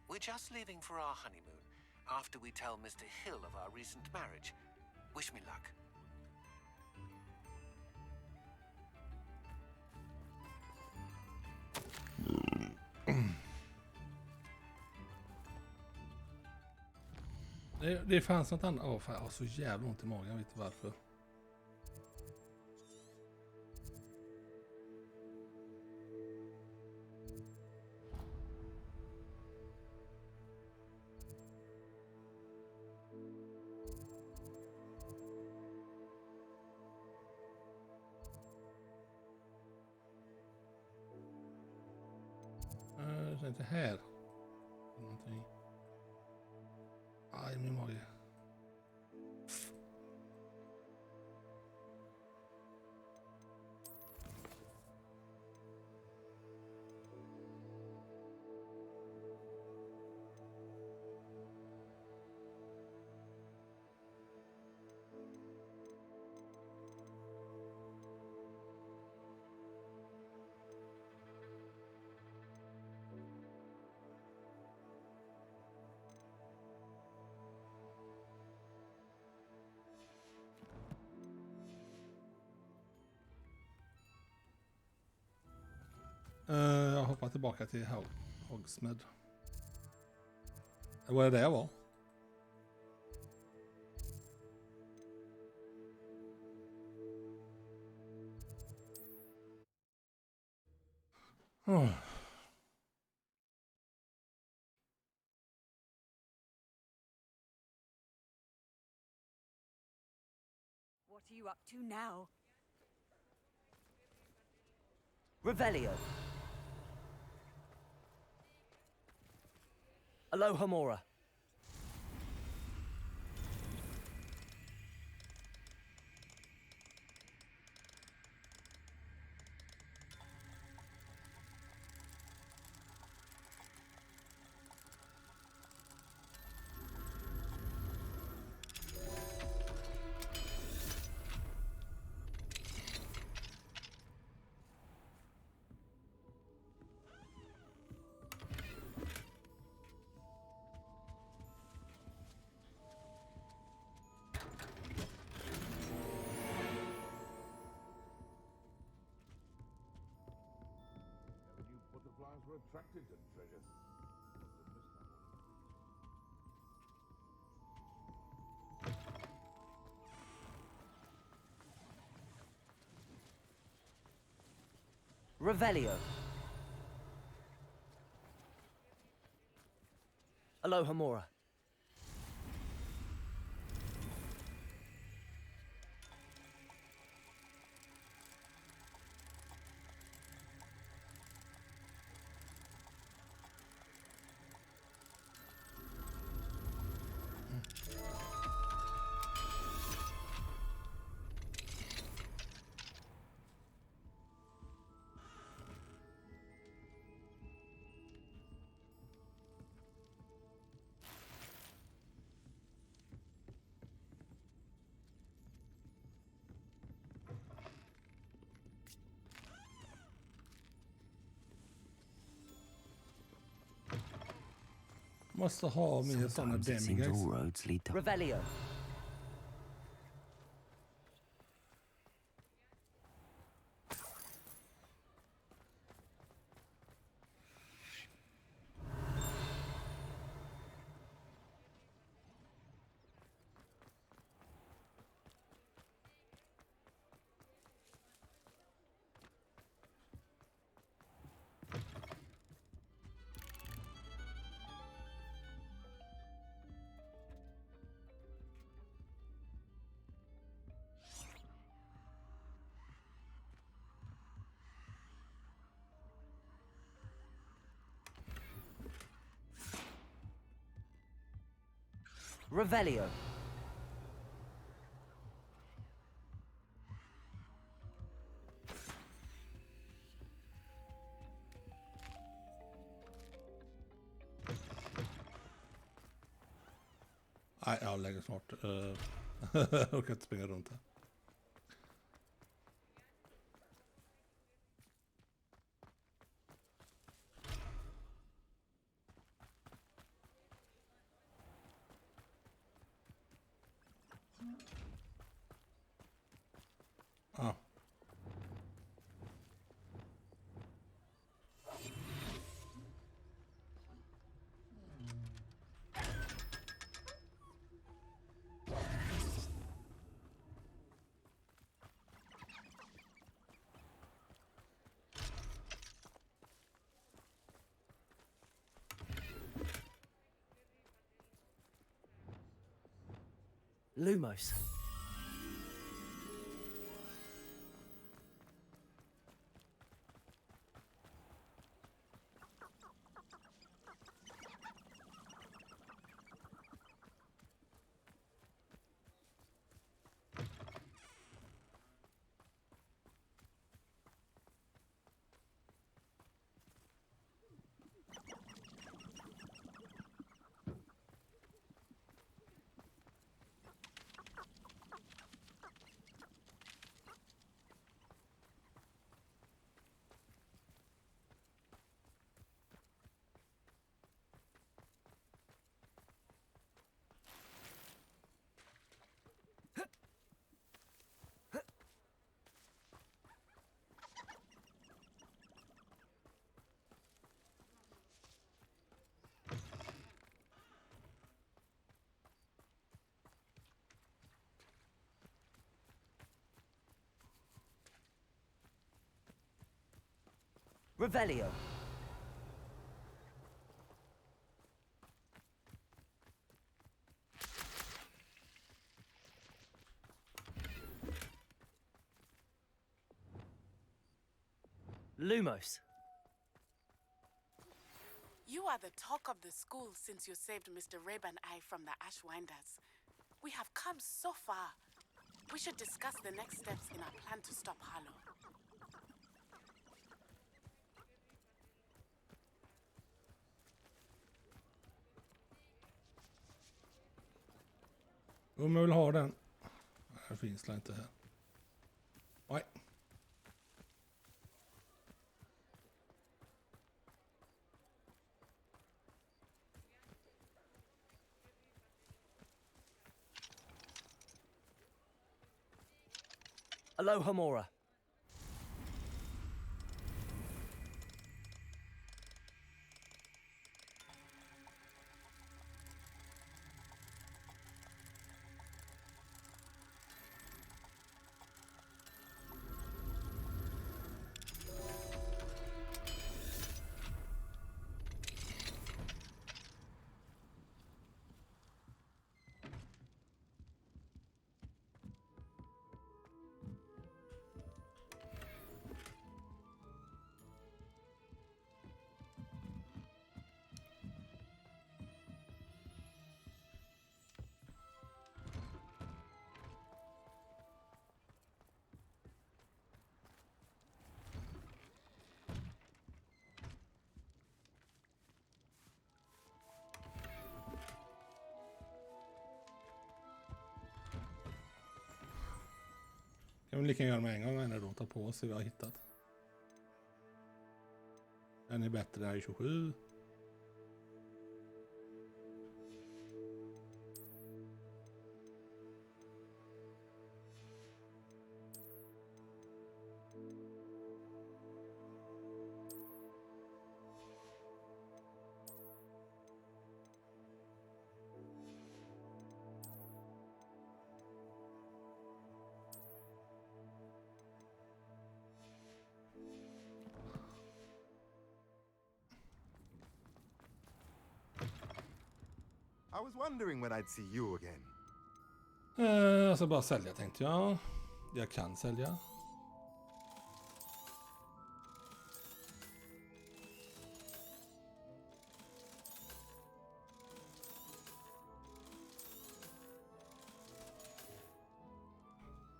We're just leaving for our honeymoon, after we tell Mr. Hill of our recent marriage. Wish me luck. Det fanns något annat. Åh, fan, jag har så jävla ont i magen, jag vet inte varför. Det är inte här. Någonting. Aj, min mage. Jag hoppar tillbaka till Hogsmeade. Vad är det var? Oh. What are you up to now? Revelio. Alohomora. Butterflies were attracted to treasure. Revelio. Alohomora. Måste ha mer såna Sometimes it seems demigods. all roads lead to Revelio. Revelio. Nej, jag lägger snart. Jag kan inte springa runt här. Ah. Lumos. Revelio. Lumos. You are the talk of the school since you saved Mr. Rabe and I from the Ashwinders. We have come so far. We should discuss the next steps in our plan to stop Harlow. Om jag vill ha den. Det finns det inte här. Nej. Aloha Mora. Kan vi lika gärna med en gång än då ta på oss vad vi har hittat. Den är bättre än 27. I was wondering when I'd see you again. Jag ska bara sälja tänkte jag. Jag kan sälja.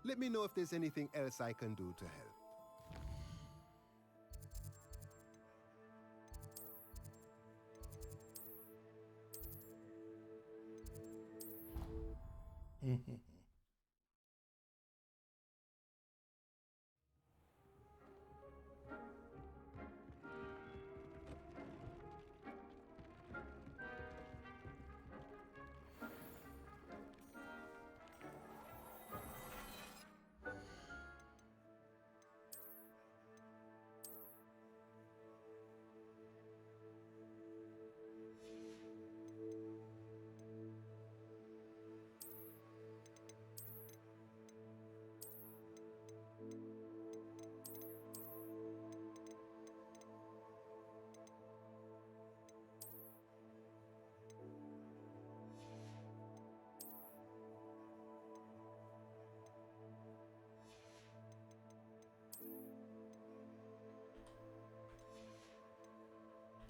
Let me know if there's anything else I can do to help. Mhm.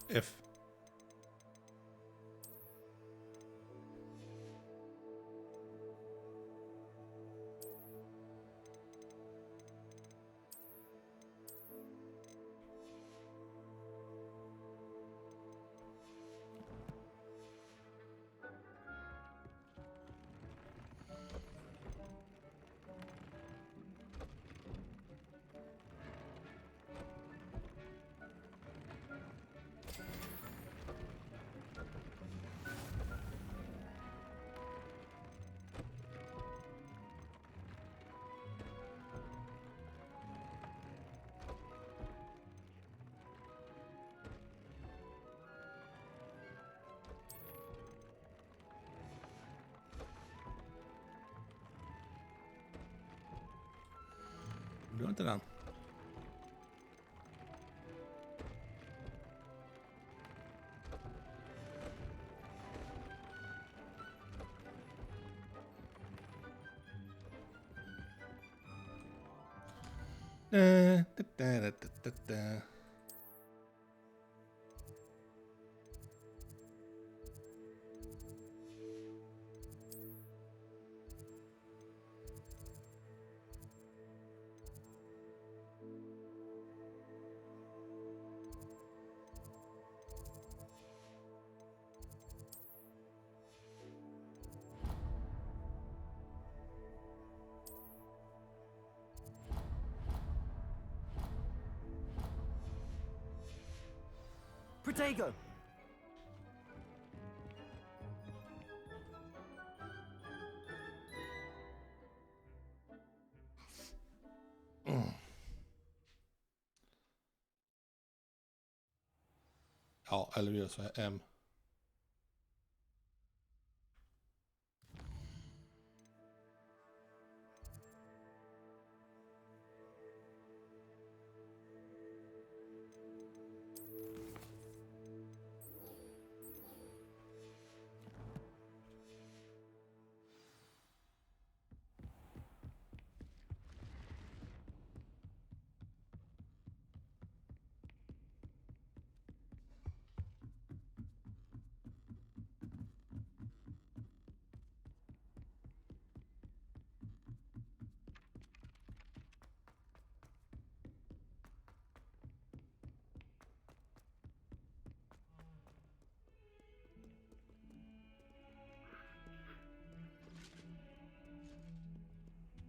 F. Du har inte den. Protego! Ja, eller vi gör så här. M.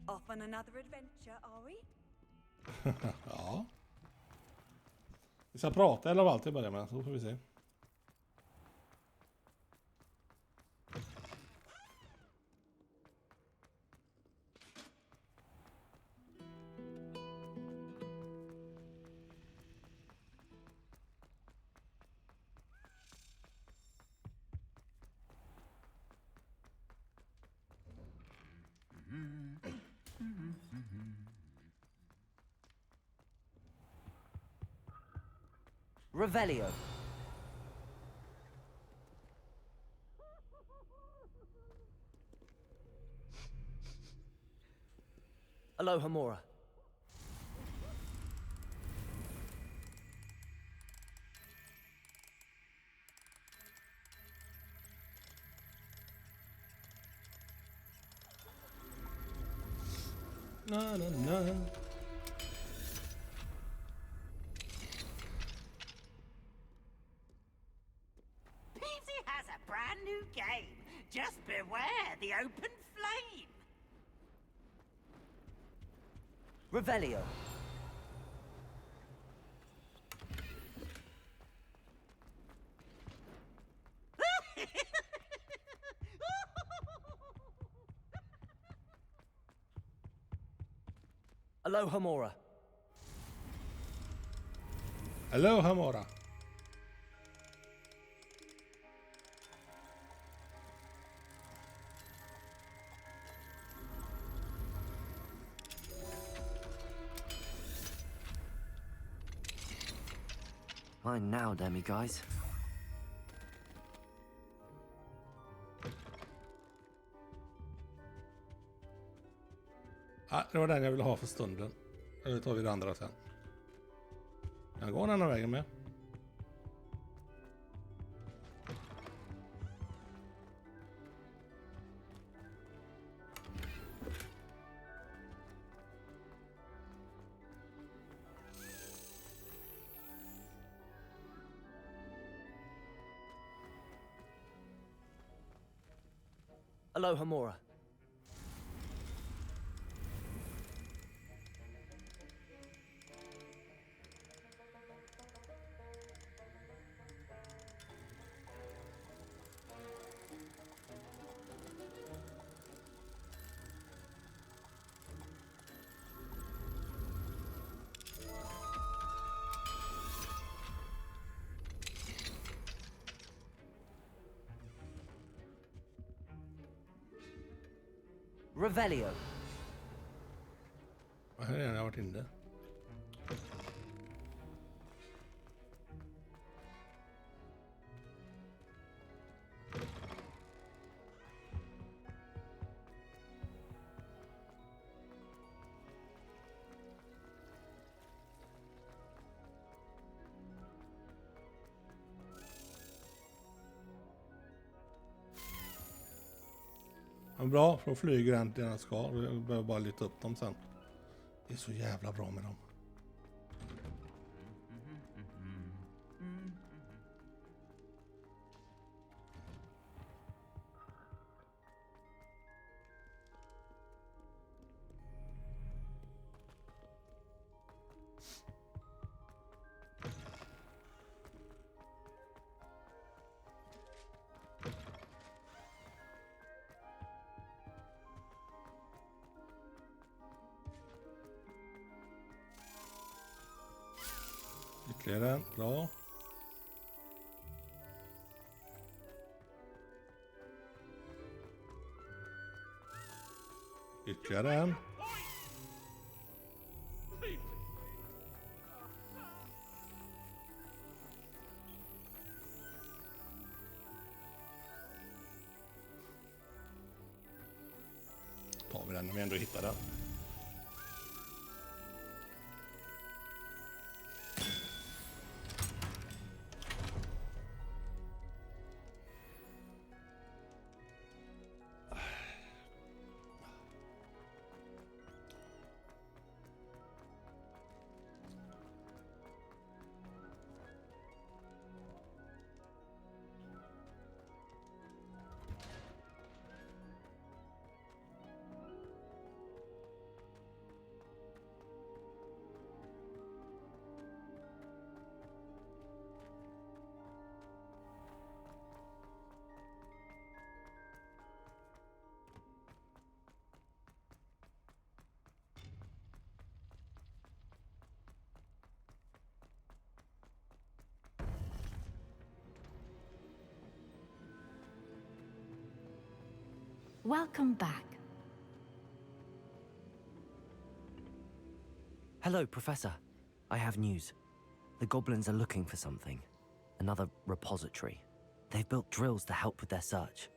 Off on another adventure, are we? Ja. Vi ska prata eller allt i början med, så får vi se. Revelio. Aloha Mora. Na, na, na. Peasy has a brand new game. Just beware the open flame. Revelio. Aloha Mora. Aloha Mora. Fine now, demi guys. Det var den jag ville ha för stunden. Nu tar vi det andra sen. Jag går den här vägen med. Aloha Mora. Revelio. Vad är det jag har varit inne? Ja, bra, för då flyger den till den ska. Jag behöver bara lyfta upp dem sen. Det är så jävla bra med dem. Ytterligare, bra. Ytterligare en. Tar vi den när vi ändå hittar den. Welcome back. Hello, Professor. I have news. The goblins are looking for something. Another repository. They've built drills to help with their search.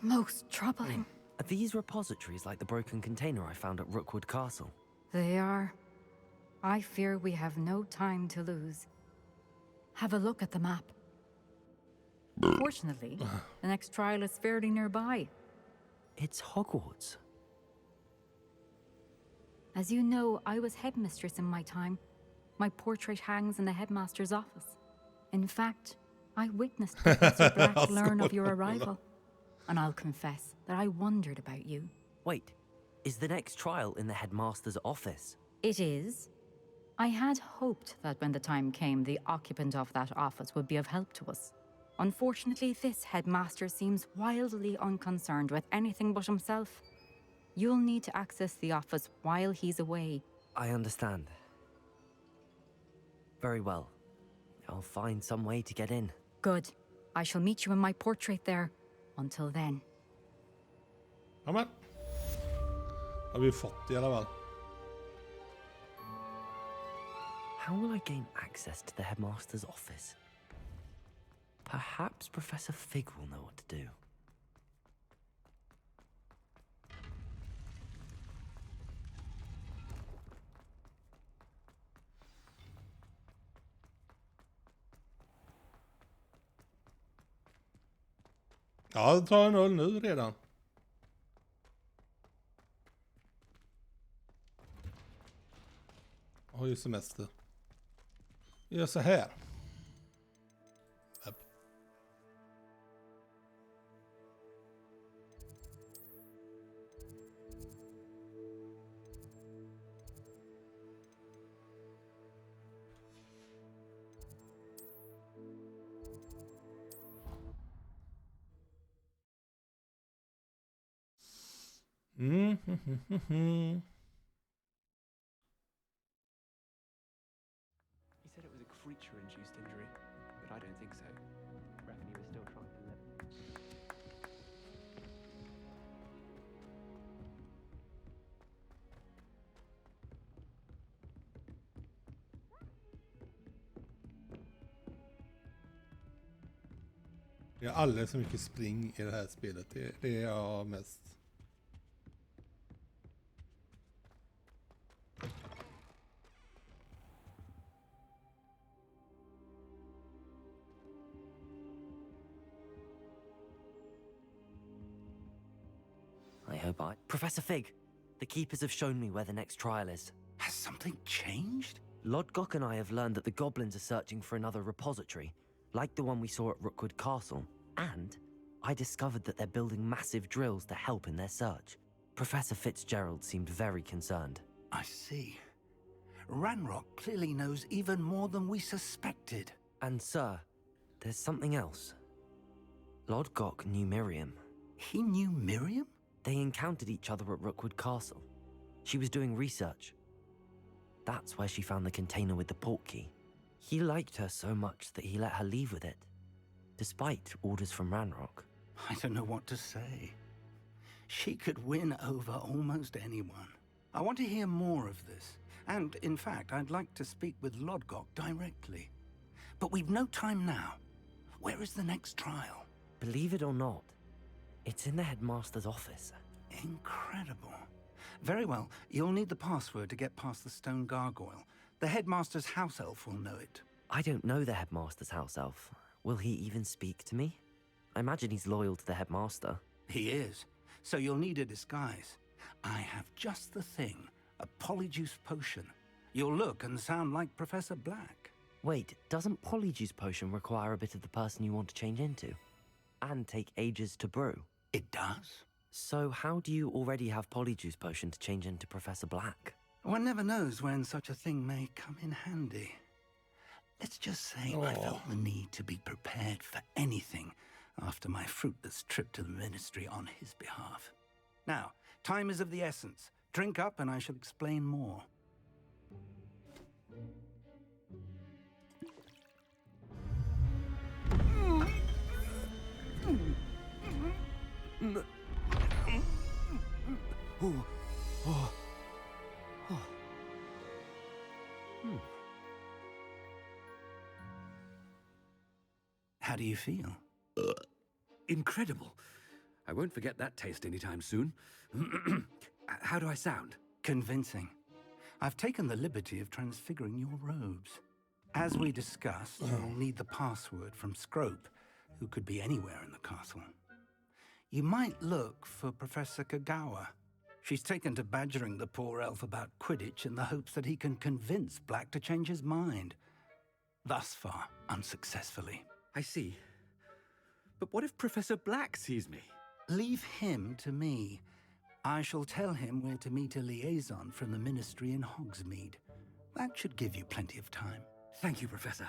Most troubling. Are these repositories like the broken container I found at Rookwood Castle? They are. I fear we have no time to lose. Have a look at the map. Fortunately, the next trial is fairly nearby. It's Hogwarts. As you know, I was headmistress in my time. My portrait hangs in the headmaster's office. In fact, I witnessed Professor Black learn of your arrival. And I'll confess that I wondered about you. Wait, is the next trial in the headmaster's office? It is. I had hoped that when the time came, the occupant of that office would be of help to us. Unfortunately, this headmaster seems wildly unconcerned with anything but himself. You'll need to access the office while he's away. I understand. Very well. I'll find some way to get in. Good. I shall meet you in my portrait there. Until then. Ja, men. Har vi fått i alla fall. How will I gain access to the headmaster's office? Perhaps Professor Fig will know what to do. Ja, jag tar en öl nu redan. Jag har ju semester. Jag gör så här. Upp. He said it was a creature-induced injury, but I don't think so. Reckon he was still trying to live. Det är alldeles så mycket spring i det här spelet. Det är jag mest. I hope Professor Fig, the keepers have shown me where the next trial is. Has something changed? Lodgok and I have learned that the goblins are searching for another repository, like the one we saw at Rookwood Castle. And I discovered that they're building massive drills to help in their search. Professor Fitzgerald seemed very concerned. I see. Ranrock clearly knows even more than we suspected. And sir, there's something else. Lodgok knew Miriam. He knew Miriam? They encountered each other at Rookwood Castle. She was doing research. That's where she found the container with the port key. He liked her so much that he let her leave with it, despite orders from Ranrock. I don't know what to say. She could win over almost anyone. I want to hear more of this. And, in fact, I'd like to speak with Lodgok directly. But we've no time now. Where is the next trial? Believe it or not, it's in the headmaster's office. Incredible. Very well. You'll need the password to get past the stone gargoyle. The headmaster's house elf will know it. I don't know the headmaster's house elf. Will he even speak to me? I imagine he's loyal to the headmaster. He is. So you'll need a disguise. I have just the thing. A polyjuice potion. You'll look and sound like Professor Black. Wait, doesn't polyjuice potion require a bit of the person you want to change into? And take ages to brew? It does. So how do you already have polyjuice potion to change into Professor Black? One never knows when such a thing may come in handy. Let's just say I felt the need to be prepared for anything after my fruitless trip to the ministry on his behalf. Now, time is of the essence. Drink up and I shall explain more. How do you feel? Incredible. I won't forget that taste anytime soon. How do I sound? Convincing. I've taken the liberty of transfiguring your robes. As we discussed, you'll need the password from Scrope, who could be anywhere in the castle. You might look for Professor Kagawa. She's taken to badgering the poor elf about Quidditch in the hopes that he can convince Black to change his mind. Thus far, unsuccessfully. I see. But what if Professor Black sees me? Leave him to me. I shall tell him where to meet a liaison from the Ministry in Hogsmeade. That should give you plenty of time. Thank you, Professor.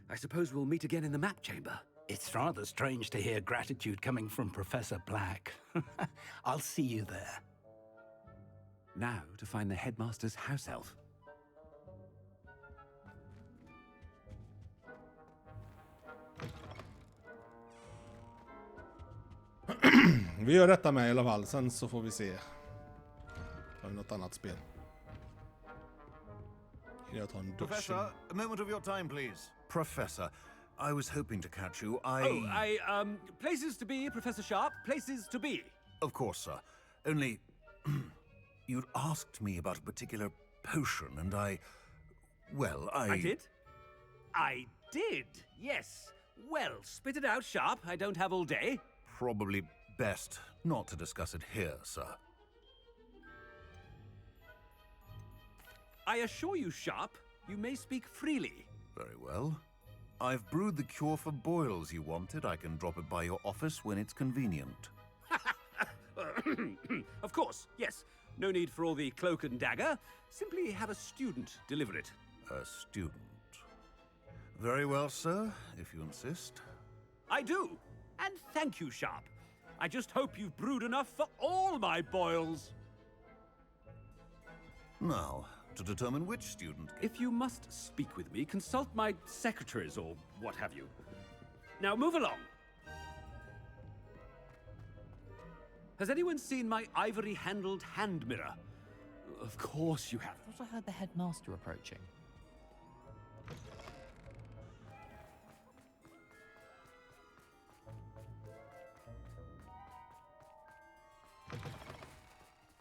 I suppose we'll meet again in the map chamber. It's rather strange to hear gratitude coming from Professor Black. I'll see you there. Now to find the headmaster's house elf. Vi gör detta med i alla fall, sen så får vi se. Har vi något annat spel? Jag tar en dusch. Professor, a moment of your time, please. Professor, I was hoping to catch you. Places to be, Professor Sharp. Places to be. Of course, sir. Only, you'd asked me about a particular potion, and I did? I did, yes. Well, spit it out, Sharp. I don't have all day. Probably best not to discuss it here, sir. I assure you, Sharp, you may speak freely. Very well. I've brewed the cure for boils you wanted. I can drop it by your office when it's convenient. Of course, yes. No need for all the cloak and dagger. Simply have a student deliver it. A student. Very well, sir, if you insist. I do. And thank you, Sharp. I just hope you've brewed enough for all my boils. Now, to determine which student... If you must speak with me, consult my secretaries or what have you. Now move along. Has anyone seen my ivory-handled hand mirror? Of course you have. I thought I heard the headmaster approaching.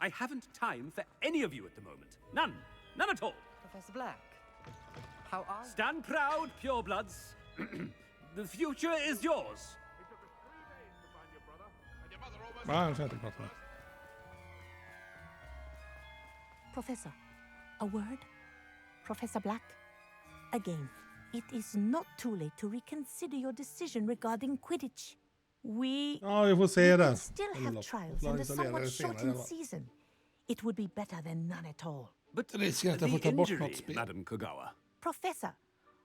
I haven't time for any of you at the moment. None. None at all. Professor Black, how are you? Stand proud, purebloods. The future is yours. Professor, a word? Professor Black? Again, it is not too late to reconsider your decision regarding Quidditch. We får se det. Still have trials and a somewhat shortened season. It would be better than none at all. But the injury, Madam Kagawa. Professor,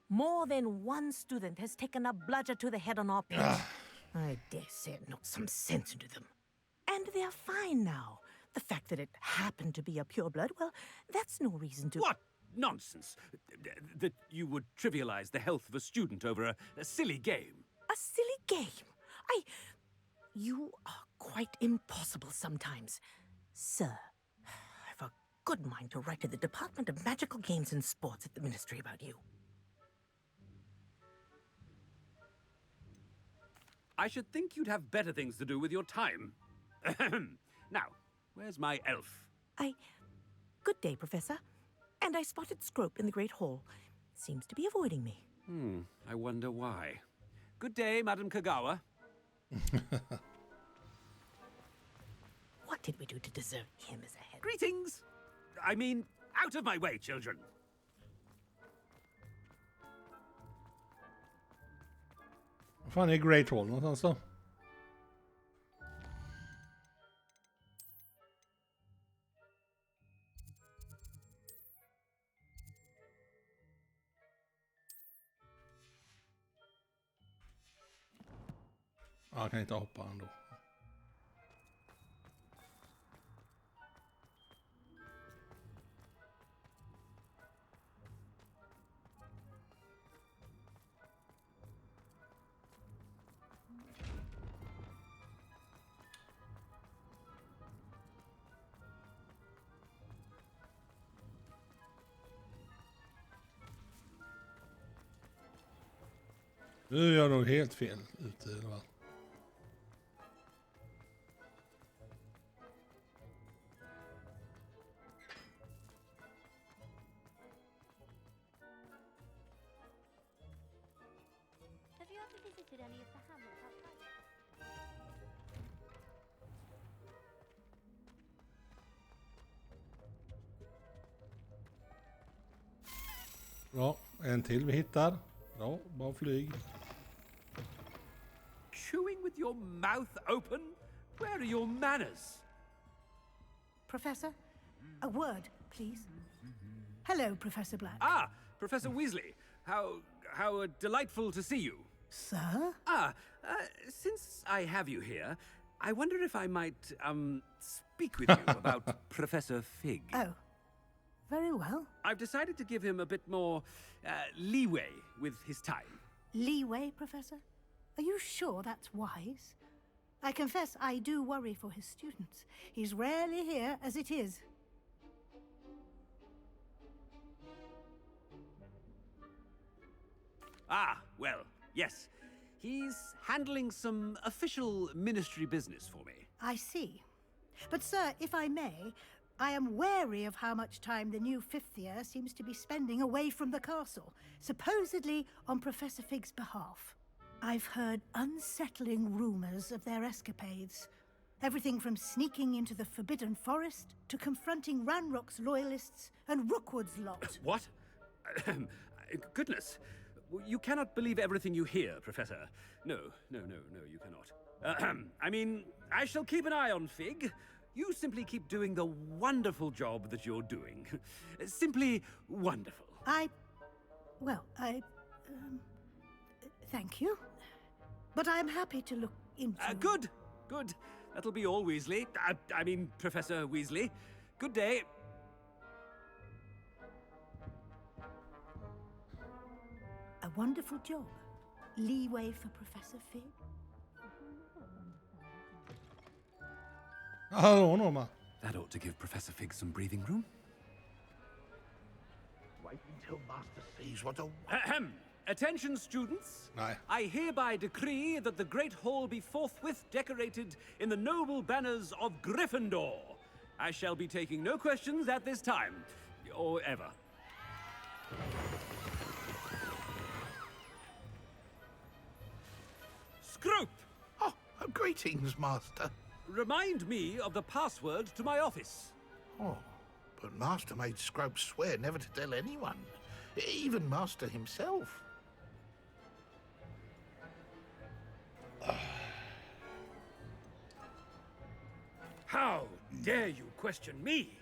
more than one student has taken a bludger to the head on our pitch. I dare say it knocked some sense into them. And they're fine now. The fact that it happened to be a pureblood, well, that's no reason to... What nonsense! That you would trivialize the health of a student over a silly game. A silly game? You are quite impossible sometimes. Sir, I've a good mind to write to the Department of Magical Games and Sports at the Ministry about you. I should think you'd have better things to do with your time. Now, where's my elf? Good day, Professor. And I spotted Scrope in the Great Hall. Seems to be avoiding me. I wonder why. Good day, Madam Kagawa. What did we do to deserve him as a head? Greetings! I mean, out of my way, children. Vad fan är Great Hall någonstans då? Jag kan inte hoppa ändå. Nu är jag nog helt fel ute eller vad? any of the hamlets outside. Bra, en till vi hittar. Bra, bara flyg. Chewing with your mouth open? Where are your manners? Professor, a word, please. Hello, Professor Black. Ah, Professor Weasley. How delightful to see you. Sir? Since I have you here, I wonder if I might, speak with you about Professor Fig. Oh, very well. I've decided to give him a bit more, leeway with his time. Leeway, Professor? Are you sure that's wise? I confess I do worry for his students. He's rarely here as it is. Ah, well, yes. He's handling some official ministry business for me. I see. But, sir, if I may, I am wary of how much time the new fifth year seems to be spending away from the castle, supposedly on Professor Fig's behalf. I've heard unsettling rumors of their escapades. Everything from sneaking into the Forbidden Forest to confronting Ranrock's loyalists and Rookwood's lot. What? Goodness. You cannot believe everything you hear, Professor. No, you cannot. I mean, I shall keep an eye on Fig. You simply keep doing the wonderful job that you're doing. Simply wonderful. Thank you. But I'm happy to look into... Good. That'll be all, Weasley. I mean, Professor Weasley. Good day. A wonderful job. Leeway for Professor Fig. Hallå, Norma. That ought to give Professor Fig some breathing room. Wait until Master sees what a... Ahem. Attention, students. Aye. I hereby decree that the Great Hall be forthwith decorated in the noble banners of Gryffindor. I shall be taking no questions at this time, or ever. Scrope! Oh, greetings, Master. Remind me of the password to my office. Oh, but Master made Scrope swear never to tell anyone, even Master himself. How dare you question me?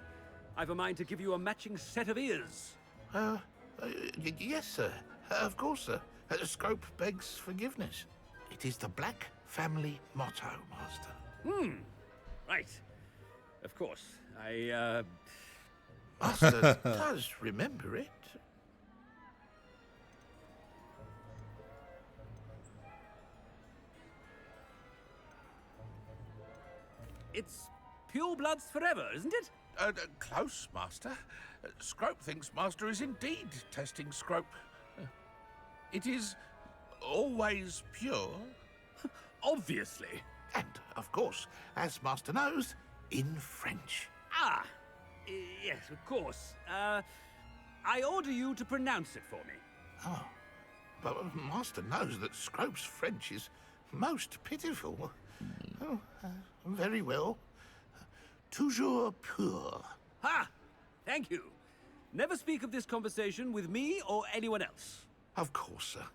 I've a mind to give you a matching set of ears. Yes, sir. Of course, sir. Scrope begs forgiveness. It is the Black family motto, Master. Right. Of course. Master does remember it. It's pure bloods forever, isn't it? Close, Master. Scrope thinks Master is indeed testing Scrope. It is always pure. Obviously. And, of course, as Master knows, in French. Ah, yes, of course. I order you to pronounce it for me. Oh, but Master knows that Scrope's French is most pitiful. Oh, very well. Toujours pur. Ha! Thank you. Never speak of this conversation with me or anyone else. Of course, sir.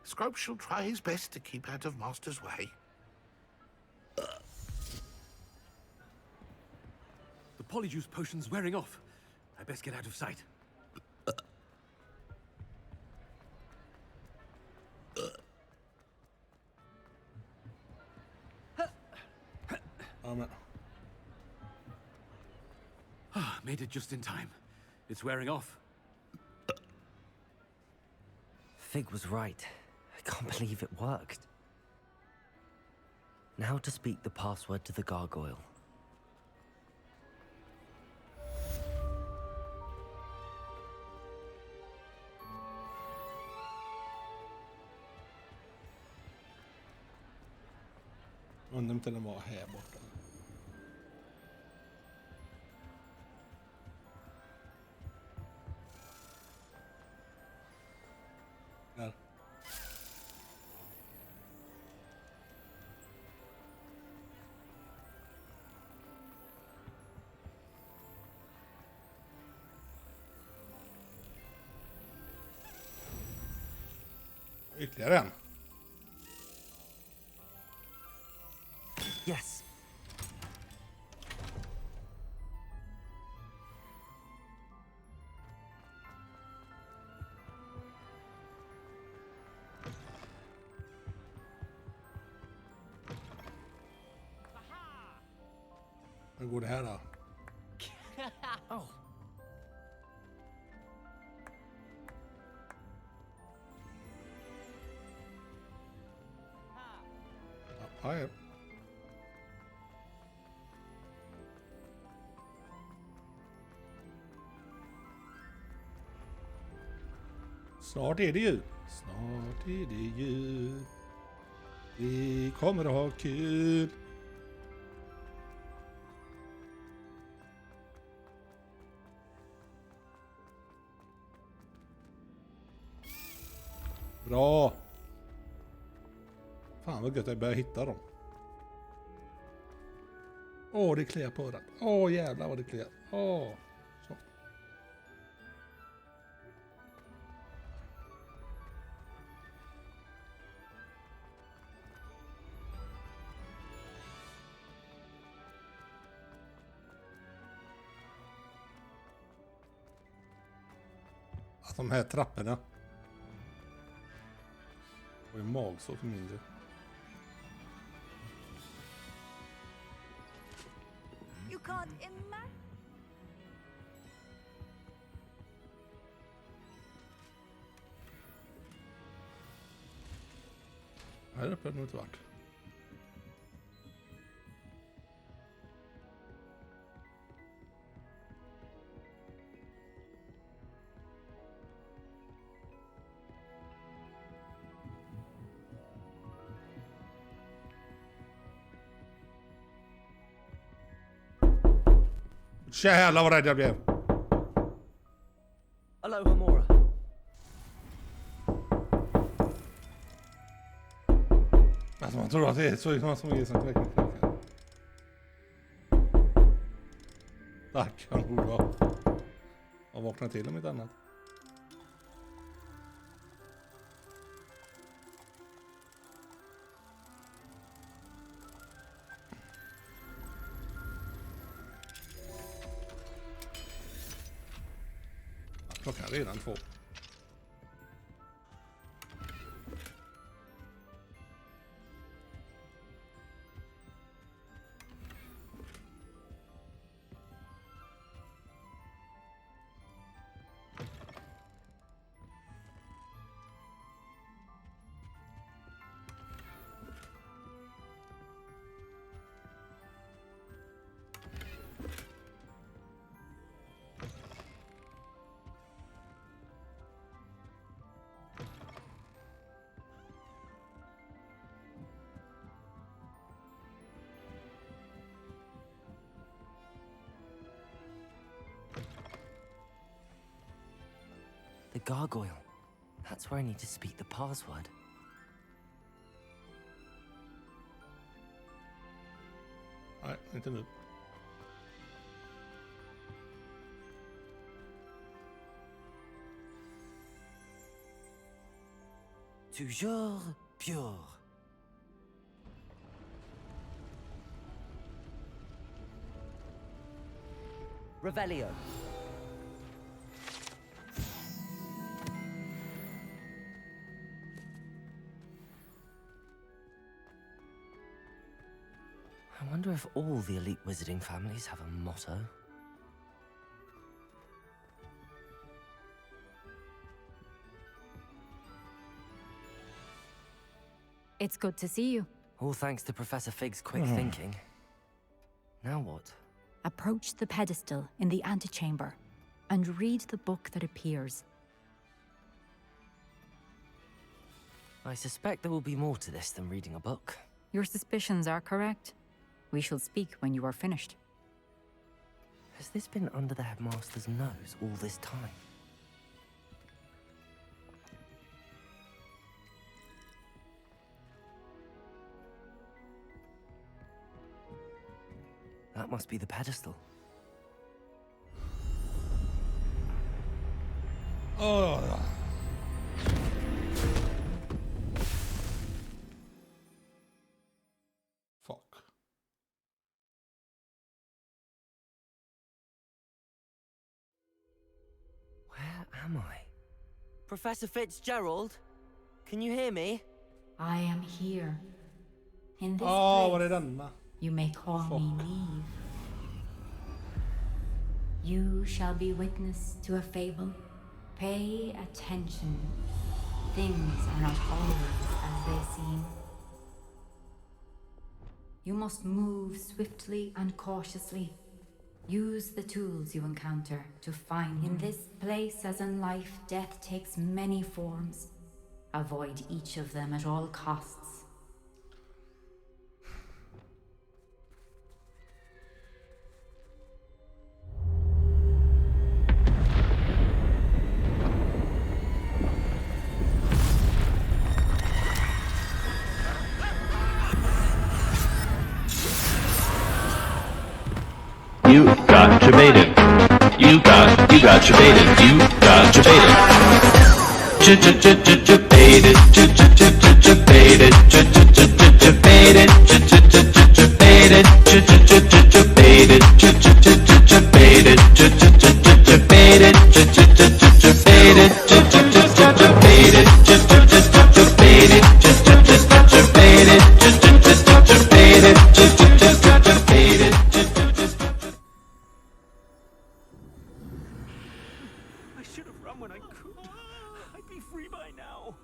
Scrope shall try his best to keep out of Master's way. The polyjuice potion's wearing off. I best get out of sight. Made it just in time. It's wearing off. Fig was right. I can't believe it worked. Now to speak the password to the gargoyle. Undrar om inte den var här borta. Där. Ytterligare en. Yes. Hur går det här då? Oh. Ja, ja. Snart är det jul. Snart är det jul. Vi kommer att ha kul. Bra. Fan vad gött jag börjar hitta dem. Åh, det kliar på örat. Åh, jävlar vad det kliar. Åh. Så. Att de här trapporna. Och en magsår för mindre. You can't imagine. Här uppe har det nog inte varit. Jävlar vad rädd jag blev. Aloha, Mora. Alltså man tror att det är så man som är sånt verkligen. Tack, han borde vara. Jag vaknar till om ett annat. Klockan är redan 2. The gargoyle. That's where I need to speak the password. Nej, inte nu. Toujours pure. Revelio. I wonder if all the elite wizarding families have a motto. It's good to see you. All thanks to Professor Fig's quick thinking. Now what? Approach the pedestal in the antechamber and read the book that appears. I suspect there will be more to this than reading a book. Your suspicions are correct. We shall speak when you are finished. Has this been under the headmaster's nose all this time? That must be the pedestal. am I? Professor Fitzgerald? Can you hear me? I am here. In this Var det place, denna? you may call me Neve. You shall be witness to a fable. Pay attention. Things are not always as they seem. You must move swiftly and cautiously. Use the tools you encounter to find. In this place, as in life, death takes many forms. Avoid each of them at all costs. You got your baited. You got your baited. You got your baited. Baited. Baited. I should have run when I could. I'd be free by now.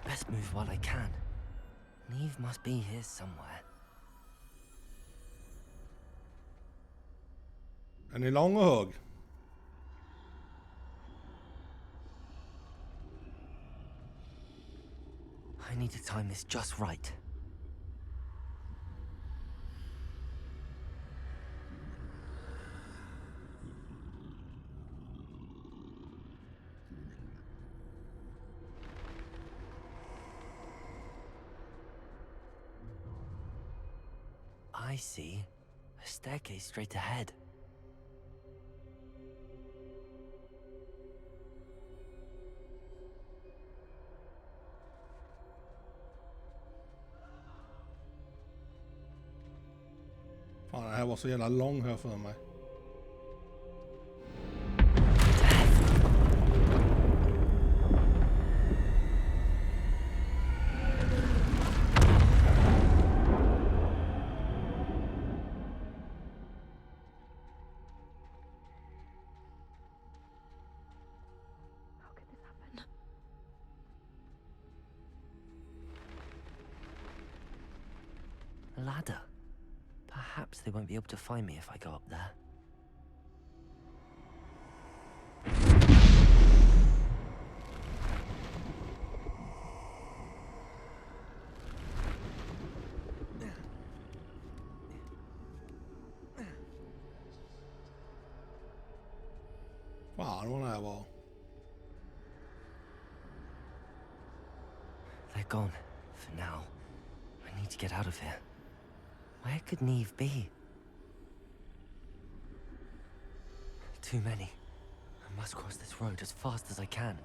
Best move while I can. Neve must be here somewhere. Är ni lång och hög? I need to time this just right. I see. A staircase straight ahead. Fan, det här var så jävla lång här för mig. A ladder. Perhaps they won't be able to find me if I go up there. Fan vad det här var. They're gone. For now. I need to get out of here. Where could Neve be? Too many. I must cross this road as fast as I can.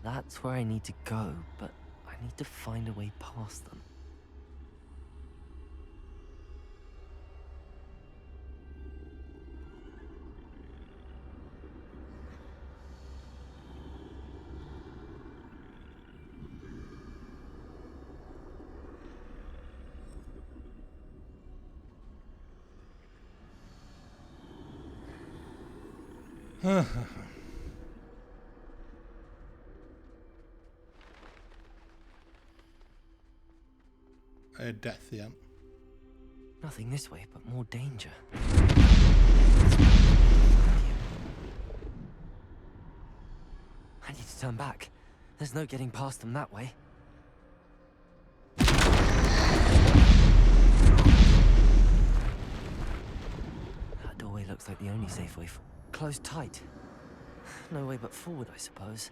That's where I need to go, but I need to find a way past them. Death igen. Nothing this way, but more danger. I need to turn back. There's no getting past them that way. That doorway looks like the only safe way. Closed tight. No way but forward, I suppose.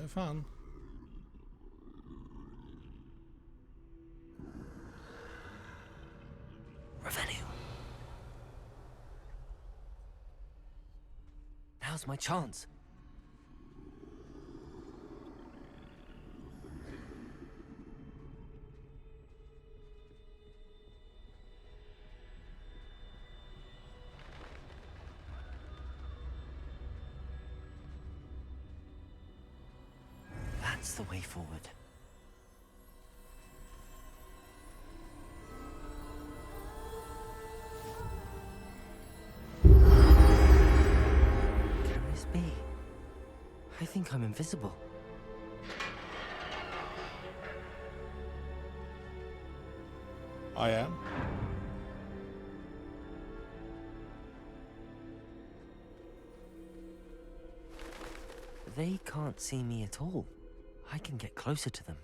Nej, fan. Revenue. Now's my chance. That's the way forward. Carries me. I think I'm invisible. I am. They can't see me at all. I can get closer to them.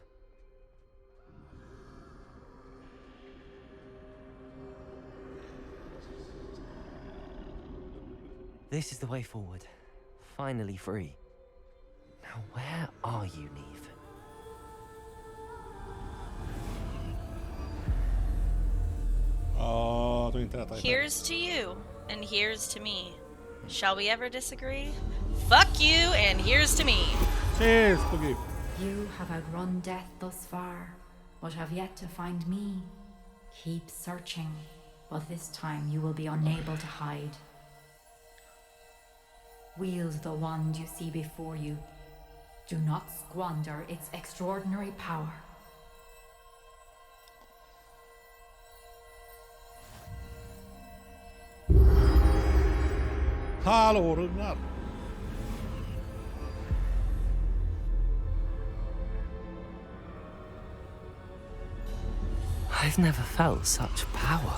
This is the way forward. Finally free. Now where are you, Neve? Ja, då inte detta. Here's to you, and here's to me. Shall we ever disagree? Fuck you, and here's to me. Cheers, Boogie. You have outrun death thus far, but have yet to find me. Keep searching, but this time you will be unable to hide. Wield the wand you see before you. Do not squander its extraordinary power. Hallå, rungar. I've never felt such power.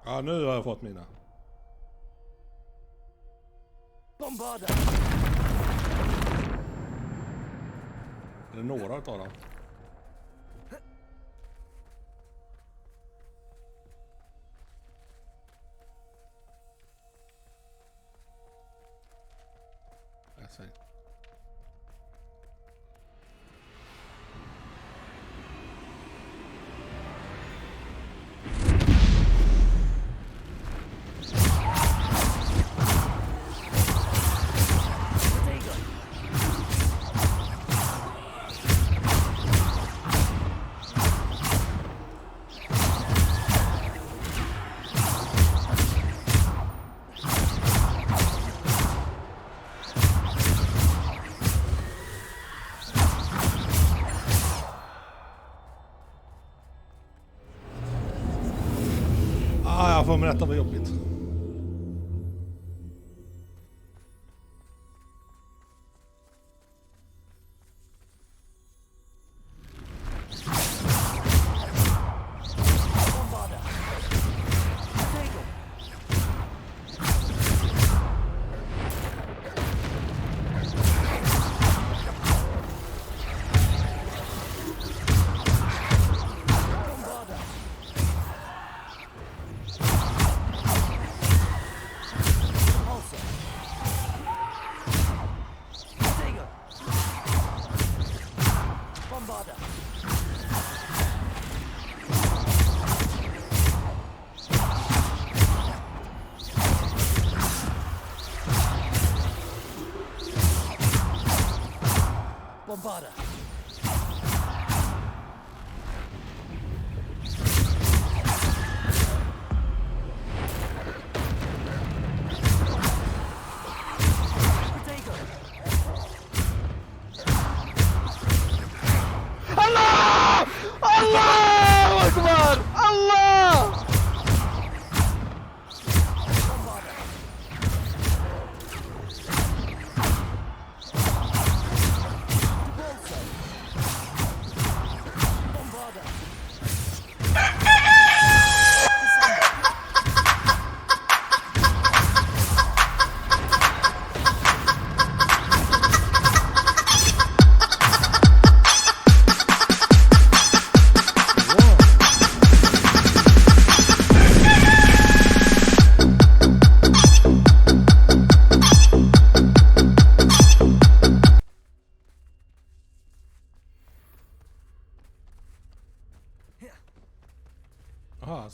Ja, nu har jag fått mina. Bombarda! Är det några utav dem? Jag säger. Jag får med detta var jobbigt. Bombarda! Allah! Allah Akbar! Allah!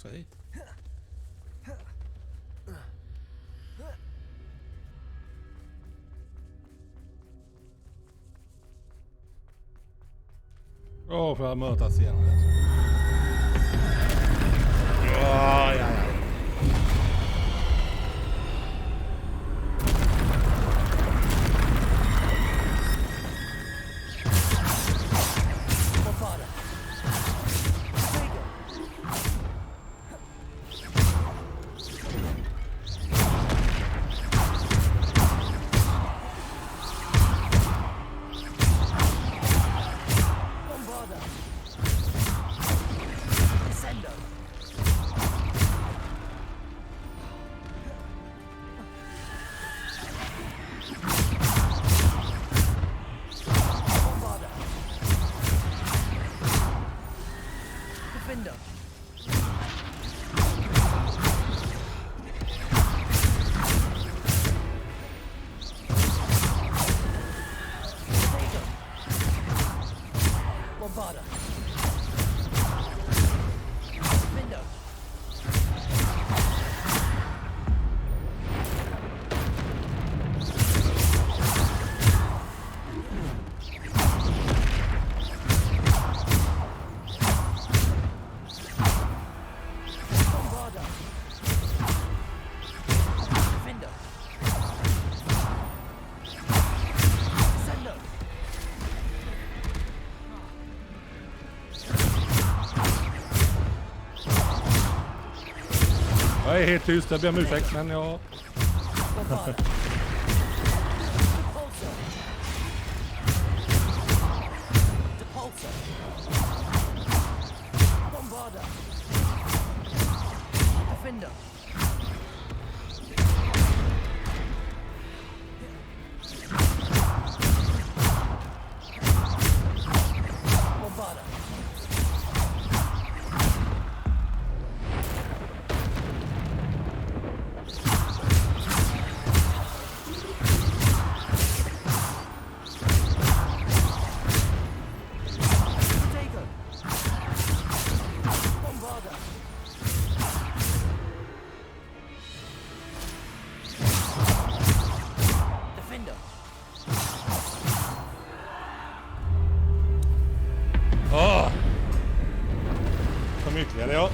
sig. För att mötas senare. Ja. Jag är helt tyst, jag ber om ursäkt, men jag... Som ytterligare, ja.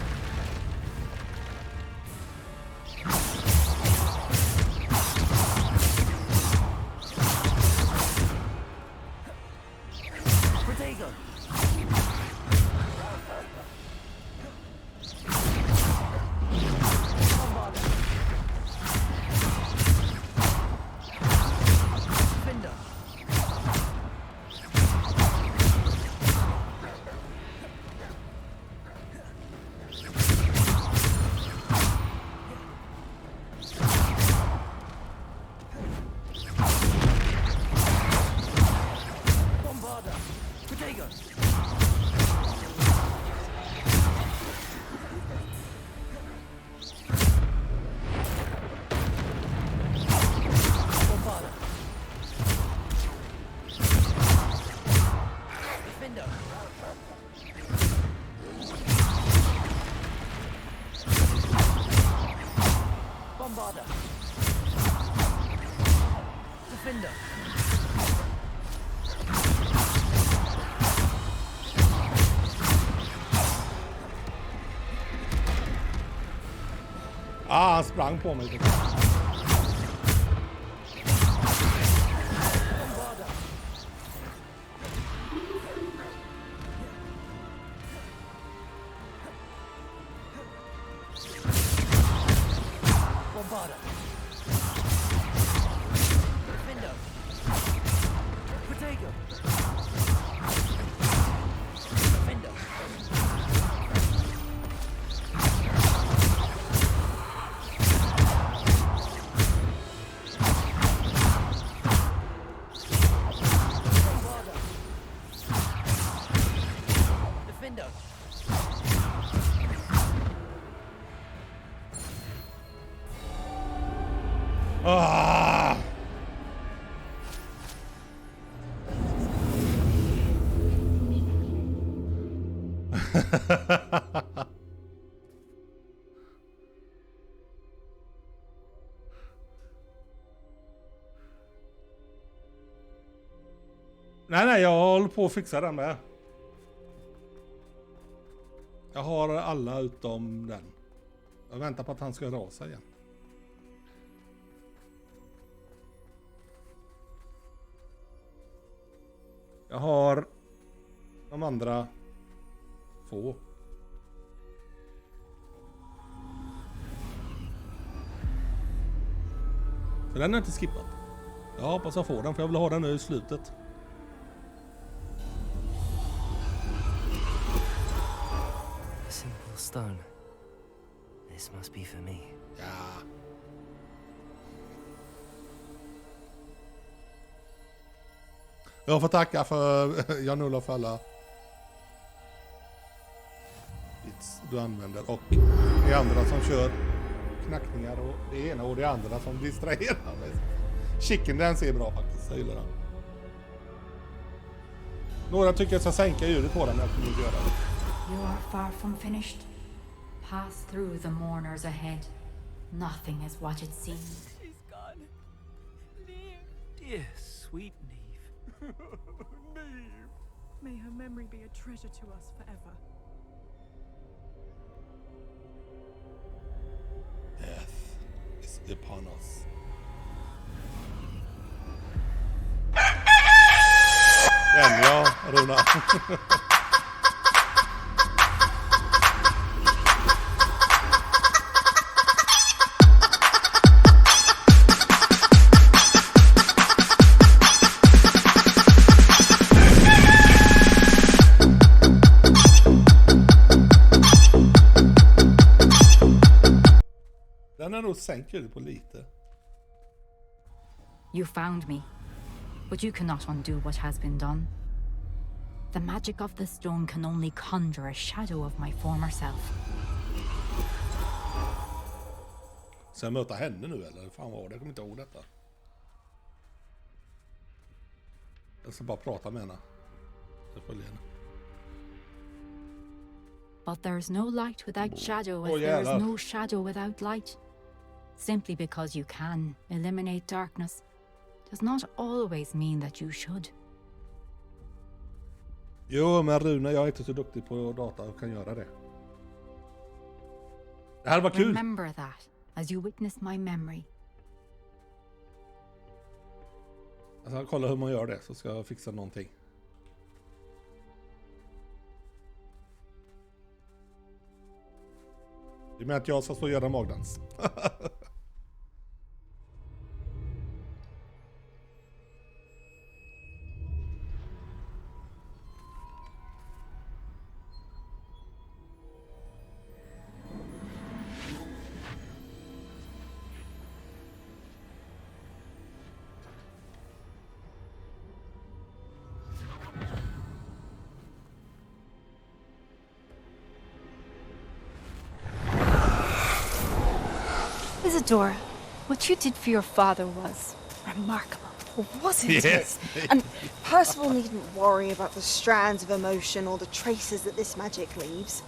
Han sprang på mig. Nej, jag håller på att fixa den med. Jag har alla utom den. Jag väntar på att han ska rasa igen. Jag har de andra få. För den är inte skippat. Jag hoppas jag får den, för jag vill ha den nu i slutet. A simple stone. This must be for me. Ja. Jag får tacka för Jan-Olof för alla bits du använder. Och det andra som kör knackningar och det ena och det andra som distraherar mig. Chicken, den ser bra faktiskt. Jag gillar den. Några tycker jag ska sänka ljudet på den, men jag kommer inte göra det. You are far from finished. Pass through the mourners ahead. Nothing is what it seems. She's gone. Neve. Dear sweet Neve. Neve. May her memory be a treasure to us forever. Death is upon us. Den ja, Runa. Den är nog sänker på lite. You found me, but you cannot undo what has been done. The magic of the stone can only conjure a shadow of my former self. Ska jag möta henne nu eller? Fan vad var det? Jag kommer inte ihåg detta. Jag ska bara prata med henne. Jag följer henne. But there is no light without shadow, as there is no shadow without light. Simply because you can eliminate darkness does not always mean that you should. Jo, men Rune, jag är inte så duktig på data och kan göra det. Det här var kul. Remember that as you witness my memory. Alltså, kolla hur man gör det så ska jag fixa någonting. Det med att jag ska stå och göra magdans. Isadora, what you did for your father was remarkable, wasn't Yes. it? And Percival needn't worry about the strands of emotion or the traces that this magic leaves.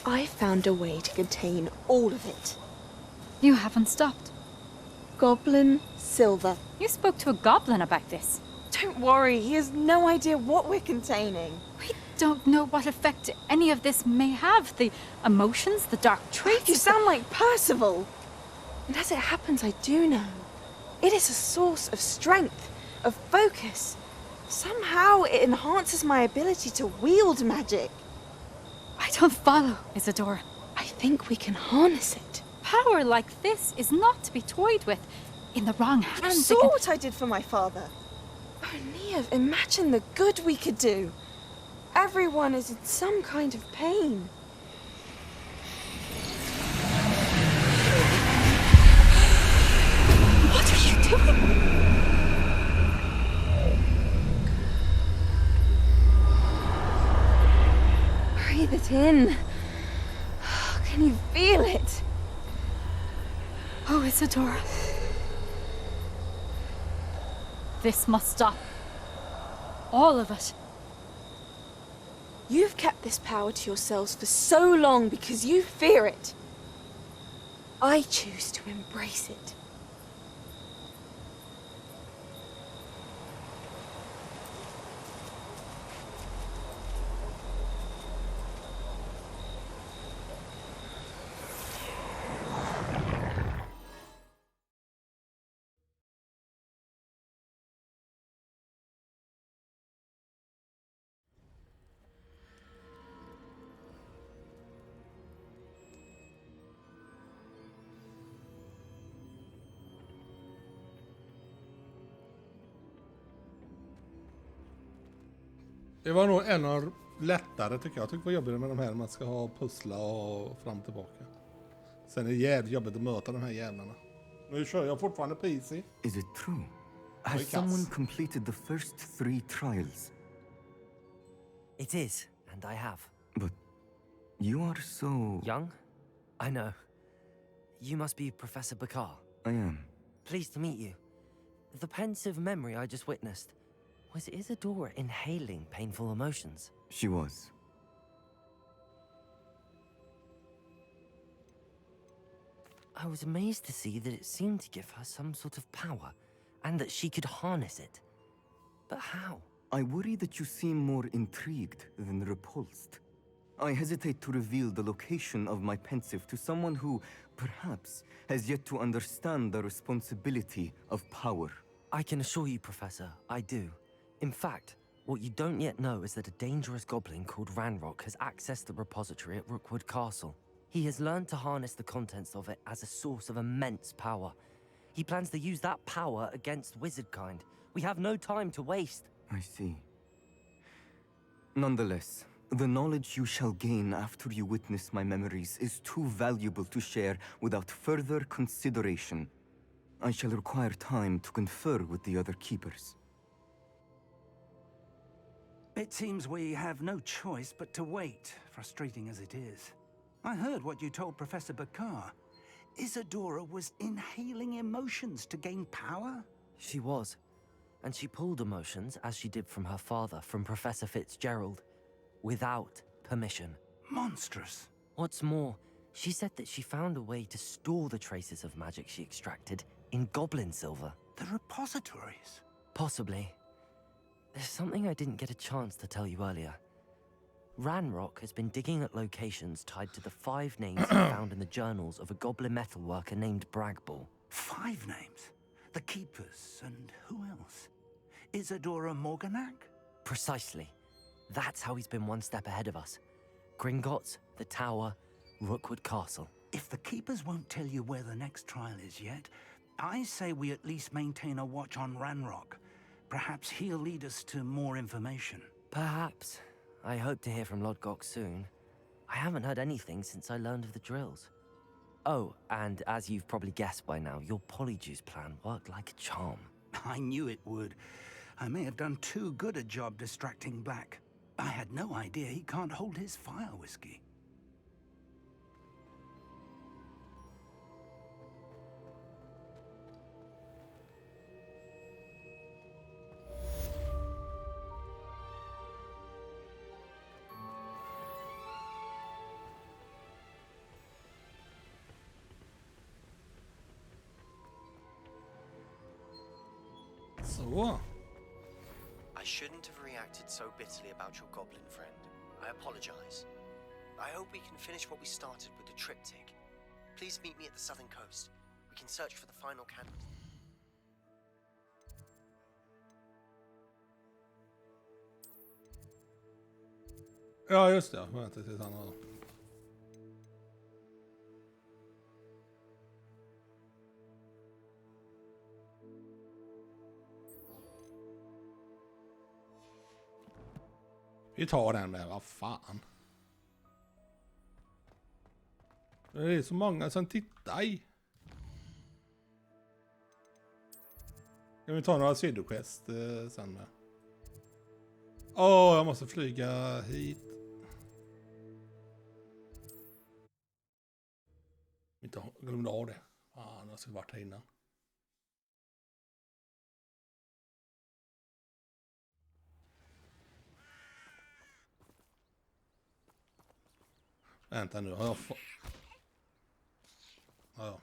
I found a way to contain all of it. You haven't stopped. Goblin silver. You spoke to a goblin about this. Don't worry, he has no idea what we're containing. We don't know what effect any of this may have. The emotions, the dark traits. You sound like Percival. And as it happens, I do know. It is a source of strength, of focus. Somehow it enhances my ability to wield magic. I don't follow, Isadora. I think we can harness it. Power like this is not to be toyed with. In the wrong You hands, saw what I did for my father. Oh, Neve, imagine the good we could do. Everyone is in some kind of pain. What are you doing? Breathe it in. Can you feel it? Oh, Isadora. This must stop. All of it. You've kept this power to yourselves for so long because you fear it. I choose to embrace it. Det var nog en av lättare tycker jag. Jag tycker det var jobbigare med de här man ska ha pussla och fram och tillbaka. Sen är det jävligt jobbigt att möta de här jävlarna. Nu kör jag fortfarande på easy. Is it true? Has someone completed the first 3 trials? It is, and I have. But you are so... Young? I know. You must be Professor Bakar. I am. Pleased to meet you. The pensive memory I just witnessed. Was Isadora inhaling painful emotions? She was. I was amazed to see that it seemed to give her some sort of power, and that she could harness it. But how? I worry that you seem more intrigued than repulsed. I hesitate to reveal the location of my pensive to someone who, perhaps, has yet to understand the responsibility of power. I can assure you, Professor, I do. In fact, what you don't yet know is that a dangerous goblin called Ranrock has accessed the repository at Rookwood Castle. He has learned to harness the contents of it as a source of immense power. He plans to use that power against wizardkind. We have no time to waste. I see. Nonetheless, the knowledge you shall gain after you witness my memories is too valuable to share without further consideration. I shall require time to confer with the other keepers. It seems we have no choice but to wait, frustrating as it is. I heard what you told Professor Bakar. Isadora was inhaling emotions to gain power? She was. And she pulled emotions, as she did from her father, from Professor Fitzgerald, without permission. Monstrous. What's more, she said that she found a way to store the traces of magic she extracted in goblin silver. The repositories? Possibly. There's something I didn't get a chance to tell you earlier. Ranrock has been digging at locations tied to the 5 names he found in the journals of a goblin metalworker named Bragball. 5 names? The Keepers, and who else? Isadora Morganac? Precisely. That's how he's been one step ahead of us. Gringotts, the Tower, Rookwood Castle. If the Keepers won't tell you where the next trial is yet, I say we at least maintain a watch on Ranrock. Perhaps he'll lead us to more information. Perhaps. I hope to hear from Lodgok soon. I haven't heard anything since I learned of the drills. Oh, and as you've probably guessed by now, your Polyjuice plan worked like a charm. I knew it would. I may have done too good a job distracting Black. I had no idea he can't hold his fire whiskey. Så. I shouldn't have reacted so bitterly about your goblin friend. I apologize. I hope we can finish what we started with the triptych. Please meet me at the southern coast. We can search for the final candle. Ja, just det. Vänta tills han har... Vi tar den där, vad fan. Det är så många som tittar i. Kan vi ta några sidoquest sen med? Åh, jag måste flyga hit. Inte glömde av det. Fan, jag skulle varit här innan. Vänta nu, har jag fått... Ja.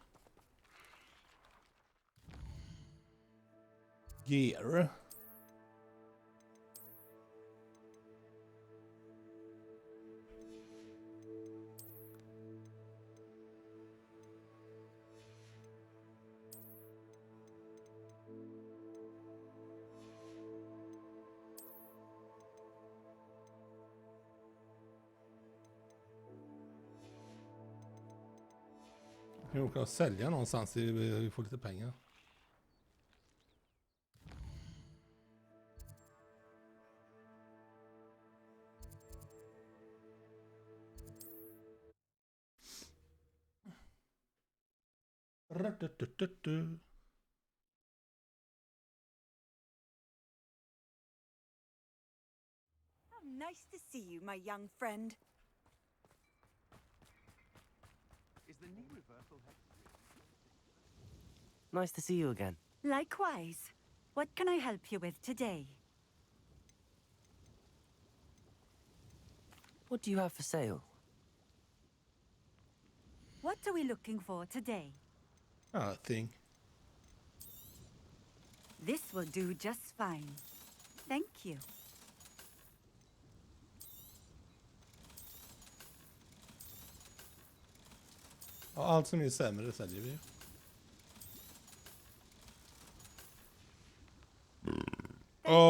Gear. Vi åker och sälja någonstans, vi får lite pengar. Ra-du-du-du-du. Oh, nice to see you, my young friend. Is the knee reversal Nice to see you again. Likewise. What can I help you with today? What do you have for sale? What are we looking for today? Ah, thing. This will do just fine. Thank you. Ja, allt som är sämre säljer vi.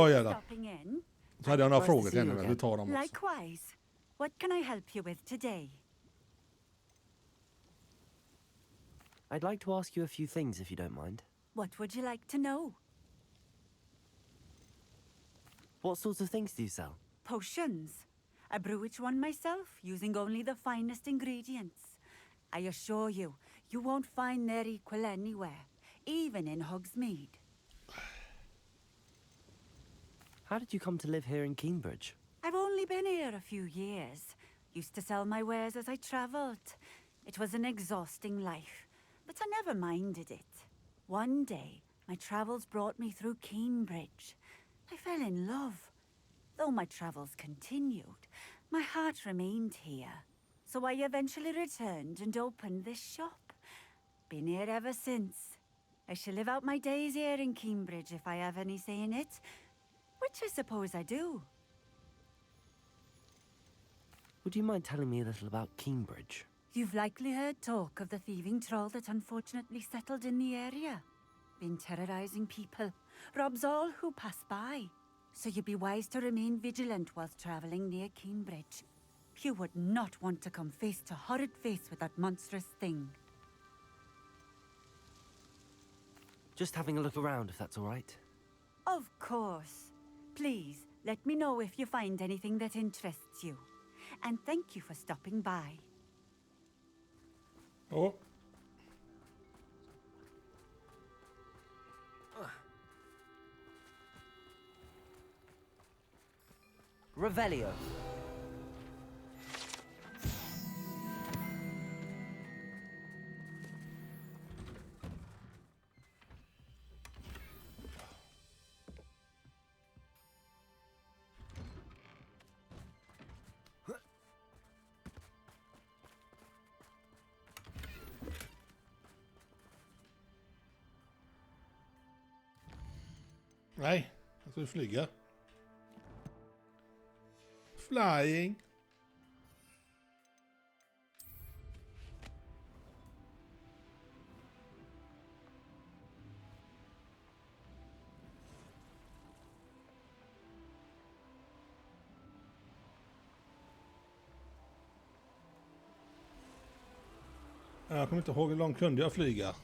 Jävlar. Stopping in. Så hade jag några frågor till henne, men vi tar dem också. Likewise. What can I help you with today? I'd like to ask you a few things if you don't mind. What would you like to know? What sorts of things do you sell? Potions. I brew each one myself, using only the finest ingredients. I assure you, you won't find their equal anywhere, even in Hogsmeade. How did you come to live here in Cambridge? I've only been here a few years. Used to sell my wares as I travelled. It was an exhausting life, but I never minded it. One day, my travels brought me through Cambridge. I fell in love. Though my travels continued, my heart remained here. So I eventually returned and opened this shop. Been here ever since. I shall live out my days here in Cambridge if I have any say in it, which I suppose I do. Would you mind telling me a little about Cambridge? You've likely heard talk of the thieving troll that unfortunately settled in the area. Been terrorizing people, robs all who pass by. So you'd be wise to remain vigilant whilst traveling near Cambridge. You would not want to come face to horrid face with that monstrous thing. Just having a look around, if that's all right. Of course. Please, let me know if you find anything that interests you. And thank you for stopping by. Oh. Revelio. Nej, jag ska flyga. Flying. Jag kommer inte ihåg hur långt kunde jag flyga.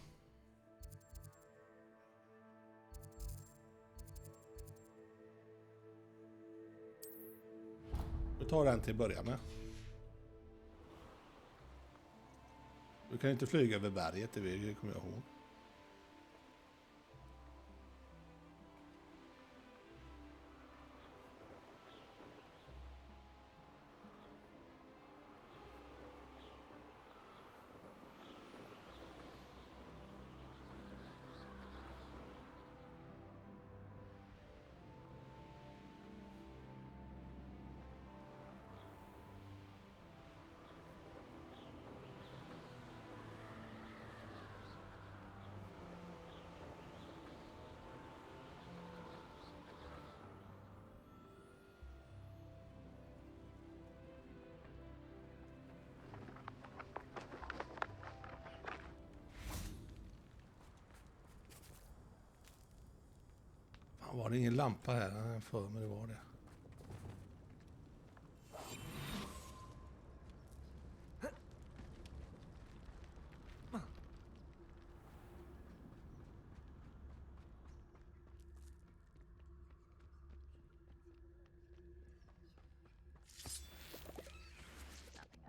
Vi tar den till att börja med. Du kan inte flyga över berget, det kommer jag ihåg. Var det ingen lampa här? Jag för mig det var det.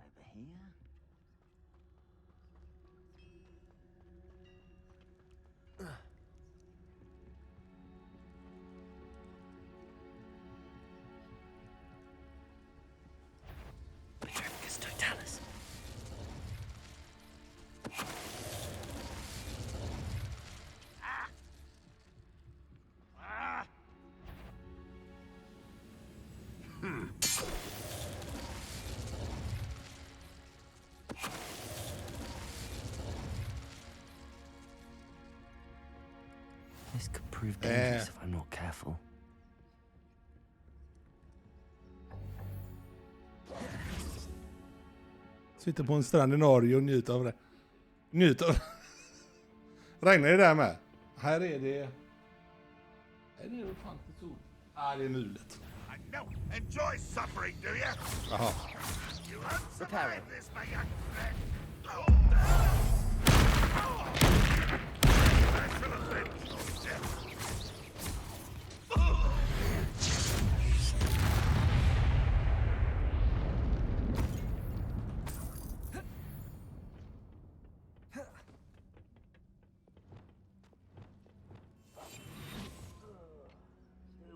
Nothing over here. This could prove dangerous if I'm not careful. Sitter på en strand i Norge och njuter av det. Njuter. Regnar det där med? Här är det... Är det fan inte sol? Det är mulet. No, enjoy suffering, do you? Jaha. You won't survive this, my young friend.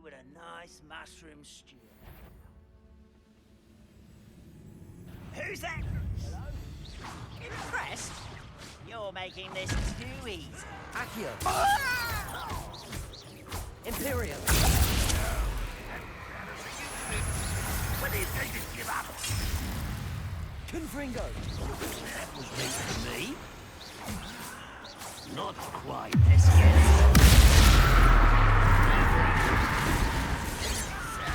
With a nice mushroom stew. Who's that? Hello? Impressed? You're making this too easy. Accio! Imperium! When do you think you'd give up? Confringo! That was meant for me. Not quite as yet.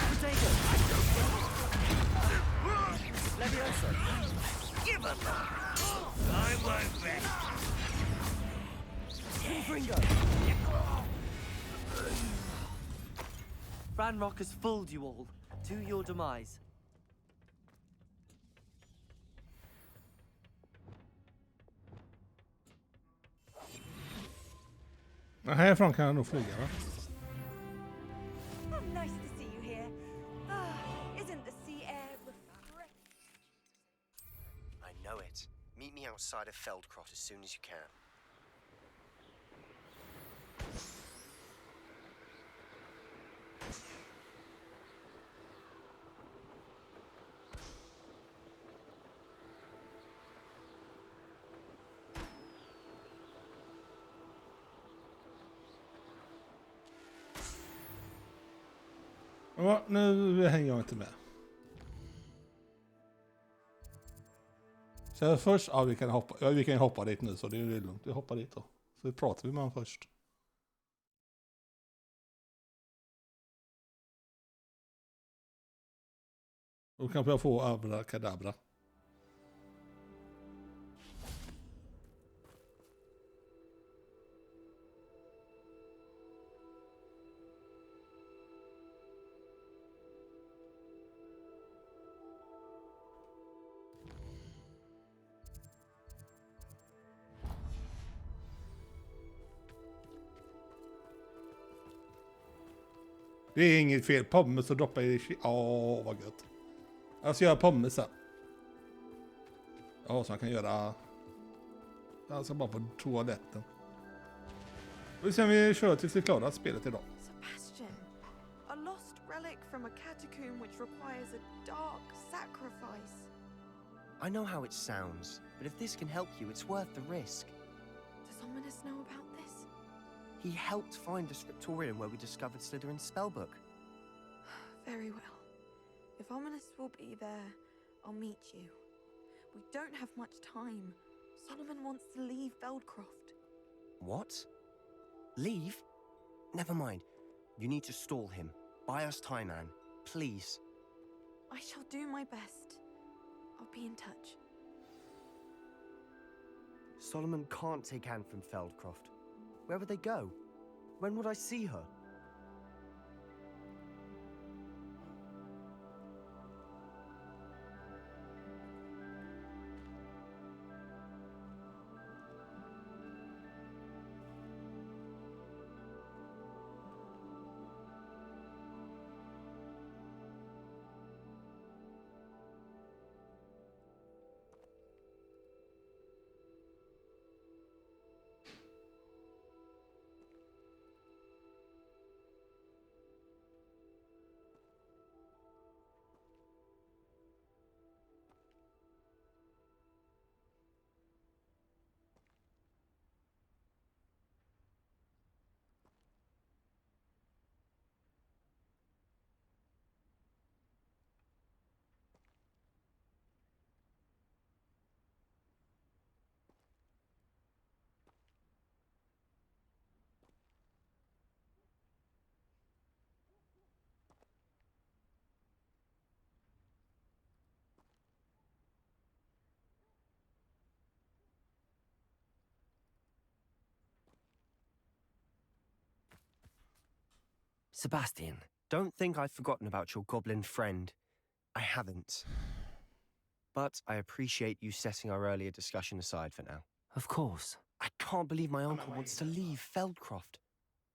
Potato! Levioso! Give up! I won't rest. Confringo! Ranrock has fooled you all. To your demise. Härifrån kan jag nog flyga, va? Oh, nice to see you here. Isn't the sea air refreshing? I know it. Meet me outside of Feldcroft as soon as you can. Ja, nu hänger jag inte med. Så först, vi kan ju hoppa dit nu, så det är ju lugnt. Vi hoppar dit då. Så pratar vi med honom först. Då kanske jag får abracadabra. Det är inget fel. Pommes och doppa i... vad gött. Jag ska göra pommes sen. Ja, så jag kan göra... Jag ska bara på toaletten. Vi ser om vi kör tills vi klarar spelet idag. Sebastian, a lost relic from a catacomb which requires a dark sacrifice. I know how it sounds, but if this can help you, it's worth the risk. Does Ominous know about this? He helped find the scriptorium where we discovered Slytherin's spellbook. Very well. If Ominous will be there, I'll meet you. We don't have much time. Solomon wants to leave Feldcroft. What? Leave? Never mind. You need to stall him. Buy us time, Anne. Please. I shall do my best. I'll be in touch. Solomon can't take Anne from Feldcroft. Where would they go? When would I see her? Sebastian, don't think I've forgotten about your goblin friend. I haven't. But I appreciate you setting our earlier discussion aside for now. Of course. I can't believe my uncle wants to leave Feldcroft.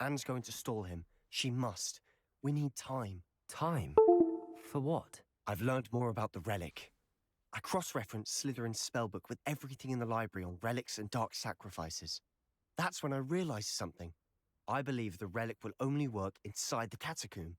Anne's going to stall him. She must. We need time. Time? For what? I've learned more about the relic. I cross-referenced Slytherin's spellbook with everything in the library on relics and dark sacrifices. That's when I realized something. I believe the relic will only work inside the catacomb.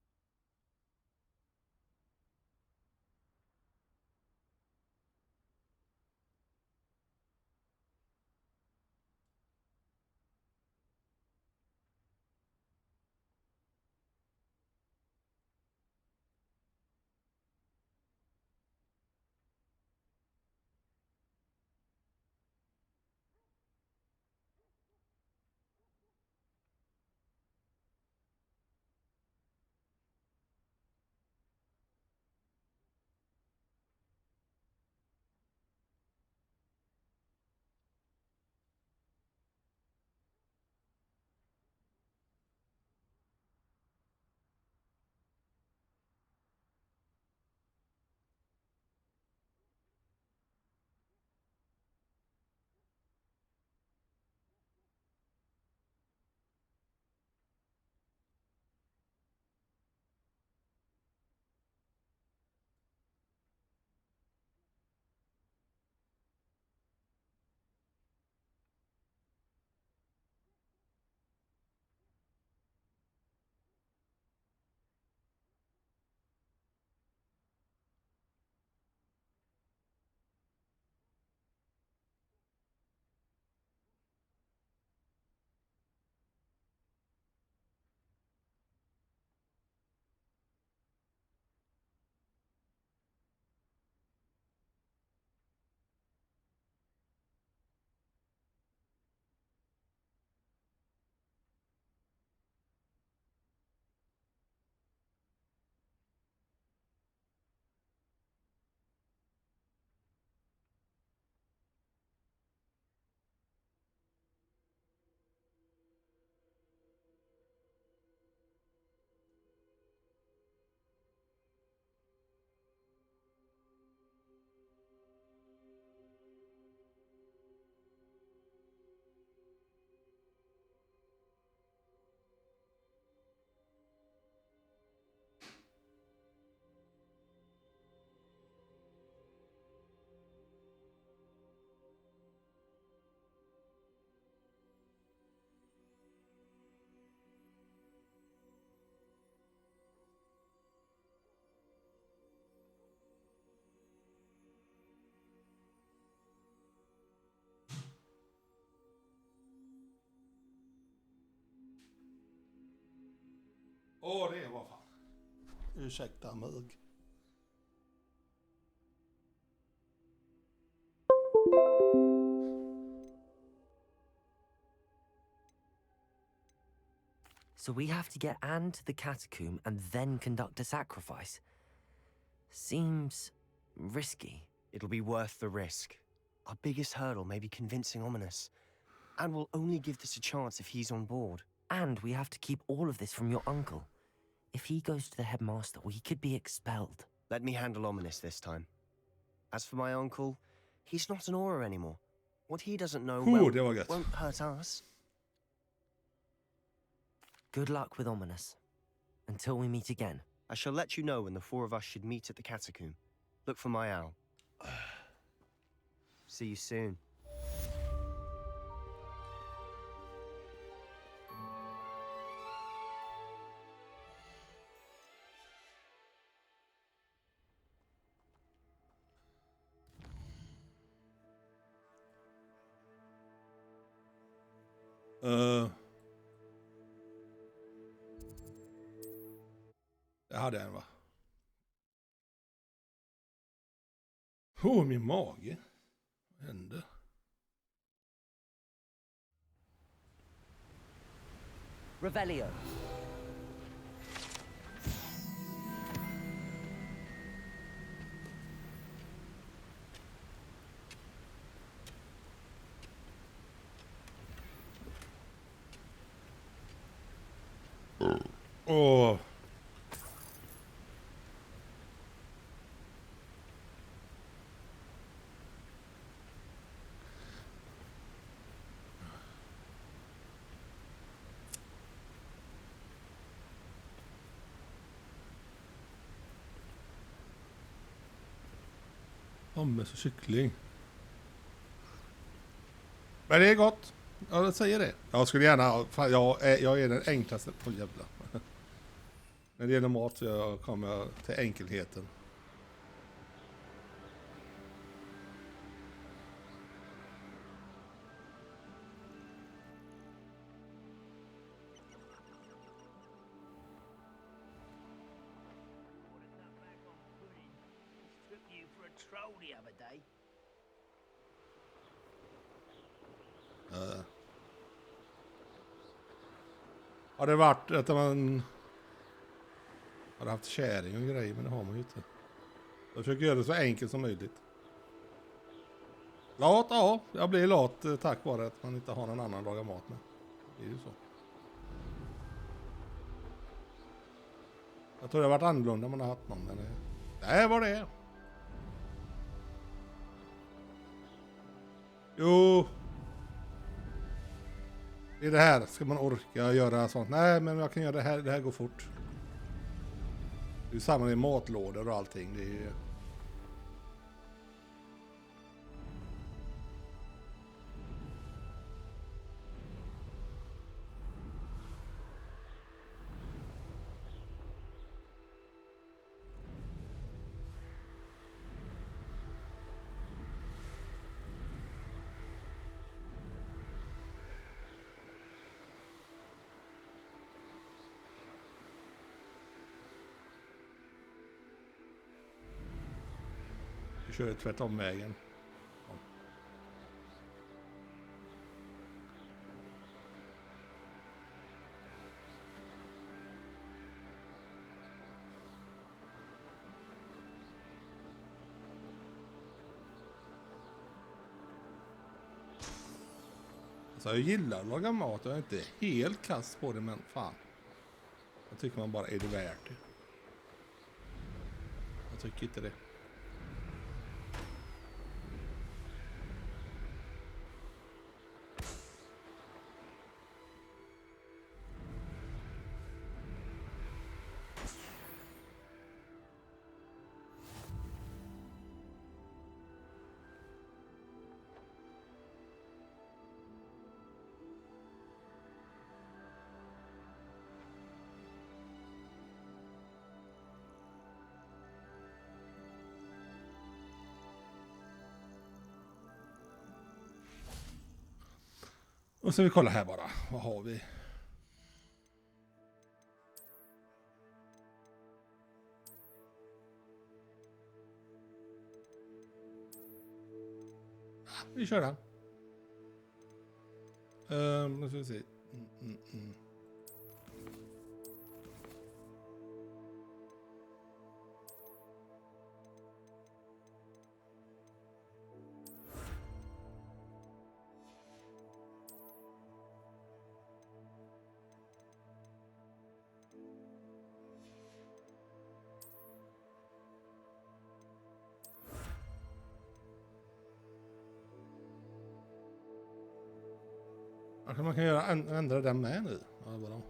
Det var fan. Ursäkta mig. So we have to get Anne to the catacomb and then conduct a sacrifice. Seems risky. It'll be worth the risk. Our biggest hurdle may be convincing Ominous. And we'll only give this a chance if he's on board. And we have to keep all of this from your uncle. If he goes to the headmaster, we could be expelled. Let me handle Ominous this time. As for my uncle, he's not an Auror anymore. What he doesn't know det var gött. won't hurt us. Good luck with Ominous. Until we meet again. I shall let you know when the four of us should meet at the catacomb. Look for my owl. See you soon. Jag hade en va? Min mage. Vad hände? Revelio. Åh. Pommes och kyckling. Men det är gott. Jag säger det. Jag skulle gärna... Fan, jag är den enklaste... Åh jävlar. När det gäller mat så kommer jag till enkelheten. Took you for a troll the other day. Har det varit att man har haft käring och grejer, men det har man ju inte. Jag försöker göra det så enkelt som möjligt. Lat, ja. Jag blir lat tack vare att man inte har någon annan att laga mat med. Det är ju så. Jag tror det har varit annorlunda om man har haft någon, men det är vad det är. Jo. Det är det här. Ska man orka göra sånt? Nej, men jag kan göra det här. Det här går fort. Det är samma med matlådor och allting. Det är... Vi kör tvärtom vägen. Ja. Alltså jag gillar att laga mat. Jag är inte helt kass på det, men fan. Jag tycker man bara är det värt det. Jag tycker inte det. Och så vi kollar här bara. Vad har vi? Vi kör den. Nu ska vi se. Man kan göra ändra den med nu. Ja, bara.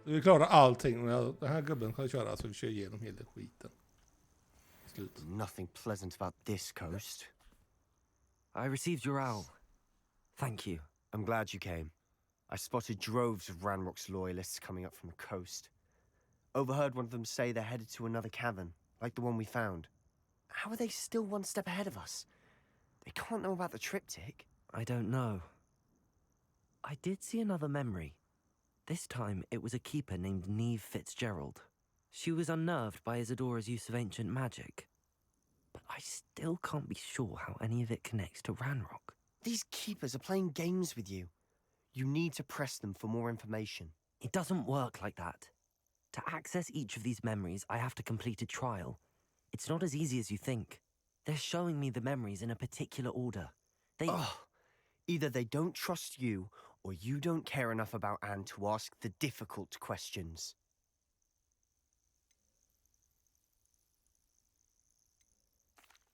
Vi klarar allting. Den här gubben kan köra så vi kör igenom hela skiten. Slut. Nothing pleasant about this coast. I received your owl. Thank you. I'm glad you came. I spotted droves of Ranrock's loyalists coming up from the coast. Overheard one of them say they're headed to another cavern, like the one we found. How are they still one step ahead of us? They can't know about the triptych. I don't know. I did see another memory. This time it was a keeper named Neve Fitzgerald. She was unnerved by Isadora's use of ancient magic. But I still can't be sure how any of it connects to Ranrock. These keepers are playing games with you. You need to press them for more information. It doesn't work like that. To access each of these memories, I have to complete a trial. It's not as easy as you think. They're showing me the memories in a particular order. They... Either they don't trust you, or you don't care enough about Anne to ask the difficult questions.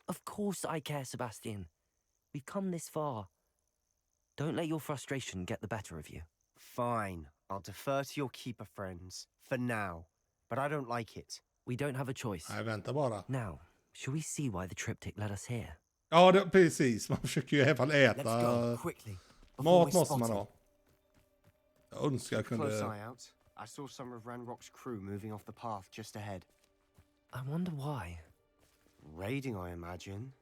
Of course I care, Sebastian. We've come this far. Don't let your frustration get the better of you. Fine. I'll defer to your keeper friends. For now. But I don't like it. We don't have a choice. Nej, vänta bara. Now, shall we see why the triptych led us here? Ja, precis. Man försöker ju i alla fall äta. Let's go, quickly. Mat måste man ha. Jag önskar jag kunde... Close eye out. I saw some of Ranrock's crew moving off the path just ahead. I wonder why. Raiding, I imagine.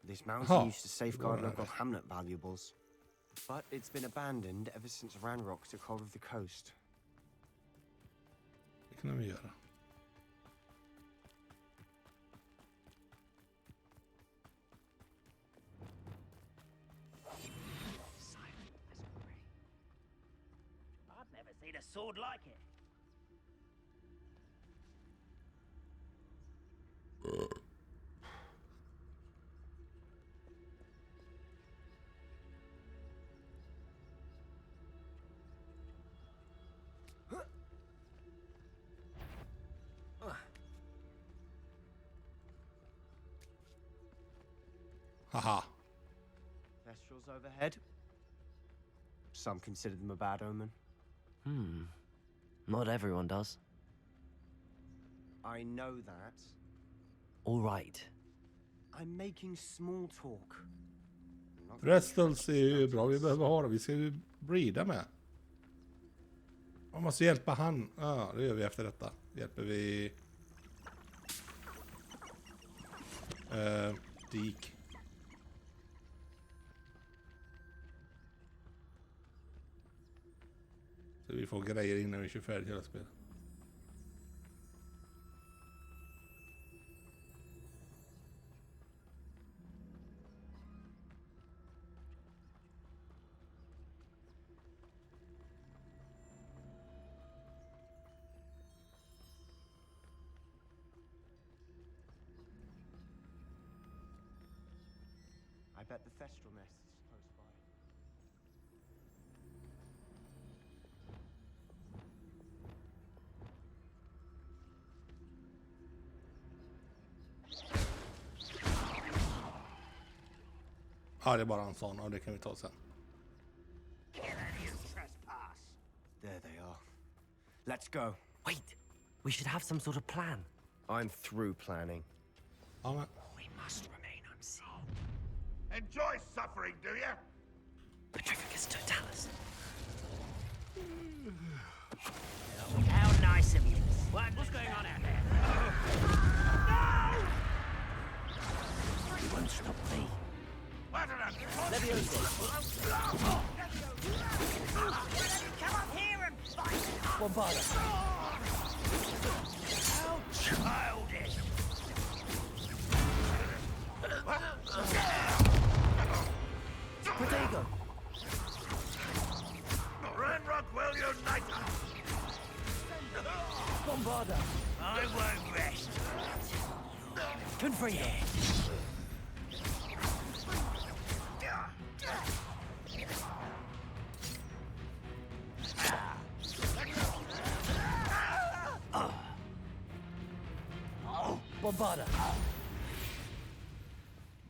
This mountain used to safeguard local hamlet valuables. But it's been abandoned ever since Ranrock took hold of the coast. Det kan vi göra. I've never seen a sword like it. Haha. Thestrals overhead. Some consider them a bad omen. Not everyone does. I know that. All right. I'm making small talk. Restals är ju bra. Vi behöver ha det. Vi ska ju breeda med. Man måste hjälpa han. Ja, det gör vi efter detta. Hjälper vi... Dik. Så vi får grejer innan vi kör färdigt hela spelet. I bet the Thestral nest is close by. Ja, det är bara en sån och det kan vi ta sen. There they are. Let's go. Wait, we should have some sort of plan. I'm through planning. Ja, men... We must remain unseen. Enjoy suffering, do you? Petrificus totalis. How nice of you. What's going on out there? No! You won't stop me. Come up here and fight! Bombarda. How childish! Protego. Ranrock will unite us! Bombarda. I won't rest. Confrere. Bombarda.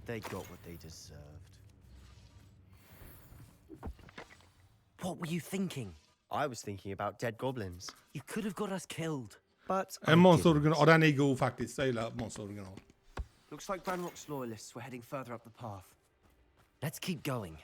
They got what they deserved. What were you thinking? I was thinking about dead goblins. You could have got us killed. But En monsteroriginal. Ja, den är god faktiskt. Jag gillar monsteroriginal. looks like Ranrock's loyalists were heading further up the path. Let's keep going.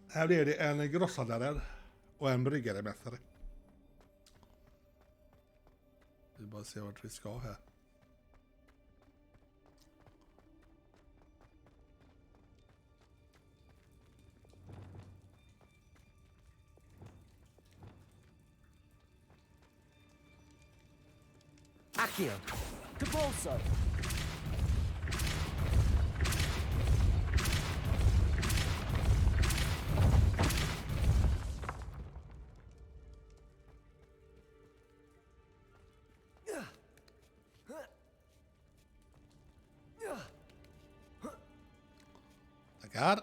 Här är det en grosshandlare och en bryggaremästare. Vi bara se vart vi ska här. Accio. to Balso. Tackar.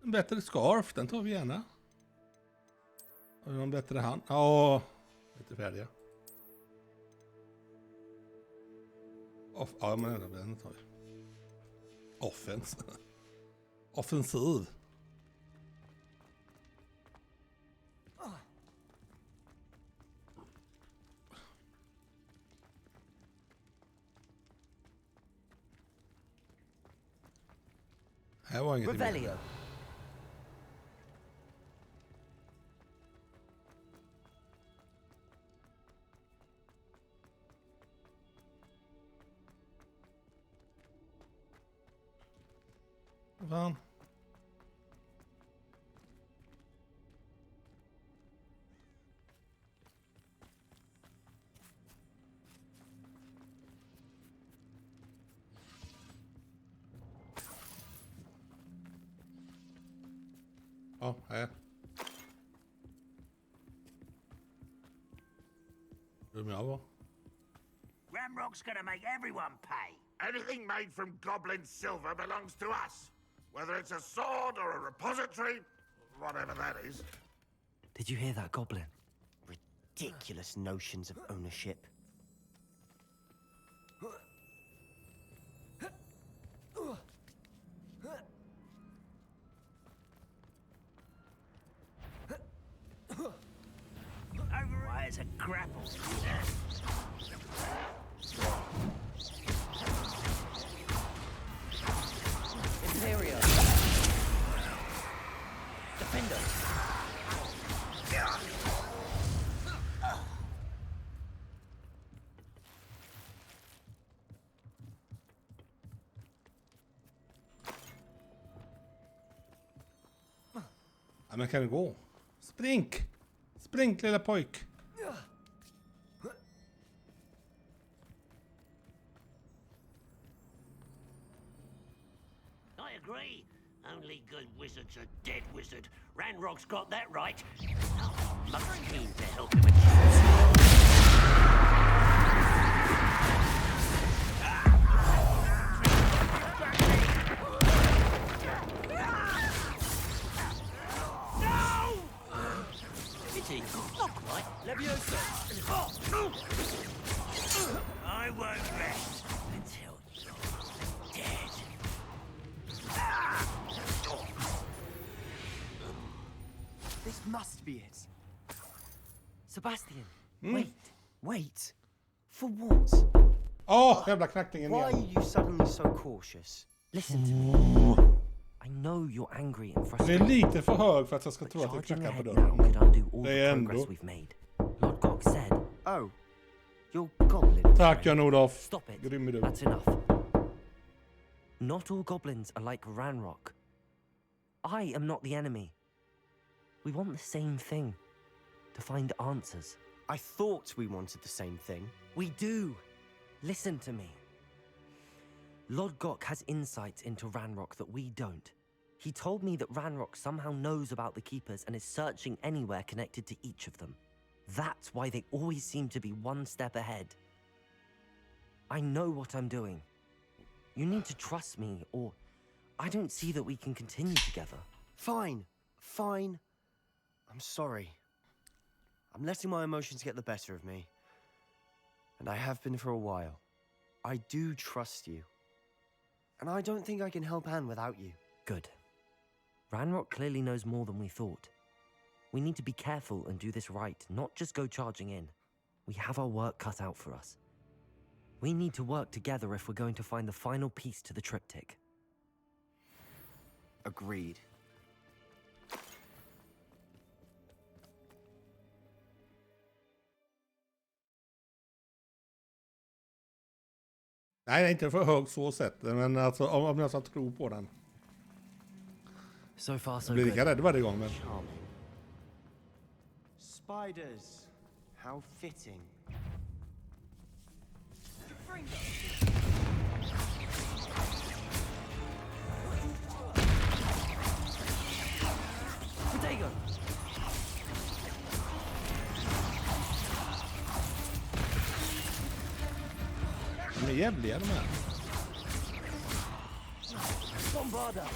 En bättre scarf, den tar vi gärna. Har vi någon bättre hand? Ja, lite färdiga. Ja, men den tar vi. Offensiv. Här var inget Revelio. Fan. Ja, här. Rum jag var. Ramrock's gonna make everyone pay. Anything made from goblin silver belongs to us. Whether it's a sword or a repository, whatever that is. Did you hear that, Goblin? Ridiculous notions of ownership. Why is a grapple? Imperio. Defender. Ja, men kan det gå? Sprink! Sprink, lilla pojk! I agree. Only good wizards are dead wizard. Ranrock's got that right. Must keen to help him No! Pity. Not quite. Leviosa. I won't rest until you're dead. This must be it. Sebastian, Mm. wait. For what? Jävla knackningen Why igen. are you suddenly so cautious? Listen to me. I know you're angry and Det är frustrated. lite för hög för att jag ska tro att det Charging knackar på ahead now dörren. could undo all Det the är progress ändå. we've made. Lord Gog said, Oh, you're goblin. Tack Jan-Olof. Stop it. Grym är du. That's enough. Not all goblins are like Ranrock. I am not the enemy. We want the same thing. To find answers. I thought we wanted the same thing. We do. Listen to me. Lord Gok has insights into Ranrock that we don't. He told me that Ranrock somehow knows about the Keepers and is searching anywhere connected to each of them. That's why they always seem to be one step ahead. I know what I'm doing. You need to trust me, or I don't see that we can continue together. Fine. I'm sorry. I'm letting my emotions get the better of me. And I have been for a while. I do trust you. And I don't think I can help Anne without you. Good. Ranrock clearly knows more than we thought. We need to be careful and do this right, not just go charging in. We have our work cut out for us. We need to work together if we're going to find the final piece to the triptych. Agreed. Nej, det är inte för hög så sett. Men alltså, om jag ska tro på den. So far, so Jag blir lika good. rädd varje gång, men... Spiders. How fitting. Potato! De är jävliga de här. Bombarda!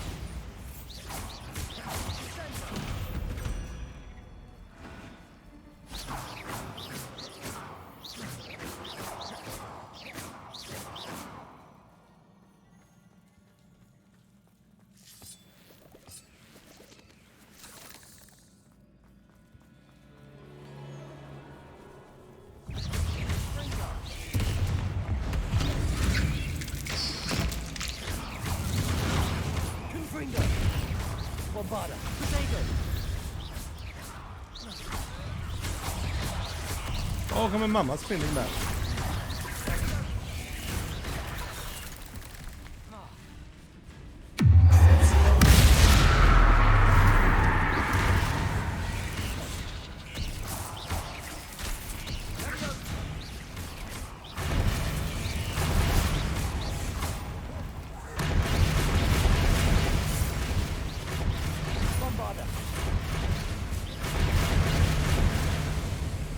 Bombarda! Potato! Åh, kommer mamma springa där.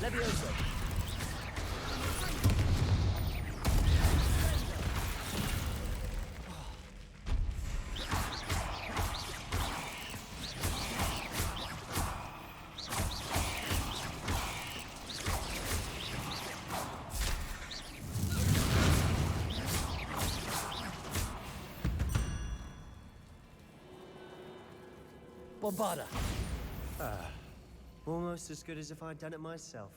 Levioso! Bombarda! Almost as good as if I'd done it myself.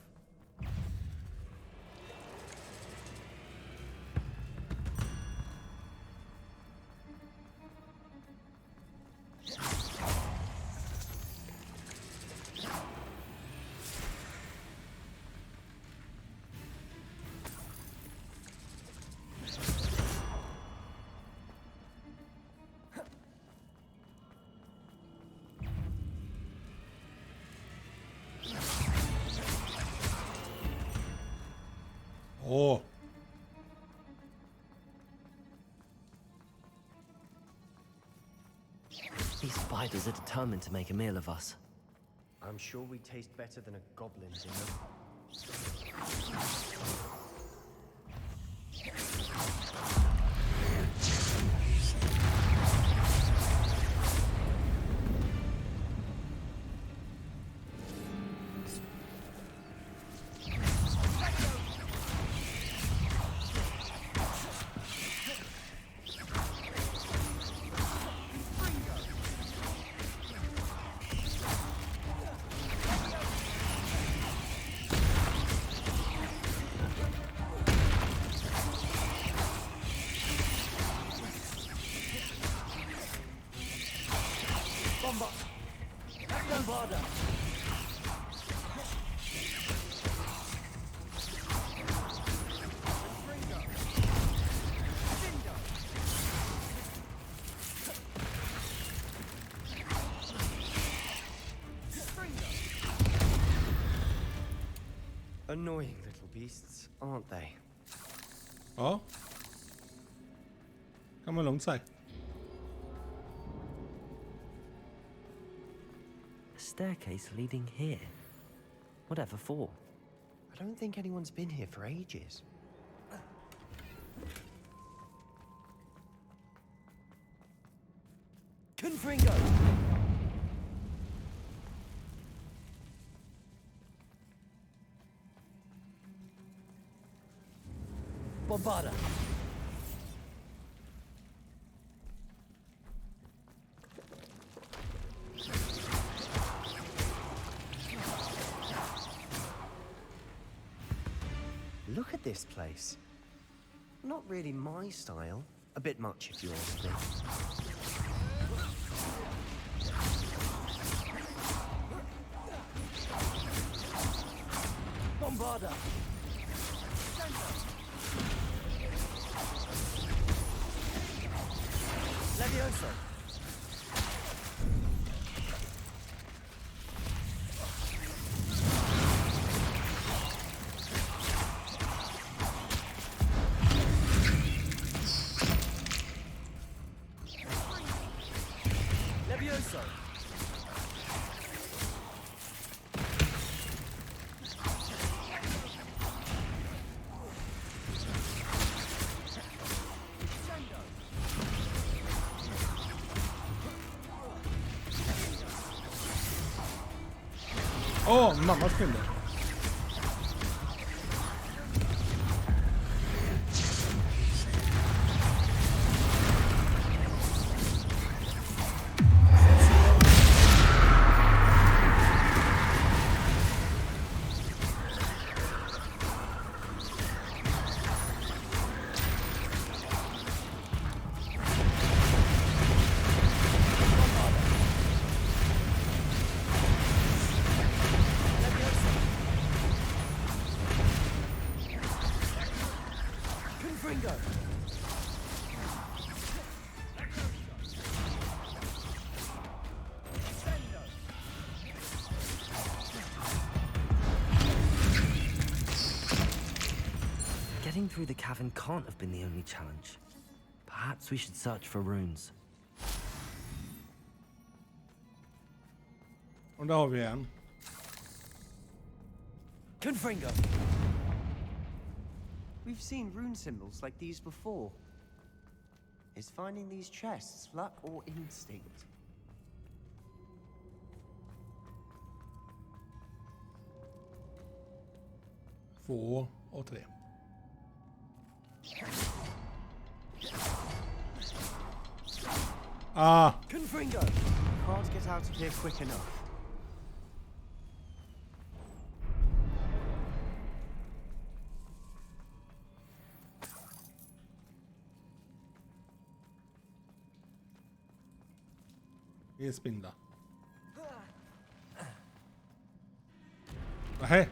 Åh. These spiders are determined to make a meal of us. I'm sure we taste better than a goblin dinner. Bombarda! Annoying little beasts, aren't they? Ja. Kan man lugnt säga. A staircase leading here. Whatever for? I don't think anyone's been here for ages. Confringo! Bombarda! Look at this place. Not really my style. A bit much if you ask me. Bombarda! Levioso! Åh, mammas kunde. Getting through the cavern can't have been the only challenge. Perhaps we should search for runes. Och där har vi en. Confringo! We've seen rune symbols like these before. Is finding these chests luck or instinct? Två och tre. Ah! Confringo! Can't get out of here quick enough. Vi är spindlar. Nej.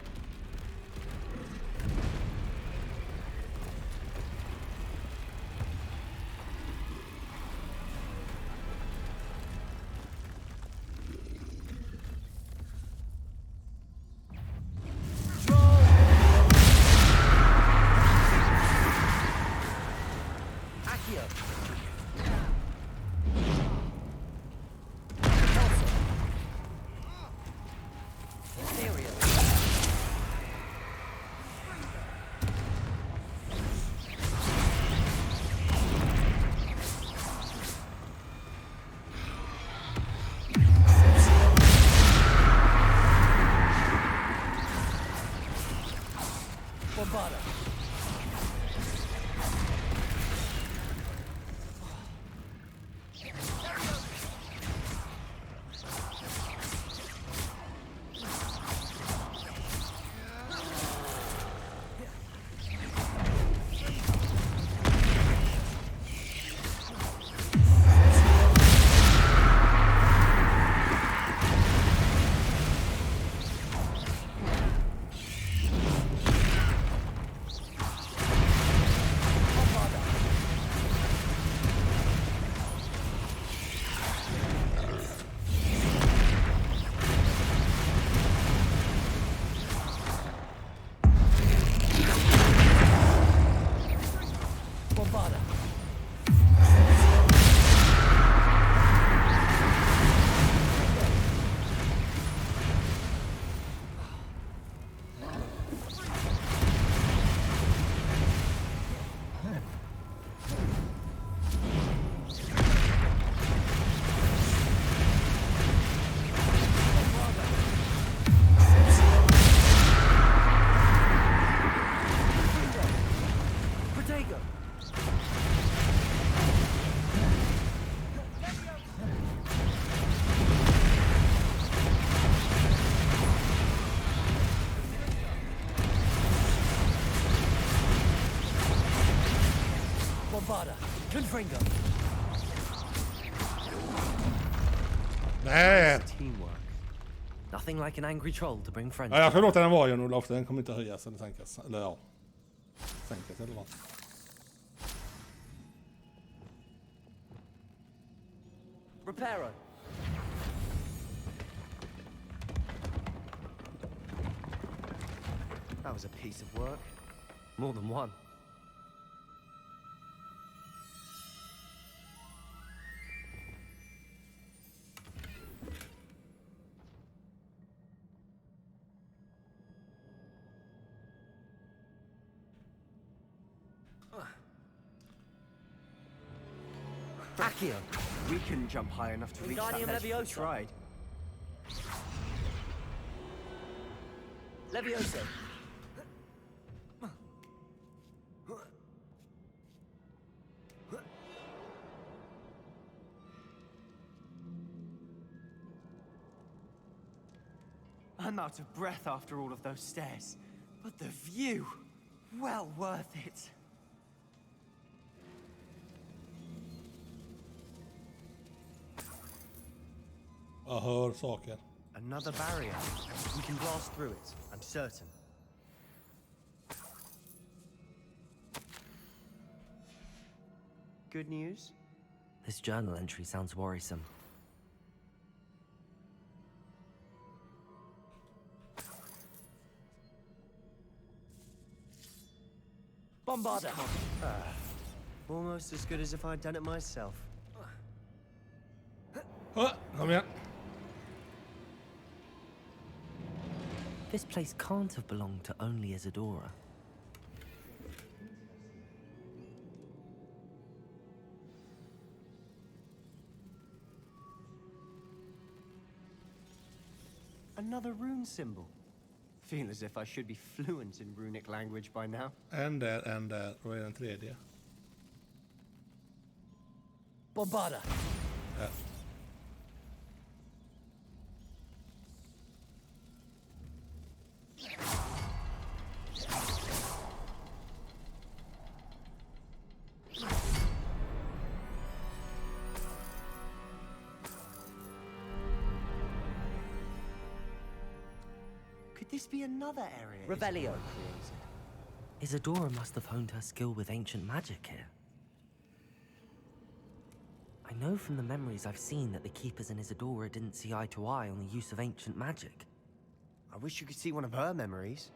Confringo! Nej! Teamwork. Nothing like an angry troll to bring friends. Ja, jag får låta den vara, Jan-Olof. Den kommer inte höjas eller sänkas. Eller ja. Sänkas eller vad. Reparo! That was a piece of work. More than one. Accio! We couldn't jump high enough to reach that Wingardium ledge if we Leviosa. tried. Levioso. I'm out of breath after all of those stairs, but the view, well worth it. Jag hör saker. Another barrier. We can blast through it, I'm certain. Good news? This journal entry sounds worrisome. Bombarda! Almost as good as if I'd done it myself. Kom igen. This place can't have belonged to only Isadora. Another rune symbol. Feel as if I should be fluent in runic language by now. En där. Då är den tredje. Bombarda! Ja. Could this be another area? Revelio. Isadora must have honed her skill with ancient magic here. I know from the memories I've seen that the Keepers and Isadora didn't see eye to eye on the use of ancient magic. I wish you could see one of her memories.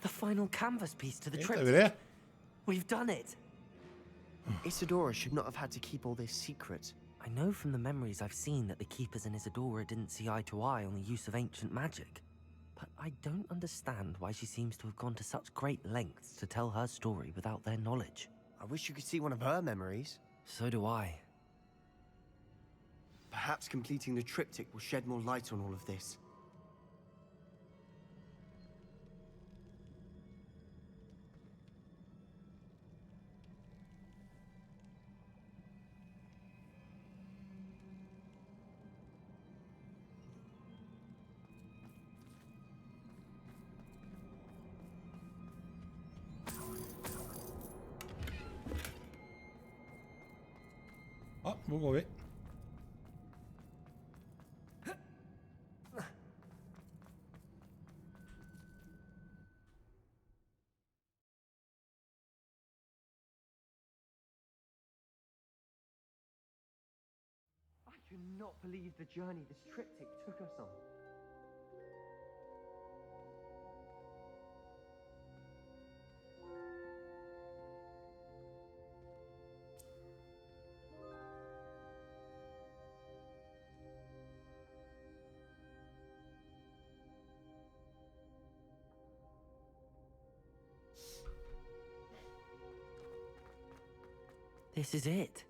The final canvas piece to the Inte trip. vi det? We've done it. Isadora should not have had to keep all this secret. I know from the memories I've seen that the Keepers and Isadora didn't see eye to eye on the use of ancient magic. But I don't understand why she seems to have gone to such great lengths to tell her story without their knowledge. I wish you could see one of her memories. So do I. Perhaps completing the triptych will shed more light on all of this. Ja, då går vi. I cannot believe the journey this triptych took us on. This is it.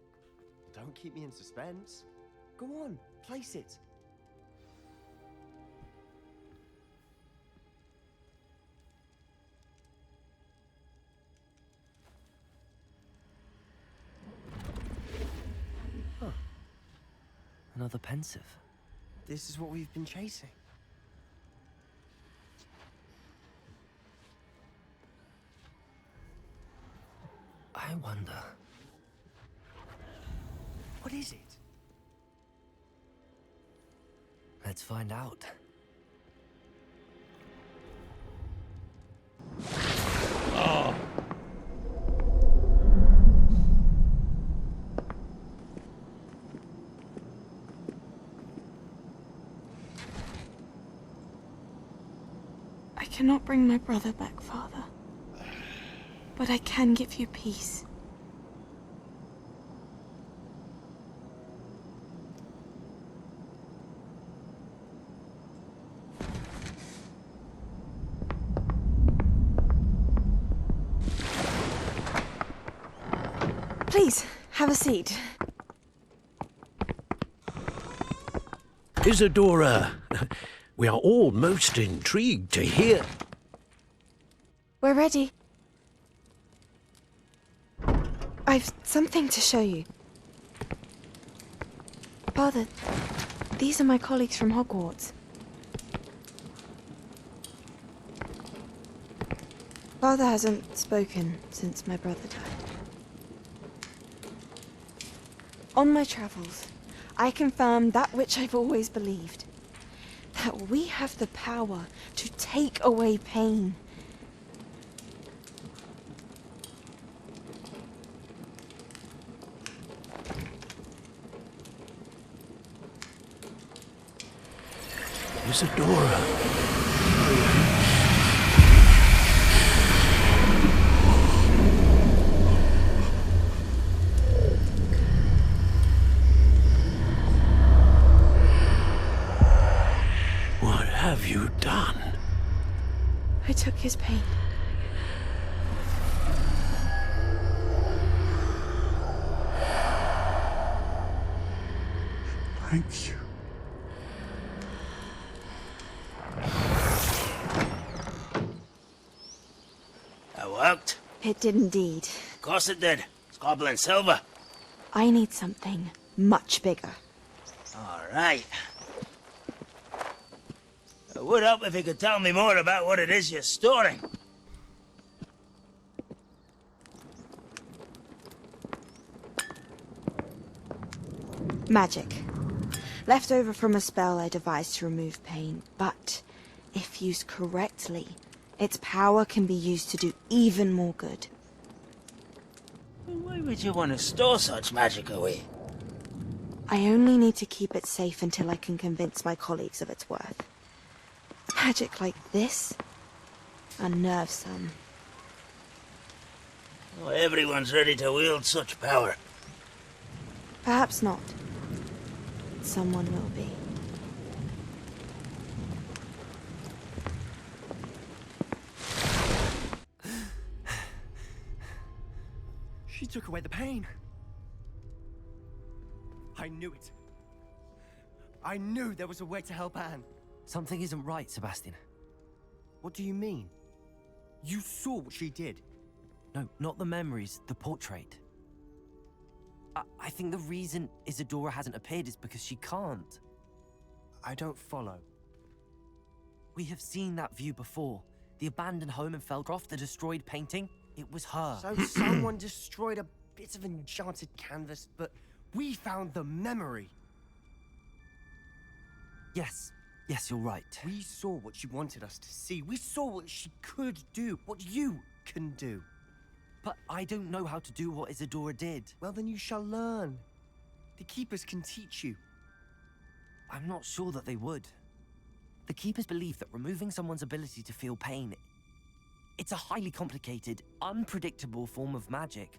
Don't keep me in suspense. Go on, place it. Huh. Another pensive. This is what we've been chasing. I wonder. What is it? Let's find out. Oh. I cannot bring my brother back, Father. But I can give you peace. Please, have a seat. Isadora, we are all most intrigued to hear. We're ready. I've something to show you. Father, these are my colleagues from Hogwarts. Father hasn't spoken since my brother died. On my travels, I confirmed that which I've always believed. That we have the power to take away pain. Isadora. What have you done? I took his pain. Thank you. That worked? It did indeed. Of course it did. It's goblin silver. I need something much bigger. All right. It would help if you could tell me more about what it is you're storing. Magic. Left over from a spell I devised to remove pain, but if used correctly, its power can be used to do even more good. Why would you want to store such magic away? I only need to keep it safe until I can convince my colleagues of its worth. Magic like this unnerves some. Well, everyone's ready to wield such power. Perhaps not. Someone will be. She took away the pain. I knew it. I knew there was a way to help Anne. Something isn't right, Sebastian. What do you mean? You saw what she did. No, not the memories, the portrait. I think the reason Isadora hasn't appeared is because she can't. I don't follow. We have seen that view before. The abandoned home in Feldcroft, the destroyed painting. It was her. So someone destroyed a bit of enchanted canvas, but we found the memory. Yes, you're right. We saw what she wanted us to see. We saw what she could do, what you can do. But I don't know how to do what Isadora did. Well, then you shall learn. The Keepers can teach you. I'm not sure that they would. The Keepers believe that removing someone's ability to feel pain, it's a highly complicated, unpredictable form of magic.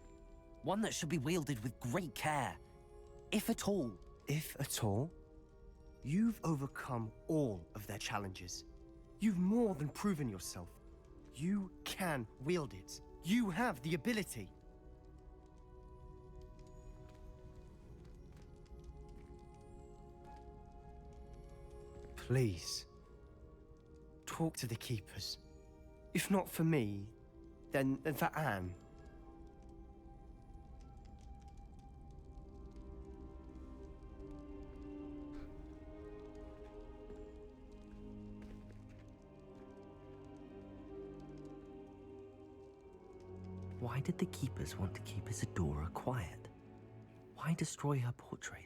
One that should be wielded with great care. If at all. If at all? You've overcome all of their challenges. You've more than proven yourself. You can wield it. You have the ability. Please, talk to the Keepers. If not for me, then for Anne. Why did the Keepers want to keep Isadora quiet? Why destroy her portrait?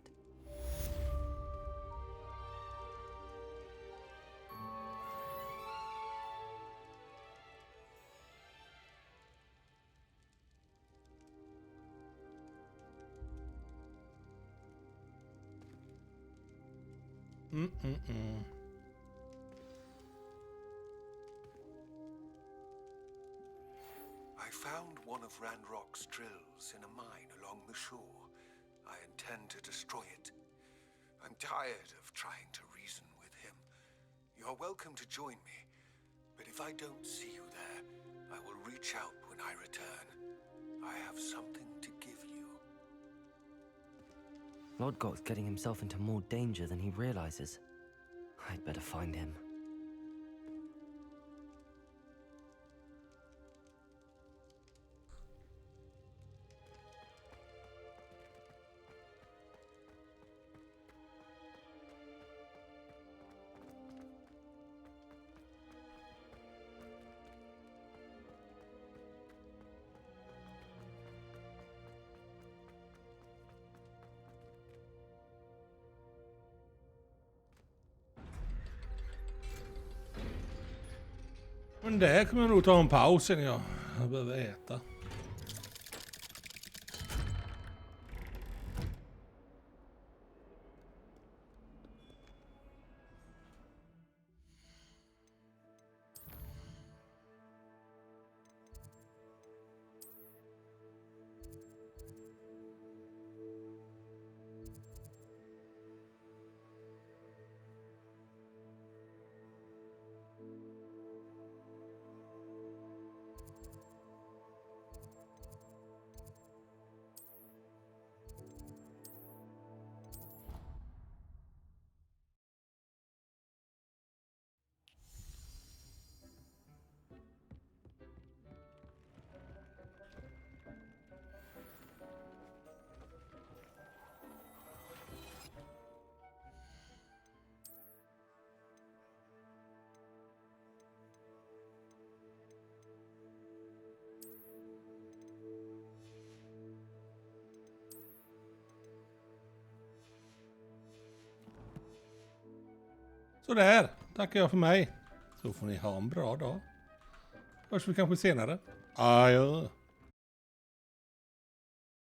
I found one of Ranrock's drills in a mine along the shore. I intend to destroy it. I'm tired of trying to reason with him. You're welcome to join me, but if I don't see you there, I will reach out when I return. I have something to give you. Lodgok's getting himself into more danger than he realizes. I'd better find him. Men där kommer jag nog ta en paus sen jag behöver äta. Så där, tackar jag för mig. Så får ni ha en bra dag. Hörs vi kanske senare. Adjö.